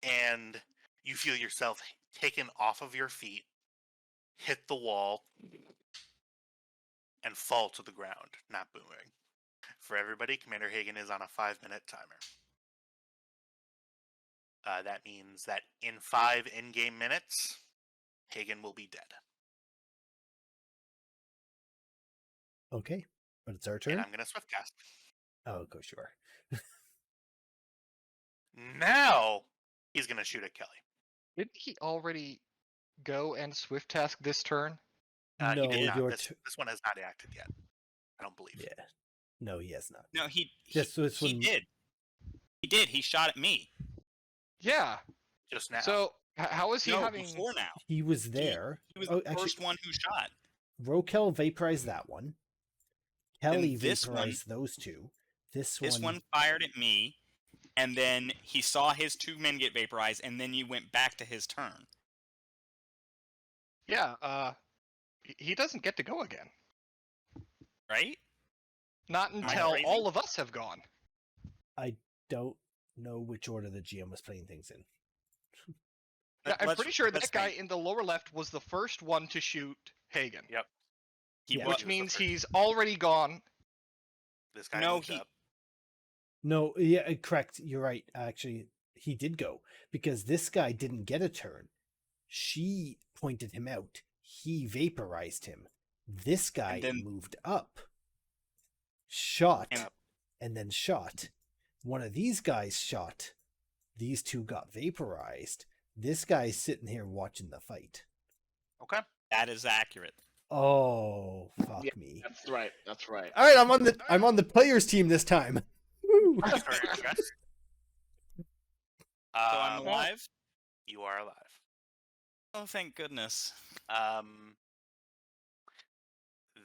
and you feel yourself taken off of your feet, hit the wall, and fall to the ground, not booming. For everybody, Commander Hagen is on a 5-minute timer. That means that in 5 in-game minutes, Hagen will be dead. Okay, but it's our turn. And I'm going to swift cast. Oh, go sure. Now, he's going to shoot at Kelly. Didn't he already go and swift task this turn? No, He did not. your This one has not acted yet. I don't believe. Yeah. No, he has not. No, he This was he when- did. He did. He shot at me. Yeah. Just now. So how is he No, having? before now. He was there. He was Oh, the first one who shot. Rokel vaporized that one. Kelly this one- vaporized those two. This one fired at me, and then he saw his 2 men get vaporized, and then you went back to his turn. Yeah. He doesn't get to go again. Right? Not I until crazy? all of us have gone. I don't know which order the GM was playing things in. Yeah, I'm Let's- pretty sure let's that guy think. in the lower left was the first one to shoot Hagen. Yep. He Yeah. wa- Which was the means first. he's already gone. This guy No, moved he- up. No, yeah, correct. You're right. Actually, he did go because this guy didn't get a turn. She pointed him out. He vaporized him. This guy then- moved up, shot, And- and then shot. One of these guys shot. These two got vaporized. This guy's sitting here watching the fight. Okay. That is accurate. Oh, fuck Yeah. me. That's right. That's right. All right, I'm on the players team this time. Woo. Start your chest. So I'm Um, alive? You are alive. Oh, thank goodness.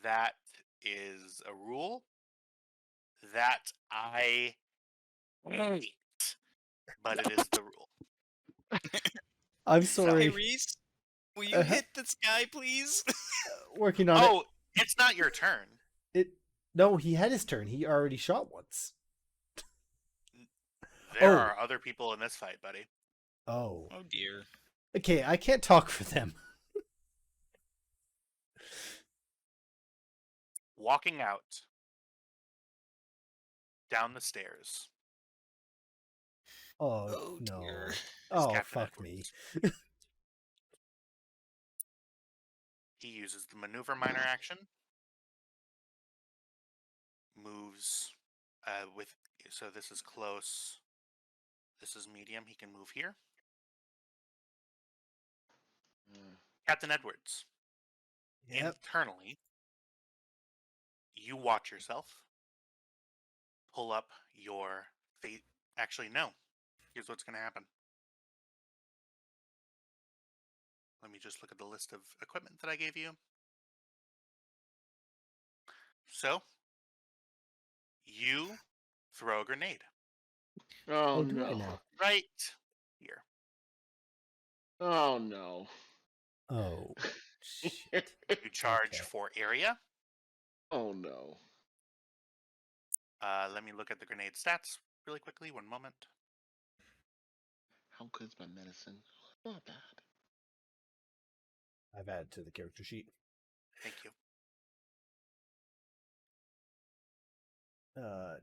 That is a rule that I hate, but it is the rule. I'm Hey, sorry. Reese, will you Uh-huh. hit this guy, please? Working on Oh, it's not your turn. it. No, he had his turn. He already shot once. There Oh. are other people in this fight, buddy. Oh. Oh, dear. Okay, I can't talk for them. Walking out down the stairs. Oh, Oh, no. dear. Oh, Captain fuck me. Edwards. He uses the maneuver minor action. Moves with, so this is close. This is medium. He can move here. Captain Edwards. Yep. Internally, you watch yourself. Pull up your fate. Actually, no. Here's what's going to happen. Let me just look at the list of equipment that I gave you. So, you throw a grenade Oh, Oh, do I no. now? right here. Oh no. Oh, shit. You charge Okay. for area. Oh no. Let me look at the grenade stats really quickly. One moment. How good's my medicine? Not bad. I've added to the character sheet. Thank you.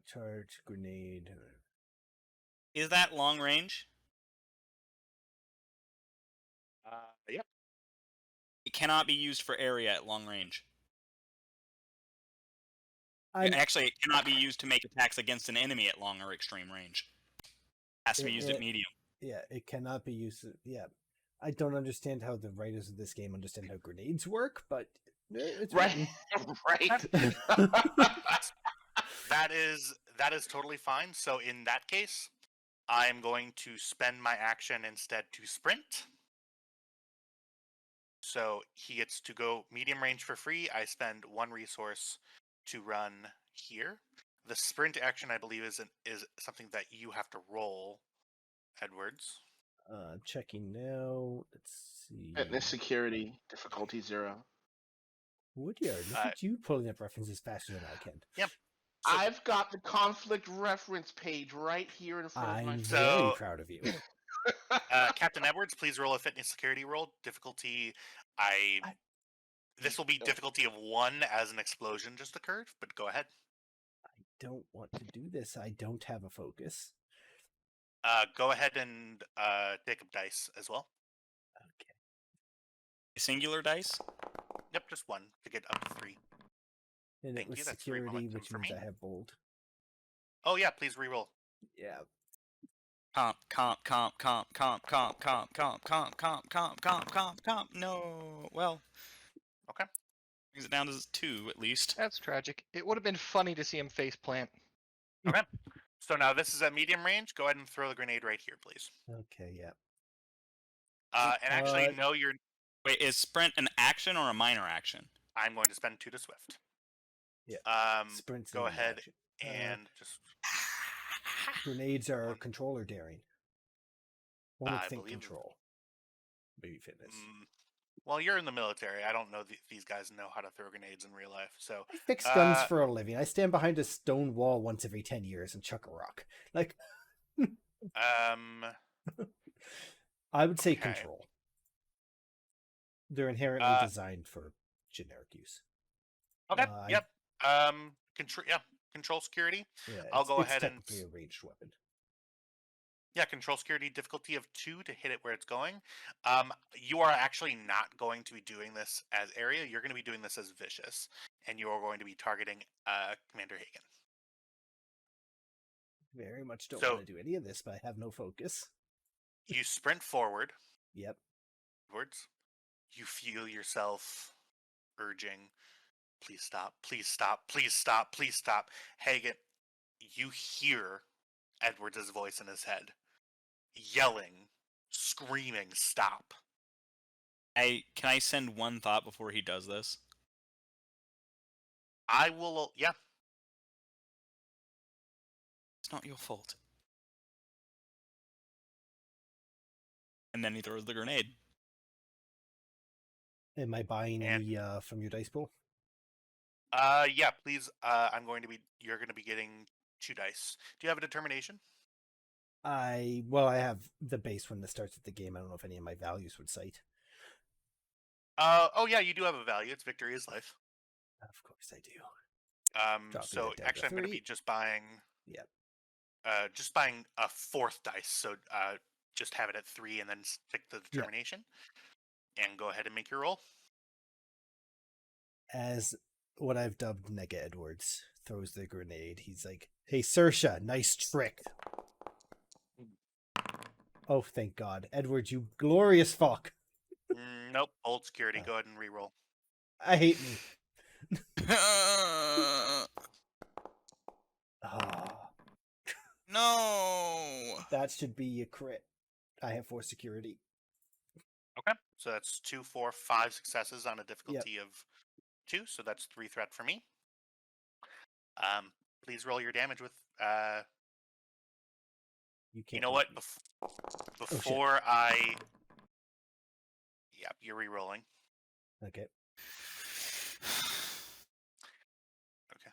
Charge, grenade. Is that long range? Yep. It cannot be used for area at long range. I'm, Actually, it cannot be used to make attacks against an enemy at long or extreme range. Has to be used at medium. yeah, it cannot be used. Yeah, I don't understand how the writers of this game understand how grenades work, but it's Right. Right. written. That is totally fine. So in that case, I'm going to spend my action instead to sprint. So he gets to go medium range for free. I spend 1 resource to run here. The sprint action, I believe, is something that you have to roll, Edwards. I'm checking now. Let's see. Fitness security difficulty 0. Woodyard, look at you pulling up references faster than I can. So- I've got the conflict reference page right here in front of my I'm face. very So- proud of you. Captain Edwards, please roll a fitness security roll. Difficulty, this will be difficulty of 1 as an explosion just occurred, but go ahead. Don't want to do this. I don't have a focus. Go ahead and take up dice as well. Okay. Singular dice? Yep, just 1 to get up to 3. And Thank it was you, that's 3 security, momentum which for means me. I have bold. Oh yeah, please re-roll. Yeah. Comp. No, well, Brings it down to 2 at least. That's tragic. It would have been funny to see him face plant. Okay. So now this is at medium range. Go ahead and throw the grenade right here, please. Okay, yeah. And actually, no, you're. Wait, is sprint an action or a minor action? I'm going to spend 2 to Swift. Yeah. Sprint's Go an ahead action. and just. Grenades are One. controller daring. One would I think believe- control. Maybe fitness. Well, you're in the military. I don't know these guys know how to throw grenades in real life. So I fix guns for a living. I stand behind a stone wall once every 10 years and chuck a rock. Like, I would say Okay. control. They're inherently designed for generic use. Okay. Yep. Control. Yeah. Control security. Yeah, I'll go it's ahead and. technically a ranged weapon. Yeah, control security difficulty of 2 to hit it where it's going. You are actually not going to be doing this as area. You're going to be doing this as vicious, and you are going to be targeting Cmdr Hagen. Very much don't So- want to do any of this, but I have no focus. You sprint forward. Yep. Words. You feel yourself urging, please stop, please stop, please stop, please stop. Hagen, you hear Edwards' voice in his head, yelling, screaming, stop. Can I send one thought before he does this? I will, yeah. It's not your fault. And then he throws the grenade. Am I buying any from your dice pool? Yeah, please, you're going to be getting 2 dice. Do you have a determination? I have the base one that starts at the game. I don't know if any of my values would cite. Oh yeah, you do have a value. It's victory is life. Of course I do. So Dropping it down to actually I'm going to be 3. just buying Yep. Just buying a 4th dice. So just have it at 3 and then stick the determination. And go ahead and make your roll. As what I've dubbed Nega Edwards throws the grenade, he's like, "Hey, Saoirse, nice trick." Oh, thank God. Edwards, you glorious fuck. Nope. Old security. Oh. Go ahead and re-roll. I hate me. Ah, No. that should be a crit. I have 4 security. Okay. So that's 2, 4, 5 successes on a difficulty of 2. So that's 3 threat for me. Please roll your damage with You can't. you know what? Before Yep, you're re-rolling. Okay. Okay.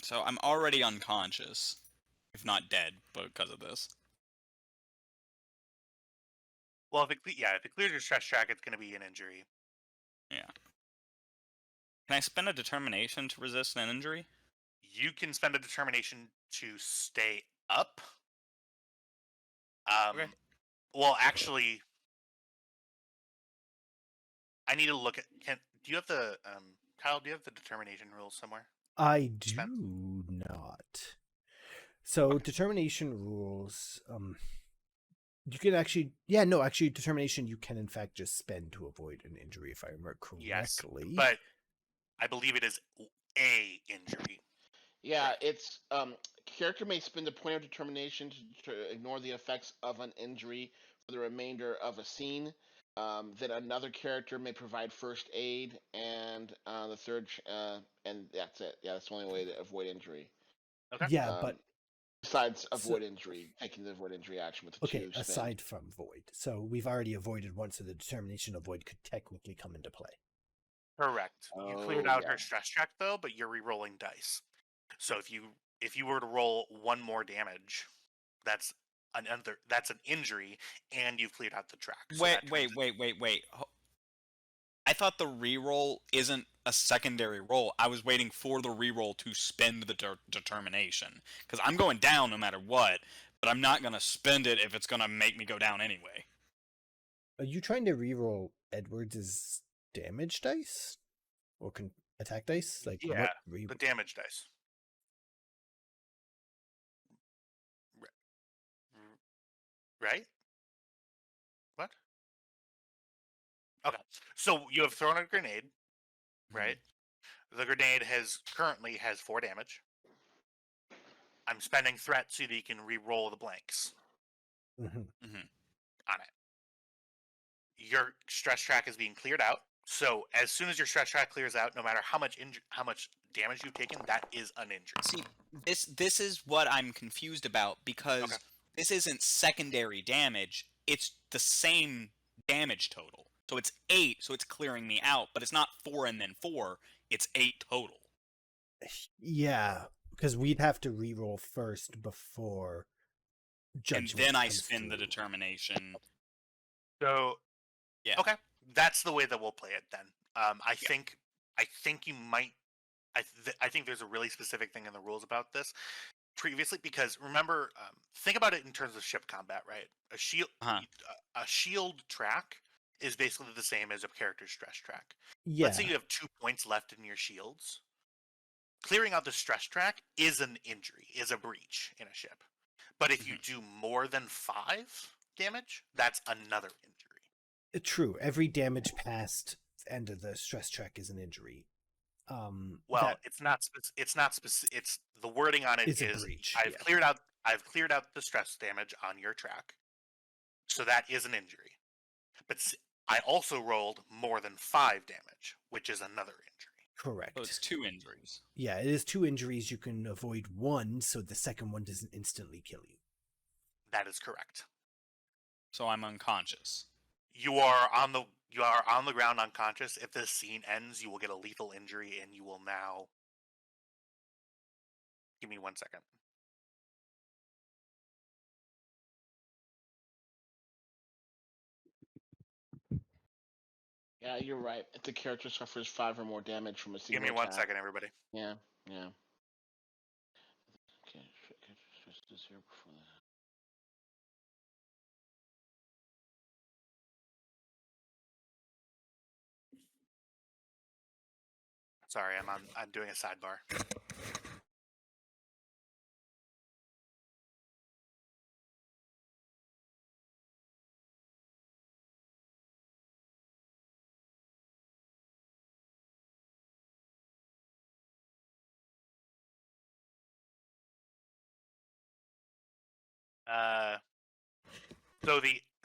So I'm already unconscious, if not dead, because of this. Well, if it clears your stress track, it's going to be an injury. Yeah. Can I spend a determination to resist an injury? You can spend a determination to stay up. Okay. Well, actually, I need to look at. Do you have the Kyle? Do you have the determination rules somewhere? I do Spent? not. So determination rules. You can actually, determination you can in fact just spend to avoid an injury if I remember correctly. Yes, but I believe it is a injury. Yeah, it's character may spend a point of determination to ignore the effects of an injury for the remainder of a scene. Then another character may provide first aid, and the third, and that's it. Yeah, that's the only way to avoid injury. Okay. Yeah, but besides avoid injury, taking the avoid injury action with the okay, 2 spend. aside from void. So we've already avoided one, so the determination of void could technically come into play. Correct. You cleared out her stress check though, but you're re-rolling dice. So if you were to roll 1 more damage, that's an injury, and you've cleared out the track. So Wait. I thought the reroll isn't a secondary roll. I was waiting for the reroll to spend the determination. Because I'm going down no matter what, but I'm not going to spend it if it's going to make me go down anyway. Are you trying to reroll Edwards' damage dice? Or attack dice? Like, Yeah, what the damage dice. Right? What? Okay. So you have thrown a grenade, right? The grenade currently has 4 damage. I'm spending threat so that you can re-roll the blanks Mm-hmm. on it. Your stress track is being cleared out. So as soon as your stress track clears out, no matter how much damage you've taken, that is an injury. See, this is what I'm confused about, because this isn't secondary damage. It's the same damage total. So it's 8, so it's clearing me out, but it's not 4 and then 4. It's 8 total. Yeah, because we'd have to re-roll first before judgment. And then I comes spin the through. determination. So Yeah. Okay, that's the way that we'll play it then. I think you might. I think there's a really specific thing in the rules about this previously, because remember, think about it in terms of ship combat, right? A shield track is basically the same as a character stress track. Yeah. Let's say you have 2 points left in your shields. Clearing out the stress track is an injury, is a breach in a ship. But if you do more than 5 damage, that's another injury. True. Every damage past the end of the stress track is an injury. Well, it's not specific. It's the wording on it is a is breach. I've cleared out the stress damage on your track, so that is an injury. But I also rolled more than 5 damage, which is another injury. Correct. So it's 2 injuries. Yeah, it is 2 injuries. You can avoid 1, so the second one doesn't instantly kill you. That is correct. So I'm unconscious. You are on the ground unconscious. If this scene ends, you will get a lethal injury, and you will now. Give me 1 second. Yeah, you're right. If the character suffers 5 or more damage from a single Give me 1 attack. second, everybody. Yeah. Okay, stress is here before that. Sorry, I'm doing a sidebar.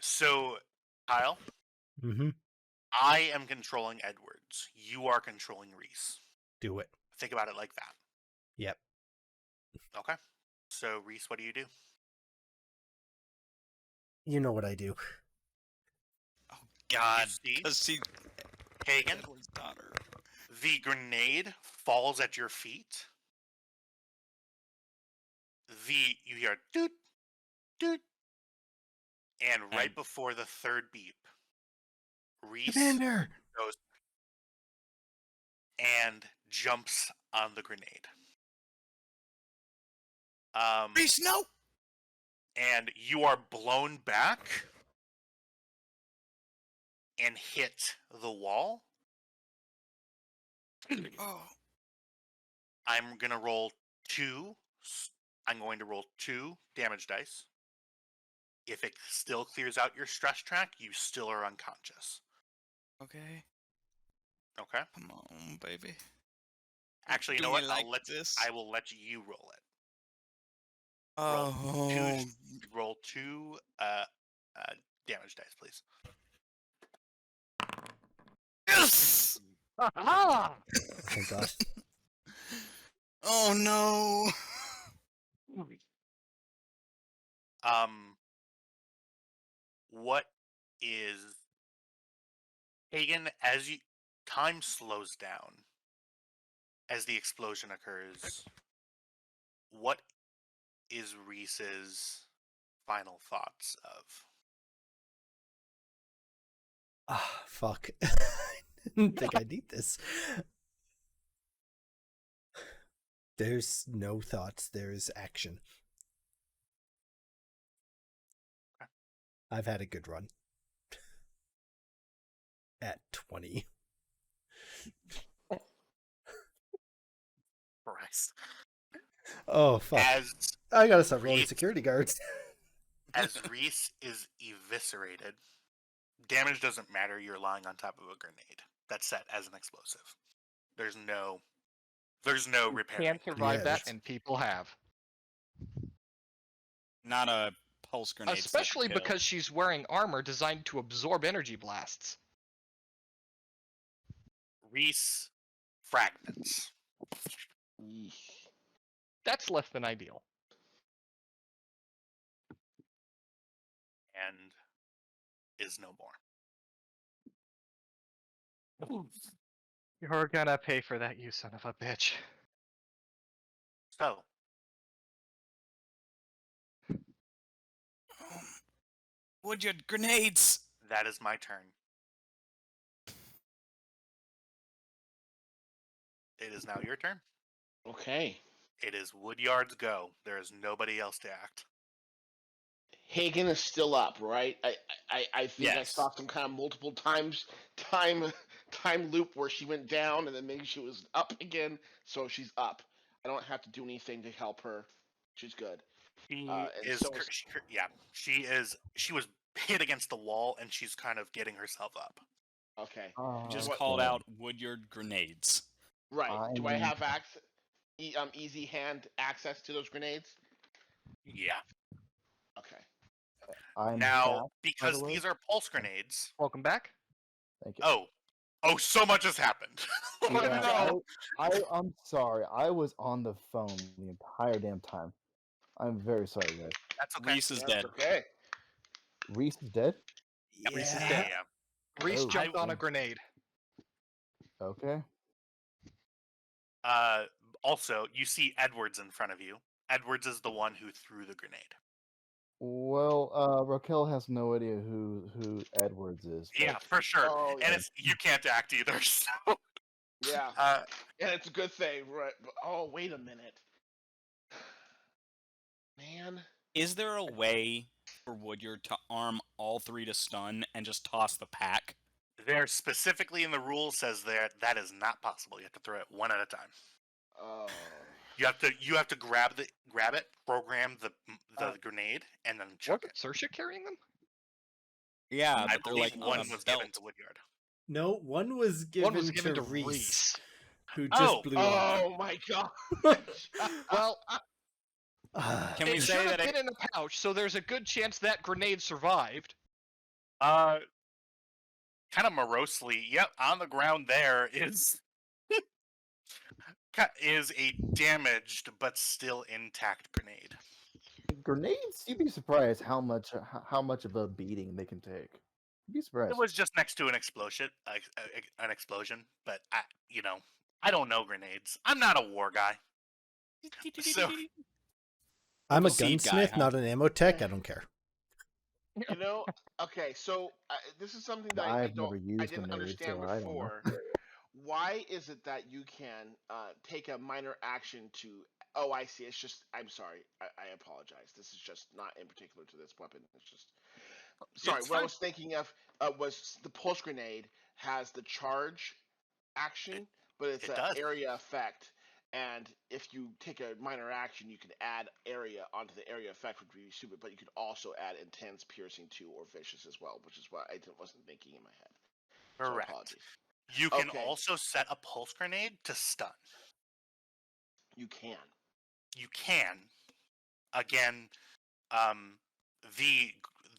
So Kyle, Mm-hmm. I am controlling Edwards. You are controlling Reese. Do it. Think about it like that. Yep. Okay. So Reese, what do you do? You know what I do. Oh God! You see? Because she Hagen, Edward's daughter. the grenade falls at your feet. You hear doot, doot, and right before the 3rd beep, Reese Commander! goes and jumps on the grenade. Reese, no! And you are blown back and hit the wall. Oh. I'm going to roll 2 damage dice. If it still clears out your stress track, you still are unconscious. Okay. Okay? Come on, baby. Actually, you Do know what? me like this. I will let you roll it. Oh. Roll 2 damage dice, please. Yes! Oh god. Oh no. What is Hagen, time slows down as the explosion occurs? What is Reese's final thoughts of? Ah, fuck. I didn't think I need this. There's no thoughts, there's action. I've had a good run. At 20. Christ. Oh, fuck. I gotta start rolling security guards. As Reese is eviscerated, damage doesn't matter. You're lying on top of a grenade that's set as an explosive. There's no repairing. Can survive Yeah, that, that's- and people have. Not a pulse grenade. set to Especially kill. because she's wearing armor designed to absorb energy blasts. Reese fragments. Yeesh. That's less than ideal. And is no more. You're gonna pay for that, you son of a bitch. So, Woodyard grenades. that is my turn. It is now your turn. Okay. It is Woodyard's go. There is nobody else to act. Hagen is still up, right? I think I Yes. saw some kind of multiple times time loop where she went down and then maybe she was up again, so she's up. I don't have to do anything to help her. She's good. She and is, so is- she was hit against the wall and she's kind of getting herself up. Okay. Just What- called out Woodyard grenades. Right. Do I I'm- have easy hand access to those grenades? Yeah. Okay. I'm Now, back, because way. these are pulse grenades. Welcome back. Thank you. Oh, so much has happened. Oh, Yeah, no. I'm sorry. I was on the phone the entire damn time. I'm very sorry, guys. That's okay. Reese is That's dead. okay. Reese is dead? Reese is Yeah. dead, yeah. Reese Oh, jumped on a okay. grenade. Okay. Also, you see Edwards in front of you. Edwards is the one who threw the grenade. Well, Raquel has no idea who Edwards is. Yeah, for sure. Oh, And yeah. you can't act either. So, Yeah. uh, And it's a good thing, right? But, oh, wait a minute. Man. Is there a way for Woodyard to arm all three to stun and just toss the pack? there specifically in the rules says that is not possible. You have to throw it one at a time. Oh. You have to grab it, program the grenade, and then chuck it. Wasn't Saoirse carrying them? Yeah, I but they're believe like one on a was belt. given to Woodyard. No, one was given, One was given to Reese, Reese. who just Oh, blew up. Oh my god. Well, Can it we say should have that it, been in a pouch, so there's a good chance that grenade survived. Kind of morosely. Yep, on the ground there is a damaged but still intact grenade. Grenades? You'd be surprised how much of a beating they can take. You'd be surprised. It was just next to an explosion, but I don't know grenades. I'm not a war guy. So I'm a Local seed guy, gunsmith, huh? not an ammo tech. I don't care. You know, okay, so this is something that I've never I used didn't grenades, understand so I don't know. before. Why is it that you can take a minor action to? Oh, I see. It's just. I'm sorry. I apologize. This is just not in particular to this weapon. It's just. Sorry. It's What I fine. was thinking of was the pulse grenade has the charge action, but it's it an does. area effect. And if you take a minor action, you can add area onto the area effect, which would be stupid. But you could also add intense, piercing, 2, or vicious as well, which is what I wasn't thinking in my head. So Correct. apologies. You can Okay. also set a pulse grenade to stun. You can. You can. Again, the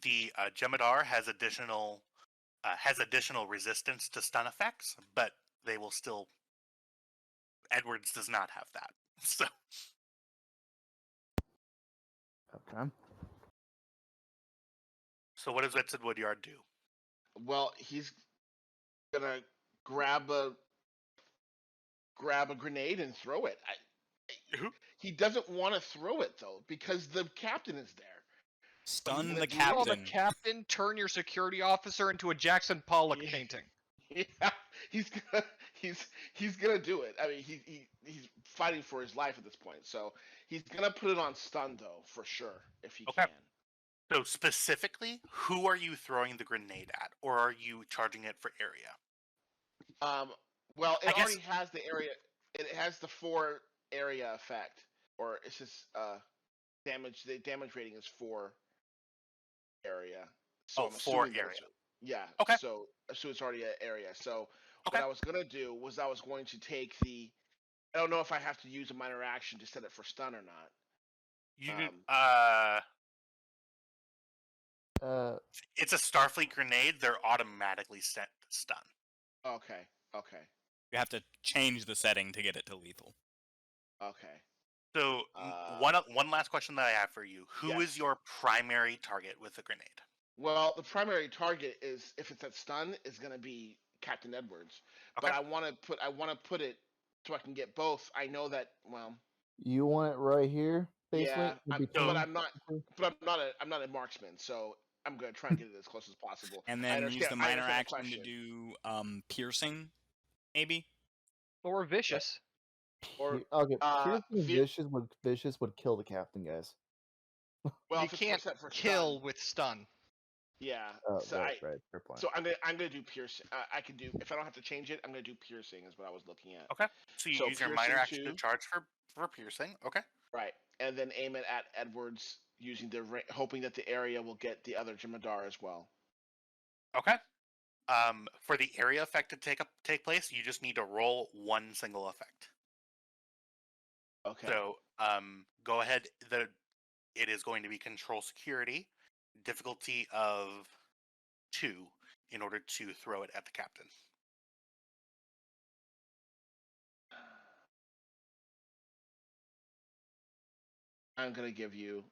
Cmdr has additional resistance to stun effects, but they will still. Edwards does not have that. So Okay. So what does Vincent Woodyard do? Well, he's gonna grab a grenade and throw it. He doesn't want to throw it though because the captain is there. Stun gonna the do- Call the captain? captain, turn your security officer into a Jackson Pollock Yeah. painting. Yeah, he's gonna do it. I mean, he's fighting for his life at this point, so he's gonna put it on stun though for sure if he Okay. can. So specifically, who are you throwing the grenade at, or are you charging it for area? Well, I it guess- already has the area. It has the 4 area effect, or it's just damage. The damage rating is 4 area. So Oh, I'm 4 assuming area. Yeah. Okay. So it's already an area. So Okay. what I was gonna do was I was going to take the. I don't know if I have to use a minor action to set it for stun or not. You do, Um, it's a Starfleet grenade. They're automatically set to stun. Okay. Okay. You have to change the setting to get it to lethal. Okay. So one last question that I have for you: Who is Yes. your primary target with the grenade? Well, the primary target is if it's at stun is going to be Captain Edwards, but Okay. I want to put it so I can get both. I know that You want it right here, basically. yeah, in but between I'm not the two? but I'm not a marksman, so I'm going to try and get it as close as possible. And I then use understand. the I minor understand the action to question. do piercing, maybe. Or vicious. Or Okay, uh, piercing fe- vicious would kill the captain, guys. well, You if it's can't set for kill stun, with stun. yeah. Oh, So right, fair point. so I'm gonna do piercing. I can do if I don't have to change it. I'm gonna do piercing is what I was looking at. Okay. So you So use your minor piercing action to 2. charge for piercing. Okay. Right, and then aim it at Edwards using hoping that the area will get the other Jem'Hadar as well. Okay. For the area effect to take place, you just need to roll one single effect. Okay. So go ahead. It is going to be control security, difficulty of 2, in order to throw it at the captain. I'm gonna give you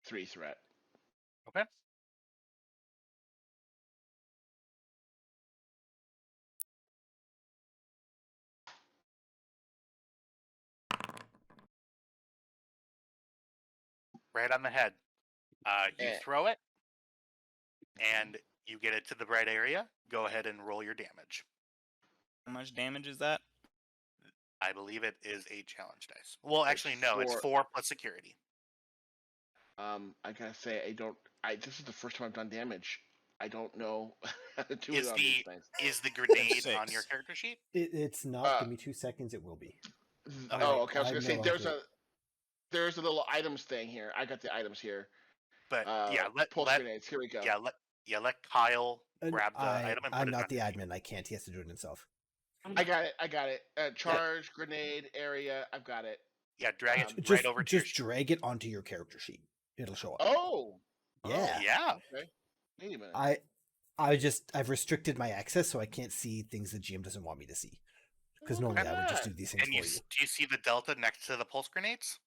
3 threat. Okay. Right on the head. You Eh. throw it, and you get it to the right area. Go ahead and roll your damage. How much damage is that? I believe it is a challenge dice. Well, actually, no. It's 4. 4 plus security. I gotta say this is the first time I've done damage. I don't know how to do it Is on these things. the grenade on 6. your character sheet? It's not. Give me 2 seconds. It will be. Okay. Oh, okay. I was I'm gonna say no there's longer- there's a little items thing here. I got the items here. But yeah, pulse grenades. Here we go. Let Kyle And grab the item and put I'm it not on the your sheet. admin. I can't. He has to do it himself. I got it. Charge, grenade, area. I've got it. Yeah, drag it Just- right over to your Just sheet. drag it onto your character sheet. It'll show up. Oh. Yeah. Yeah. Okay. Wait a minute. I've restricted my access so I can't see things the GM doesn't want me to see. Because Look normally at I would just that. do these things And for do you. you see the delta next to the pulse grenades?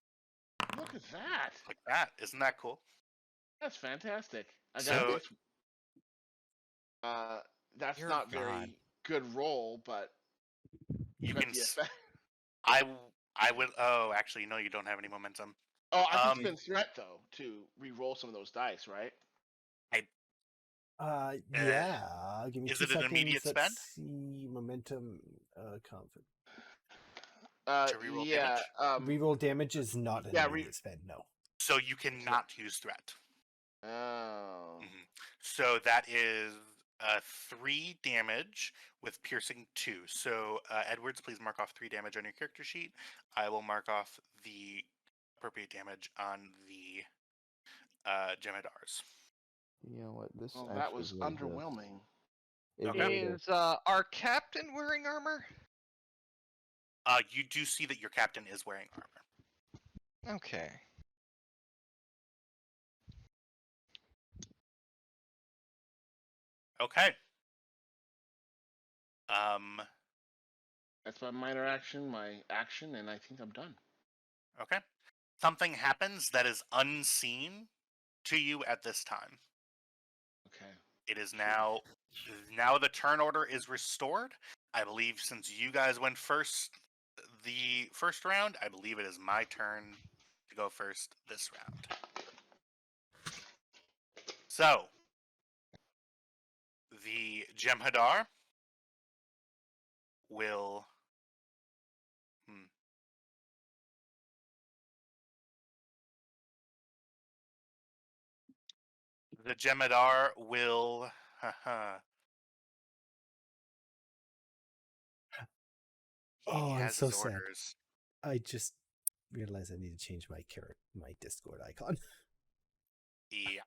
Look at that. Like that. Isn't that cool? That's fantastic. I got So- this. That's Dear not God. very good roll, but You got can. the effect. I would. Oh, actually, no. You don't have any momentum. Oh, I can spend threat though to re-roll some of those dice, right? Yeah. Give me is 2 it an seconds. immediate Let's spend? see. Momentum. Confident. To reroll Yeah. damage? Reroll damage is not an yeah, immediate spend. No. So you cannot use threat. Oh. So that is 3 damage with piercing 2. So Edwards, please mark off 3 damage on your character sheet. I will mark off the appropriate damage on the Jem'Hadars. You know what? This Well, actually that was really does. underwhelming. It Okay. really does. Is our captain wearing armor? You do see that your captain is wearing armor. Okay. Okay. That's my minor action, my action, and I think I'm done. Okay. Something happens that is unseen to you at this time. Okay. It is now the turn order is restored. I believe since you guys went first the first round, I believe it is my turn to go first this round. So, the Jem'Hadar will the Jem'Hadar will Oh, I'm so sad. orders. I just realized I need to change my Discord icon. Yeah.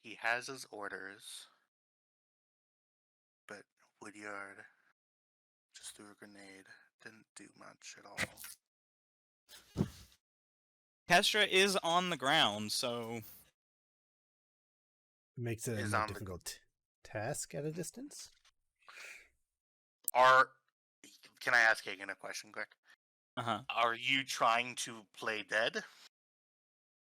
He has his orders, but Woodyard just threw a grenade. Didn't do much at all. Kestra is on the ground, so Makes it a Is more on the- difficult task at a distance. Can I ask Hagen a question quick? Are you trying to play dead?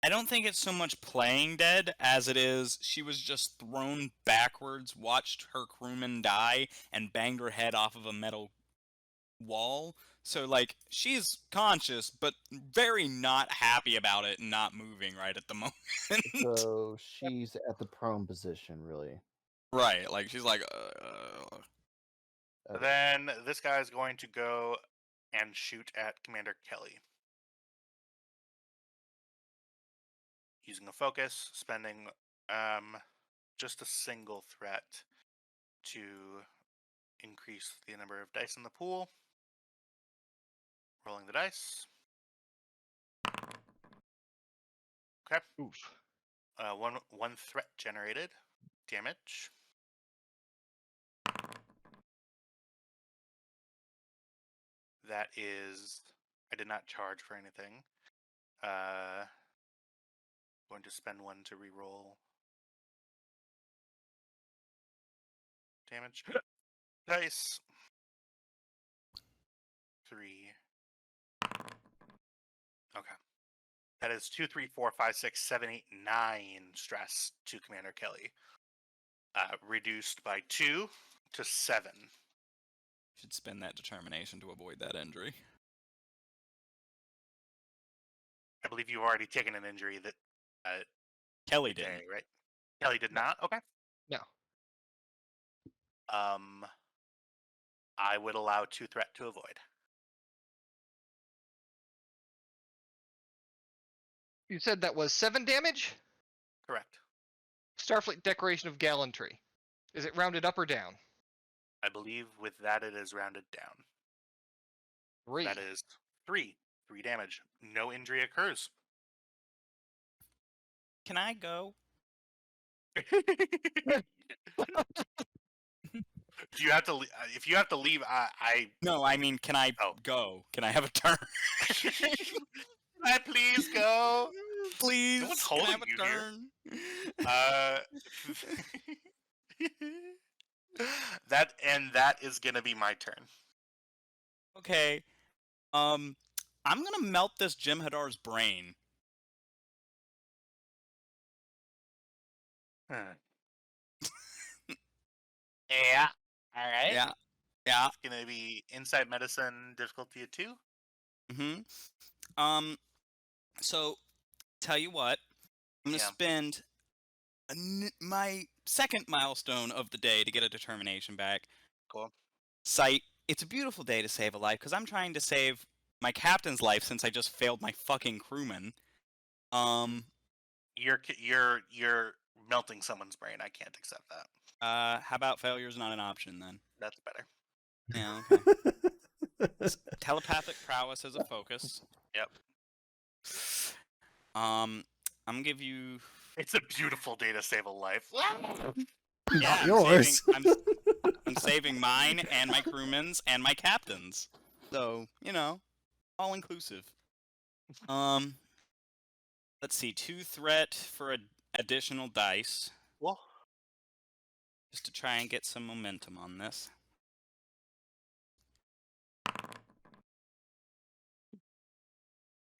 I don't think it's so much playing dead as it is she was just thrown backwards, watched her crewman die, and banged her head off of a metal wall. So, like, she's conscious, but very not happy about it and not moving right at the moment. So she's at the prone position, really. Right, like, she's like, Okay. Then this guy is going to go and shoot at Commander Kelly. Using a focus, spending just a single threat to increase the number of dice in the pool. Rolling the dice. Okay. Oof. One threat generated. Damage. That is, I did not charge for anything. Going to spend one to reroll damage. Dice. 3. Okay. That is 2, 3, 4, 5, 6, 7, 8, 9 stress to Commander Kelly. Reduced by 2 to 7. should spend that determination to avoid that injury. I believe you've already taken an injury that Kelly today, didn't. right? Kelly did not? Okay. No. I would allow 2 threat to avoid. You said that was 7 damage? Correct. Starfleet Declaration of Gallantry. Is it rounded up or down? I believe with that it is rounded down. 3. That is 3. 3 damage. No injury occurs. Can I go? Do you have to? If you have to leave, I No, I mean, can I Oh. go? Can I have a turn? Can I please go? Please, No one's can I holding have a you here. turn? That is gonna be my turn. Okay. I'm gonna melt this Jem'Hadar's brain. Yeah. All right. Yeah. Yeah. It's gonna be inside medicine difficulty of 2. Mm-hmm. So, tell you what, I'm gonna Yeah. spend my second milestone of the day to get a determination back. Cool. Sight. It's a beautiful day to save a life because I'm trying to save my captain's life since I just failed my fucking crewman. You're melting someone's brain. I can't accept that. How about failure's not an option then? That's better. Yeah. Okay. Telepathic prowess is a focus. Yep. I'm gonna give you. It's a beautiful day to save a life. Yeah, Not yours. I'm saving mine and my crewmen's and my captain's. So, all inclusive. Let's see, 2 threat for additional dice. Well, Just to try and get some momentum on this.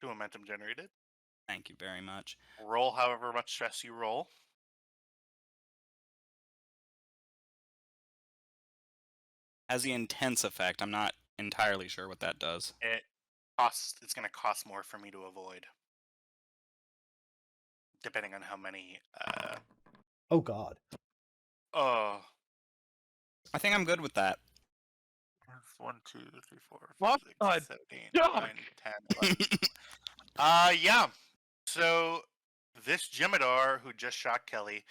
momentum generated. Thank you very much. Roll however much stress you roll. Has the intense effect. I'm not entirely sure what that does. It's going to cost more for me to avoid. Depending on how many. Oh God. Oh. I think I'm good with that. 1, 2, 3, 4, What 5, 6, 7, 8, 9, 10, 11. Yeah. So this Jem'Hadar who just shot Kelly,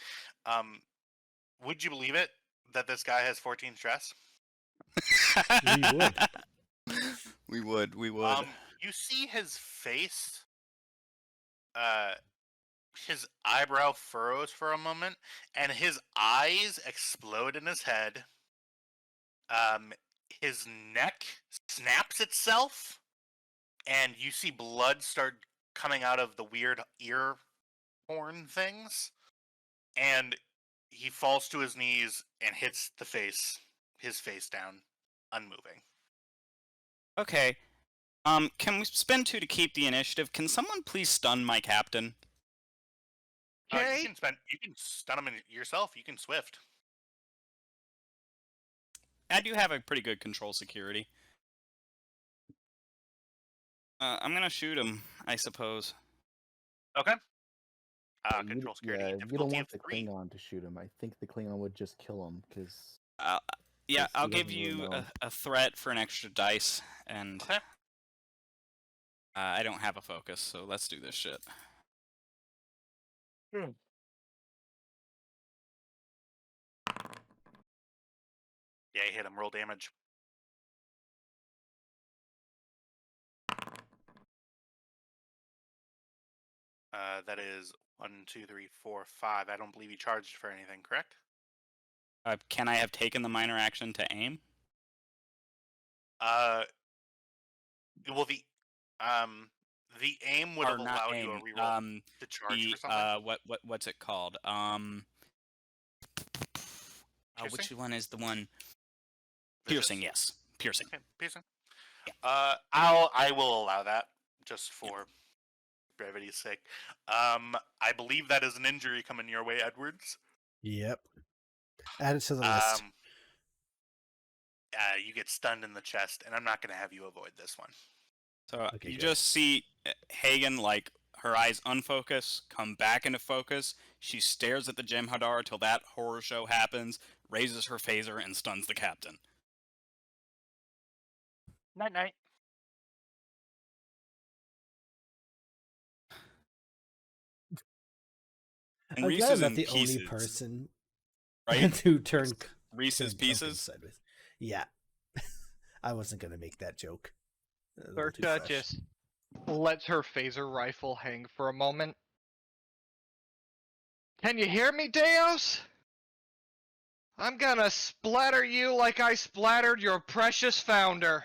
would you believe it that this guy has 14 stress? We would. We would. You see his face his eyebrow furrows for a moment, and his eyes explode in his head. His neck snaps itself, and you see blood start coming out of the weird ear horn things, and he falls to his knees and hits his face down, unmoving. Okay. Can we spend 2 to keep the initiative? Can someone please stun my captain? Okay. You can stun him yourself. You can swift. I do have a pretty good control security. I'm gonna shoot him, I suppose. Okay. You- Control security. yeah, you don't Difficulty want of the 3. Klingon to shoot him. I think the Klingon would just kill him because Yeah, Yes, I'll he give doesn't really you know. a threat for an extra dice, and Okay. I don't have a focus, so let's do this shit. Yeah, you hit him. Roll damage. That is 1, 2, 3, 4, 5. I don't believe you charged for anything, correct? Can I have taken the minor action to aim? Well, the aim would Or have not allowed you a aim, reroll to charge for something. what's it called? Which Piercing? one is the one? Vicious? Piercing, yes. Piercing. Okay, piercing. Yeah. I will allow that just for brevity's sake. I believe that is an injury coming your way, Edwards. Yep. Add it to the list. You get stunned in the chest, and I'm not going to have you avoid this one. So Okay, you good. just see Hagen, like, her eyes unfocus, come back into focus. She stares at the Jem'Hadar till that horror show happens, raises her phaser, and stuns the captain. Night-night. And I'm Reese glad is I'm in not the pieces, only person right? to turn Reese's turn pumpkin pieces. sideways. Yeah. I wasn't gonna make that joke. A little too Berta fresh. just lets her phaser rifle hang for a moment. Can you hear me, Deos? I'm gonna splatter you like I splattered your precious founder.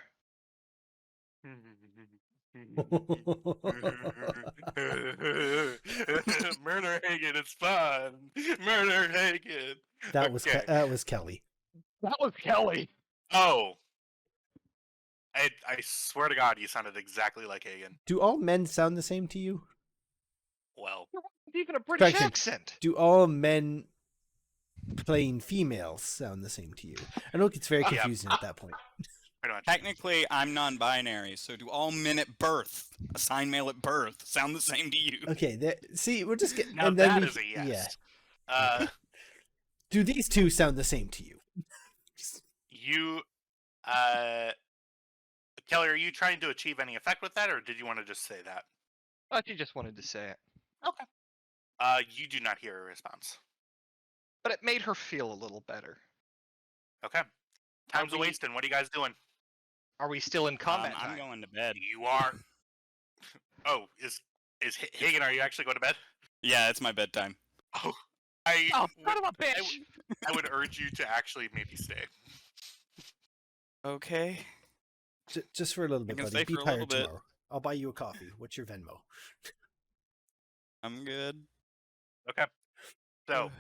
Murder Hagen, it's fun. Murder Hagen. That was Okay. that was Kelly. That was Kelly. Oh. I swear to God, you sounded exactly like Hagen. Do all men sound the same to you? Well, Even a British Correction. accent. Do all men playing females sound the same to you? I know it gets very Yeah. confusing at that point. pretty much. Technically, I'm non-binary, so do all men at birth, assigned male at birth, sound the same to you? Okay, see, we're just getting. Now and then that we, is a yes. Yeah. Do these two sound the same to you? You, Kelly, are you trying to achieve any effect with that, or did you want to just say that? She just wanted to say it. Okay. You do not hear a response. But it made her feel a little better. Okay. Time's a wasting. What are you guys doing? Are we still in combat I'm time? going to bed. You are. Oh, is Hagen? Are you actually going to bed? Yeah, it's my bedtime. Oh, Oh, son of a bitch! I would urge you to actually maybe stay. Okay. Just for a little bit, can buddy. stay Be for a tired little bit. tomorrow. I'll buy you a coffee. What's your Venmo? I'm good. Okay. So,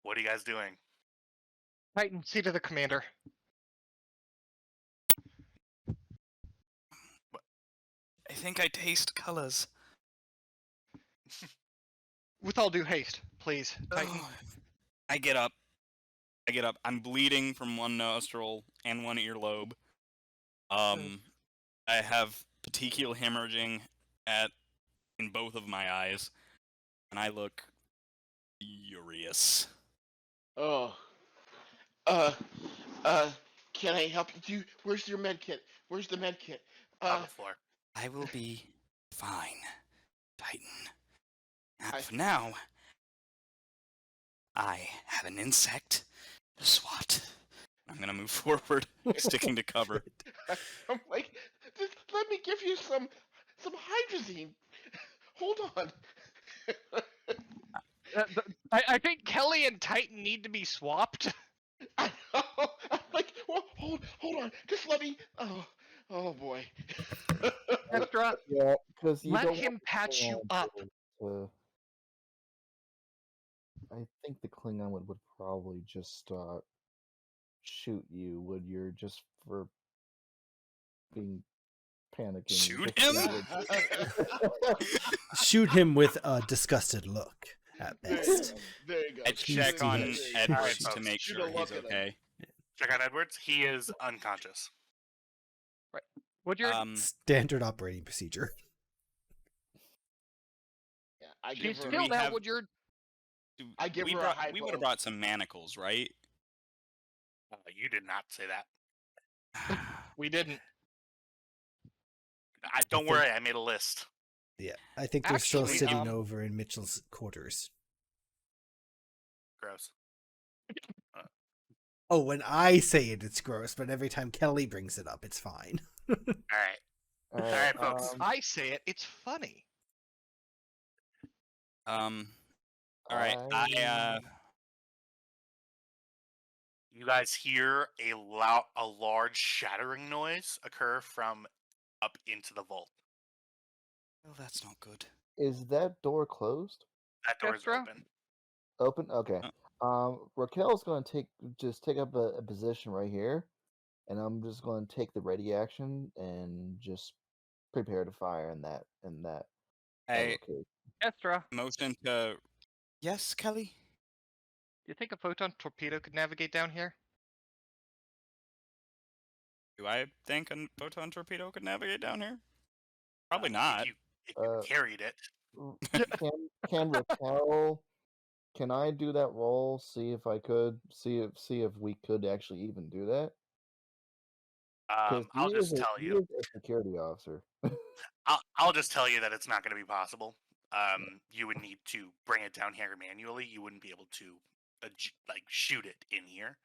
what are you guys doing? Titan, see to the commander. I think I taste colors. With all due haste, please, Titan. I get up. I'm bleeding from one nostril and one earlobe. I have petechial hemorrhaging in both of my eyes, and I look furious. Oh. Can I help you? Where's your med kit? Where's the med kit? On the floor. I will be fine, Titan. And I- for now, I have an insect to swat. I'm gonna move forward, sticking to cover. I'm like, just let me give you some hydrazine. hold on. I think Kelly and Titan need to be swapped. I know. I'm like, hold on. Just let me. Oh boy. Kestra, Yeah, because you let don't him want the patch you Klingon up. I think the Klingon would probably just shoot you. Would you just for being panicking? Shoot just him? Shoot him with a disgusted look at There you best. go. There you go. I He's check on doing it. Edwards Alright, to make Shoot sure a look he's at him. okay. Check out Edwards. He is unconscious. Woodyard, Standard operating procedure. Yeah, I she's give her. still we now, have- Woodyard. I give we her a brought, hypo. We would have brought some manacles, right? You did not say that. We didn't. Don't think- worry, I made a list. Yeah, I think they're still Actually, sitting over in Mitchell's quarters. Gross. Oh, when I say it, it's gross, but every time Kelly brings it up, it's fine. Alright. Alright, folks. I say it. It's funny. All right. You guys hear a large shattering noise occur from up into the vault. Well, that's not good. Is that door closed? That door is Kestra? open. Open. Okay. Raquel's going to take up a position right here, and I'm just going to take the ready action and just prepare to fire in that I location. Kestra, motion to. Yes, Kelly. do you think a photon torpedo could navigate down here? Do I think a photon torpedo could navigate down here? Probably not. If you carried it. Can Raquel? Can I do that roll? See if I could. See if we could actually even do that. 'Cause I'll he just is a- tell he you. is a security officer. I'll just tell you that it's not going to be possible. You would need to bring it down here manually. You wouldn't be able to shoot it in here.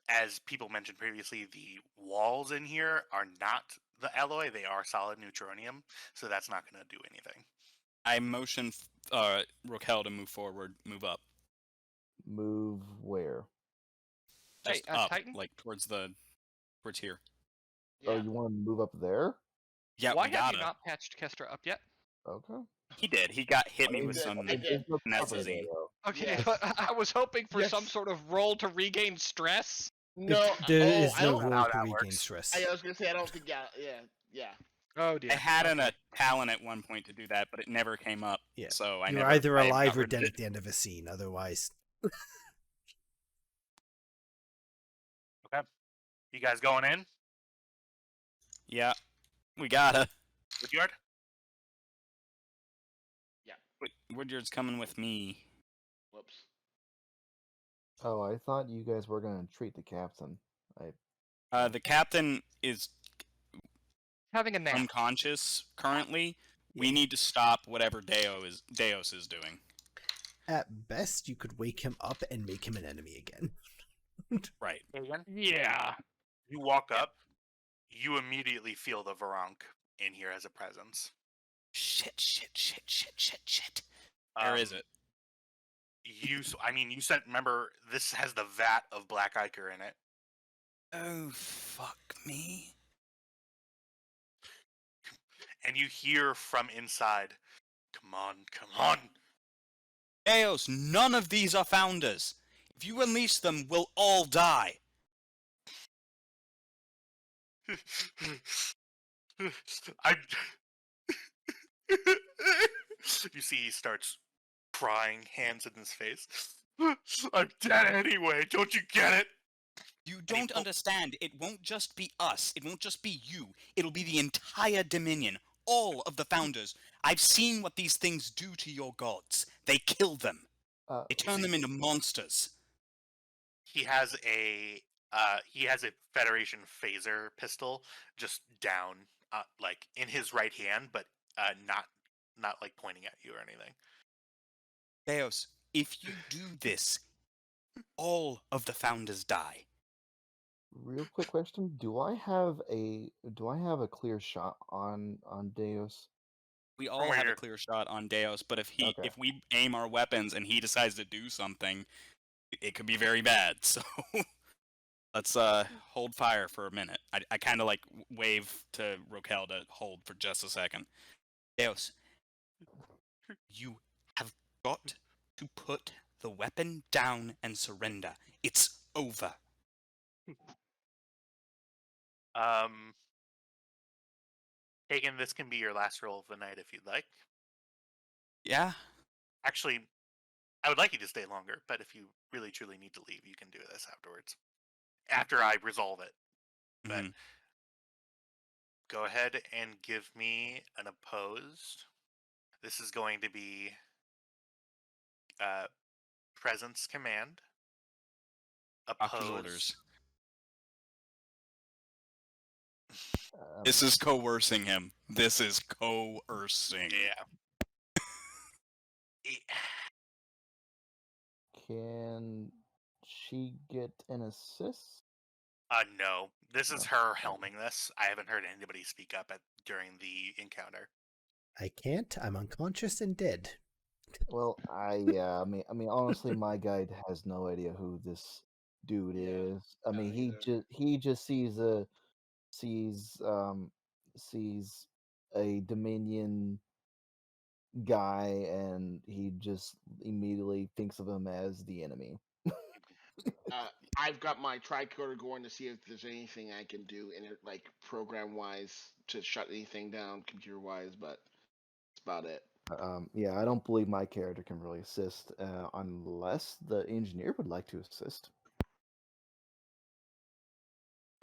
As people mentioned previously, the walls in here are not the alloy; they are solid neutronium, so that's not going to do anything. I motion Raquel to move forward, move up, Move where? just Hey, up, Titan? like towards here. Oh, Yeah. you want to move up there? Yeah, Why we have gotta. you not patched Kestra up yet? Okay. He did. He got hit me I with did, some I did. There's no cover Nessazine. there, though. Okay, Yes. but I was hoping for some Yes. sort of roll to regain stress. No, There is I no don't. roll how to that regain works. stress. I was gonna say I don't think. Yeah. Oh dear. I had Okay. a talent at one point to do that, but it never came up. Yeah. So I You're never. either I alive or covered dead it. at the end of a scene. Otherwise, You guys going in? Yeah, we gotta. Woodyard? Woodyard's coming with me. Whoops. Oh, I thought you guys were gonna treat the captain. The captain is Having a nap. unconscious currently. We need to stop whatever Deos is doing. at best, you could wake him up and make him an enemy again. Right. Yeah. You walk up. You immediately feel the Varank in here as a presence. Shit. Where is it? You sent. Remember, this has the vat of black ichor in it. Oh, fuck me. And you hear from inside, come on. Deos, none of these are founders. If you release them, we'll all die. I. You see, he starts crying, hands in his face. I'm dead anyway. Don't you get it? You don't understand. It won't just be us. It won't just be you. It'll be the entire Dominion. All of the founders. I've seen what these things do to your gods. They kill them. They turn them into monsters. He has a Federation phaser pistol just down, like in his right hand, but not like pointing at you or anything. Deos, if you do this, all of the founders die. Real quick question: Do I have a clear shot on Deus? We From all where have a you're- clear shot on Deos, but Okay. if we aim our weapons and he decides to do something, it could be very bad. So let's hold fire for a minute. I kind of like wave to Rokel to hold for just a second. Deos, you have got to put the weapon down and surrender. It's over. Hagen, this can be your last roll of the night if you'd like. Yeah. Actually, I would like you to stay longer, but if you really truly need to leave, you can do this afterwards. After I resolve it. But Mhm. go ahead and give me an opposed. This is going to be presence command. Doctor's Opposed. orders. Um, This is coercing him. This is coercing. Yeah. Can she get an assist? No. This is her helming this. I haven't heard anybody speak up during the encounter. I can't. I'm unconscious and dead. Well, I mean, honestly, my guide has no idea who this dude Yeah, is. I mean, either. he just sees a Dominion guy, and he just immediately thinks of him as the enemy. I've got my tricorder going to see if there's anything I can do in it, like program wise, to shut anything down computer wise, but that's about it. Yeah, I don't believe my character can really assist unless the engineer would like to assist.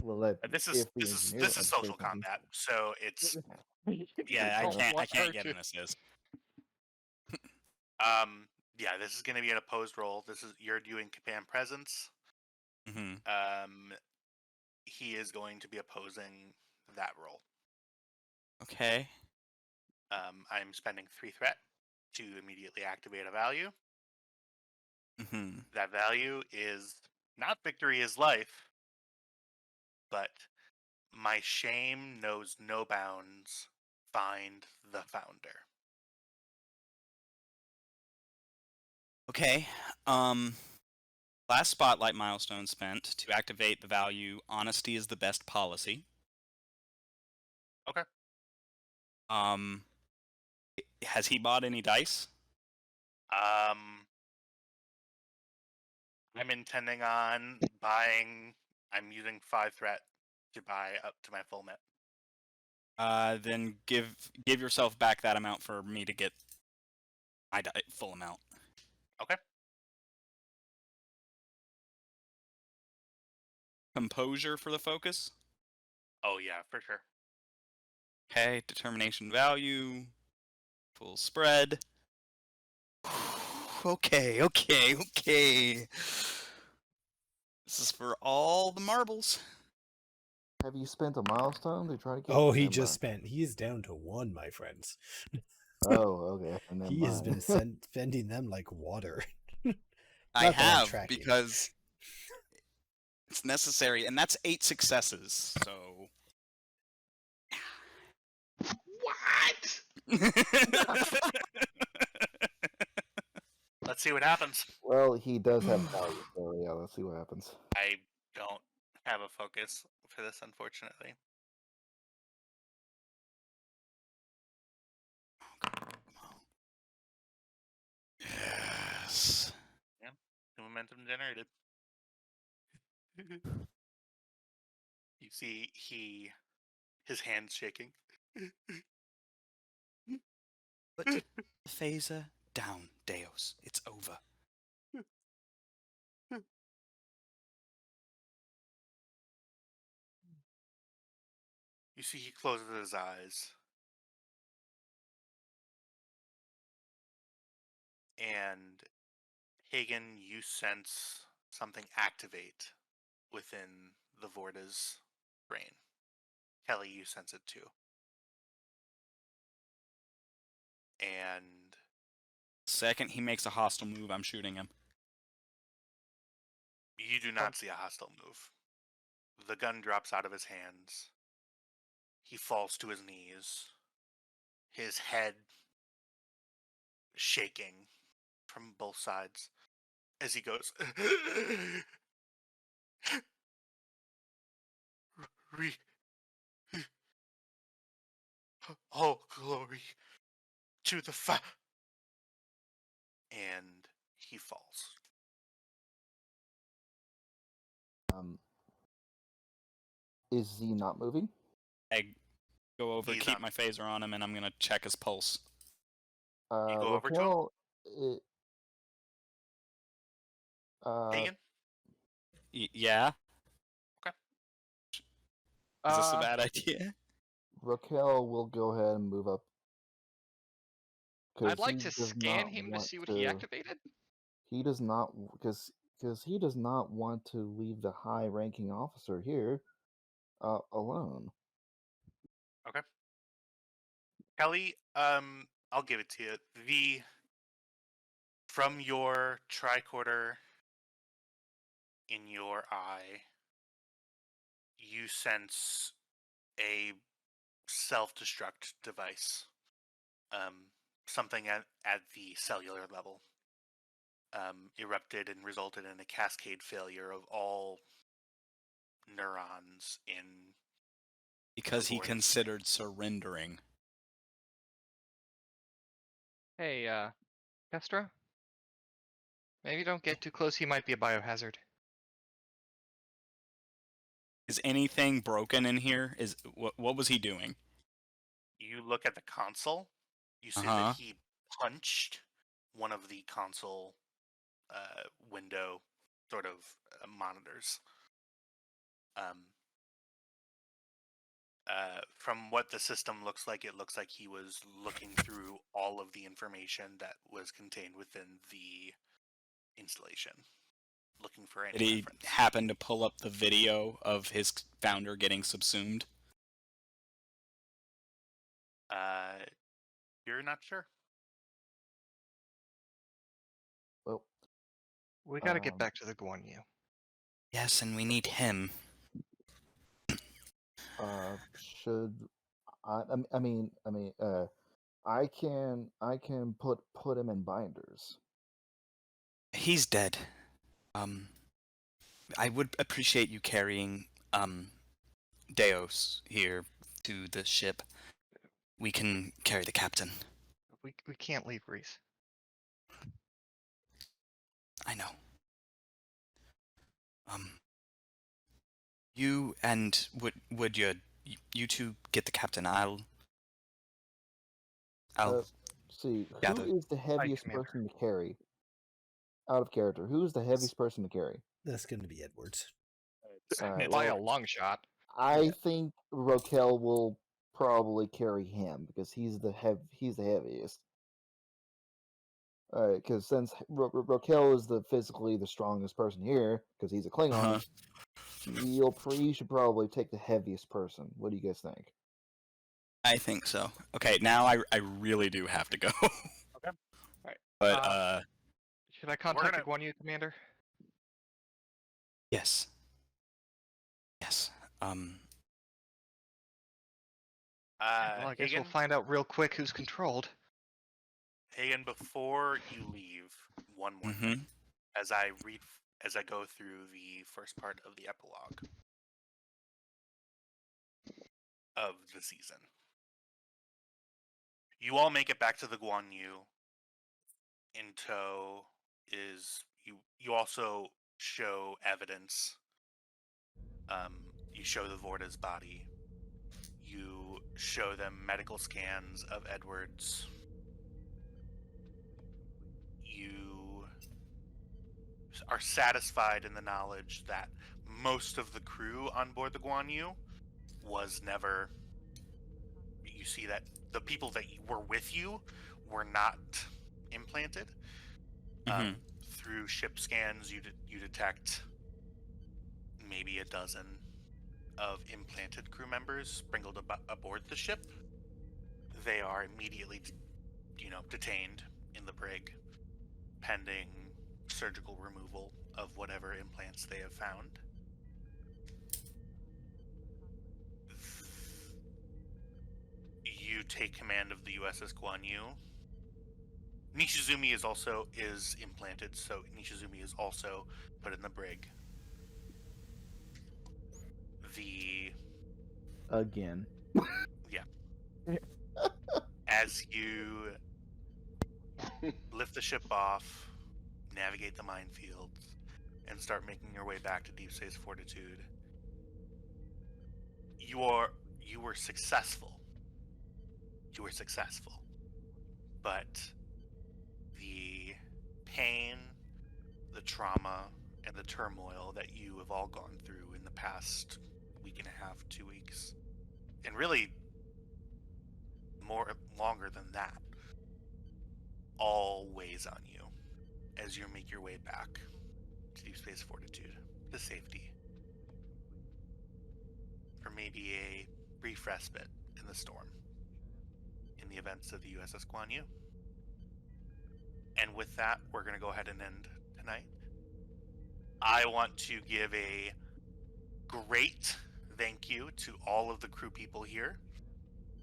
Well, This if is the this is engineer this would is like to say social something. combat, so it's Yeah, I Don't can't want her get to. an assist. yeah, this is going to be an opposed roll. This is you're doing command presence. Hmm. He is going to be opposing that roll. Okay. I'm spending 3 threat to immediately activate a value. Hmm. That value is not victory is life, but my shame knows no bounds. Find the founder. Okay. Last spotlight milestone spent to activate the value honesty is the best policy. Okay. Has he bought any dice? I'm intending on buying. I'm using 5 threat to buy up to my full net. Then give yourself back that amount for me to get my full amount. Okay. Composure for the focus. Oh yeah, for sure. Okay, determination value, full spread. Okay. This is for all the marbles. Have you spent a milestone to try to get? Oh, he Never just mind. spent. He's down to 1, my friends. Oh, okay. Never He has mind. been spending them like water. I Not that I'm have tracking. because it's necessary, and that's 8 successes. So. What? Let's see what happens. Well, he does have value, so yeah, let's see what happens. I don't have a focus for this, unfortunately. Yes. Yeah, the momentum generated. You see, his hands shaking. Put the phaser down, Deus. It's over. You see, he closes his eyes. And Hagen, you sense something activate within the Vorta's brain. Kelly, you sense it too. And Second, he makes a hostile move. I'm shooting him. you do not see a hostile move. The gun drops out of his hands. He falls to his knees. his head shaking from both sides as he goes, Re- all glory to the and he falls. Is he not moving? I go over, He's keep up. my phaser on him, and I'm gonna check his pulse. You go over to him? Raquel, Hagen? Yeah? Okay. Is this a bad idea? Raquel will go ahead and move up. 'cause I'd like he to does scan not him to want see what he activated. He does not, because he does not want to leave the high-ranking officer here alone. Okay. Kelly, I'll give it to you. From your tricorder in your eye, you sense a self-destruct device. Something at the cellular level. Erupted and resulted in a cascade failure of all neurons in. Because he Laboratory. considered surrendering. Hey, Kestra? Maybe don't get too close, he might be a biohazard. Is anything broken in here? What was he doing? You look at the console. You see Uh-huh. that he punched one of the console window sort of monitors. From what the system looks like, it looks like he was looking through all of the information that was contained within the installation, looking for any Did he reference. happen to pull up the video of his founder getting subsumed? You're not sure. Well, We gotta get back to the Guan Yu. Yes, and we need him. should I can put him in binders. He's dead. I would appreciate you carrying, Deos here to the ship. We can carry the captain. We can't leave Reese. I know. You and would you two get the captain? I'll See, gather. who is the heaviest Commander. person to carry? Out of character, who is the heaviest person to carry? That's going to be Edwards. Alright, By well, a long shot. I think Raquel will probably carry him because he's the heaviest. Because since Raquel is physically the strongest person here, because he's a Klingon, he should probably take the heaviest person. What do you guys think? I think so. Okay, now I really do have to go. Okay. Alright. But Should I contact gonna- the Guan Yu commander? yes. Yes. Well, I guess Hagen, we'll find out real quick who's controlled. Hagen, before you leave, one more thing. As I go through the first part of the epilogue of the season. You all make it back to the Guan Yu. In tow is you also show evidence. You show the Vorta's body. You show them medical scans of Edwards. You are satisfied in the knowledge that most of the crew on board the Guan Yu was never. You see that the people that were with you were not implanted. Through ship scans, you detect maybe a dozen of implanted crew members sprinkled aboard the ship. They are immediately, detained in the brig, pending surgical removal of whatever implants they have found. you take command of the USS Guan Yu. Nishizumi is implanted, so Nishizumi is also put in the brig. Again. As you lift the ship off, navigate the minefields, and start making your way back to Deep Space Fortitude, you were successful. You were successful. But the pain, the trauma, and the turmoil that you have all gone through in the past week and a half, 2 weeks, and really longer than that, all weighs on you as you make your way back to Deep Space Fortitude, to safety, for maybe a brief respite in the storm, in the events of the USS Guan Yu. And with that, we're going to go ahead and end tonight. I want to give a great thank you to all of the crew people here.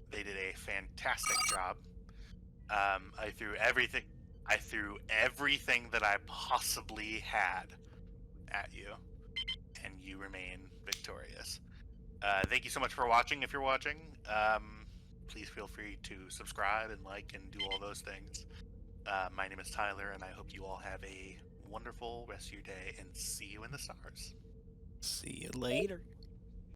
They did a fantastic job. I threw everything that I possibly had at you, and you remain victorious. Thank you so much for watching. If you're watching, please feel free to subscribe and like and do all those things. My name is Tyler, and I hope you all have a wonderful rest of your day, and see you in the stars. See you later.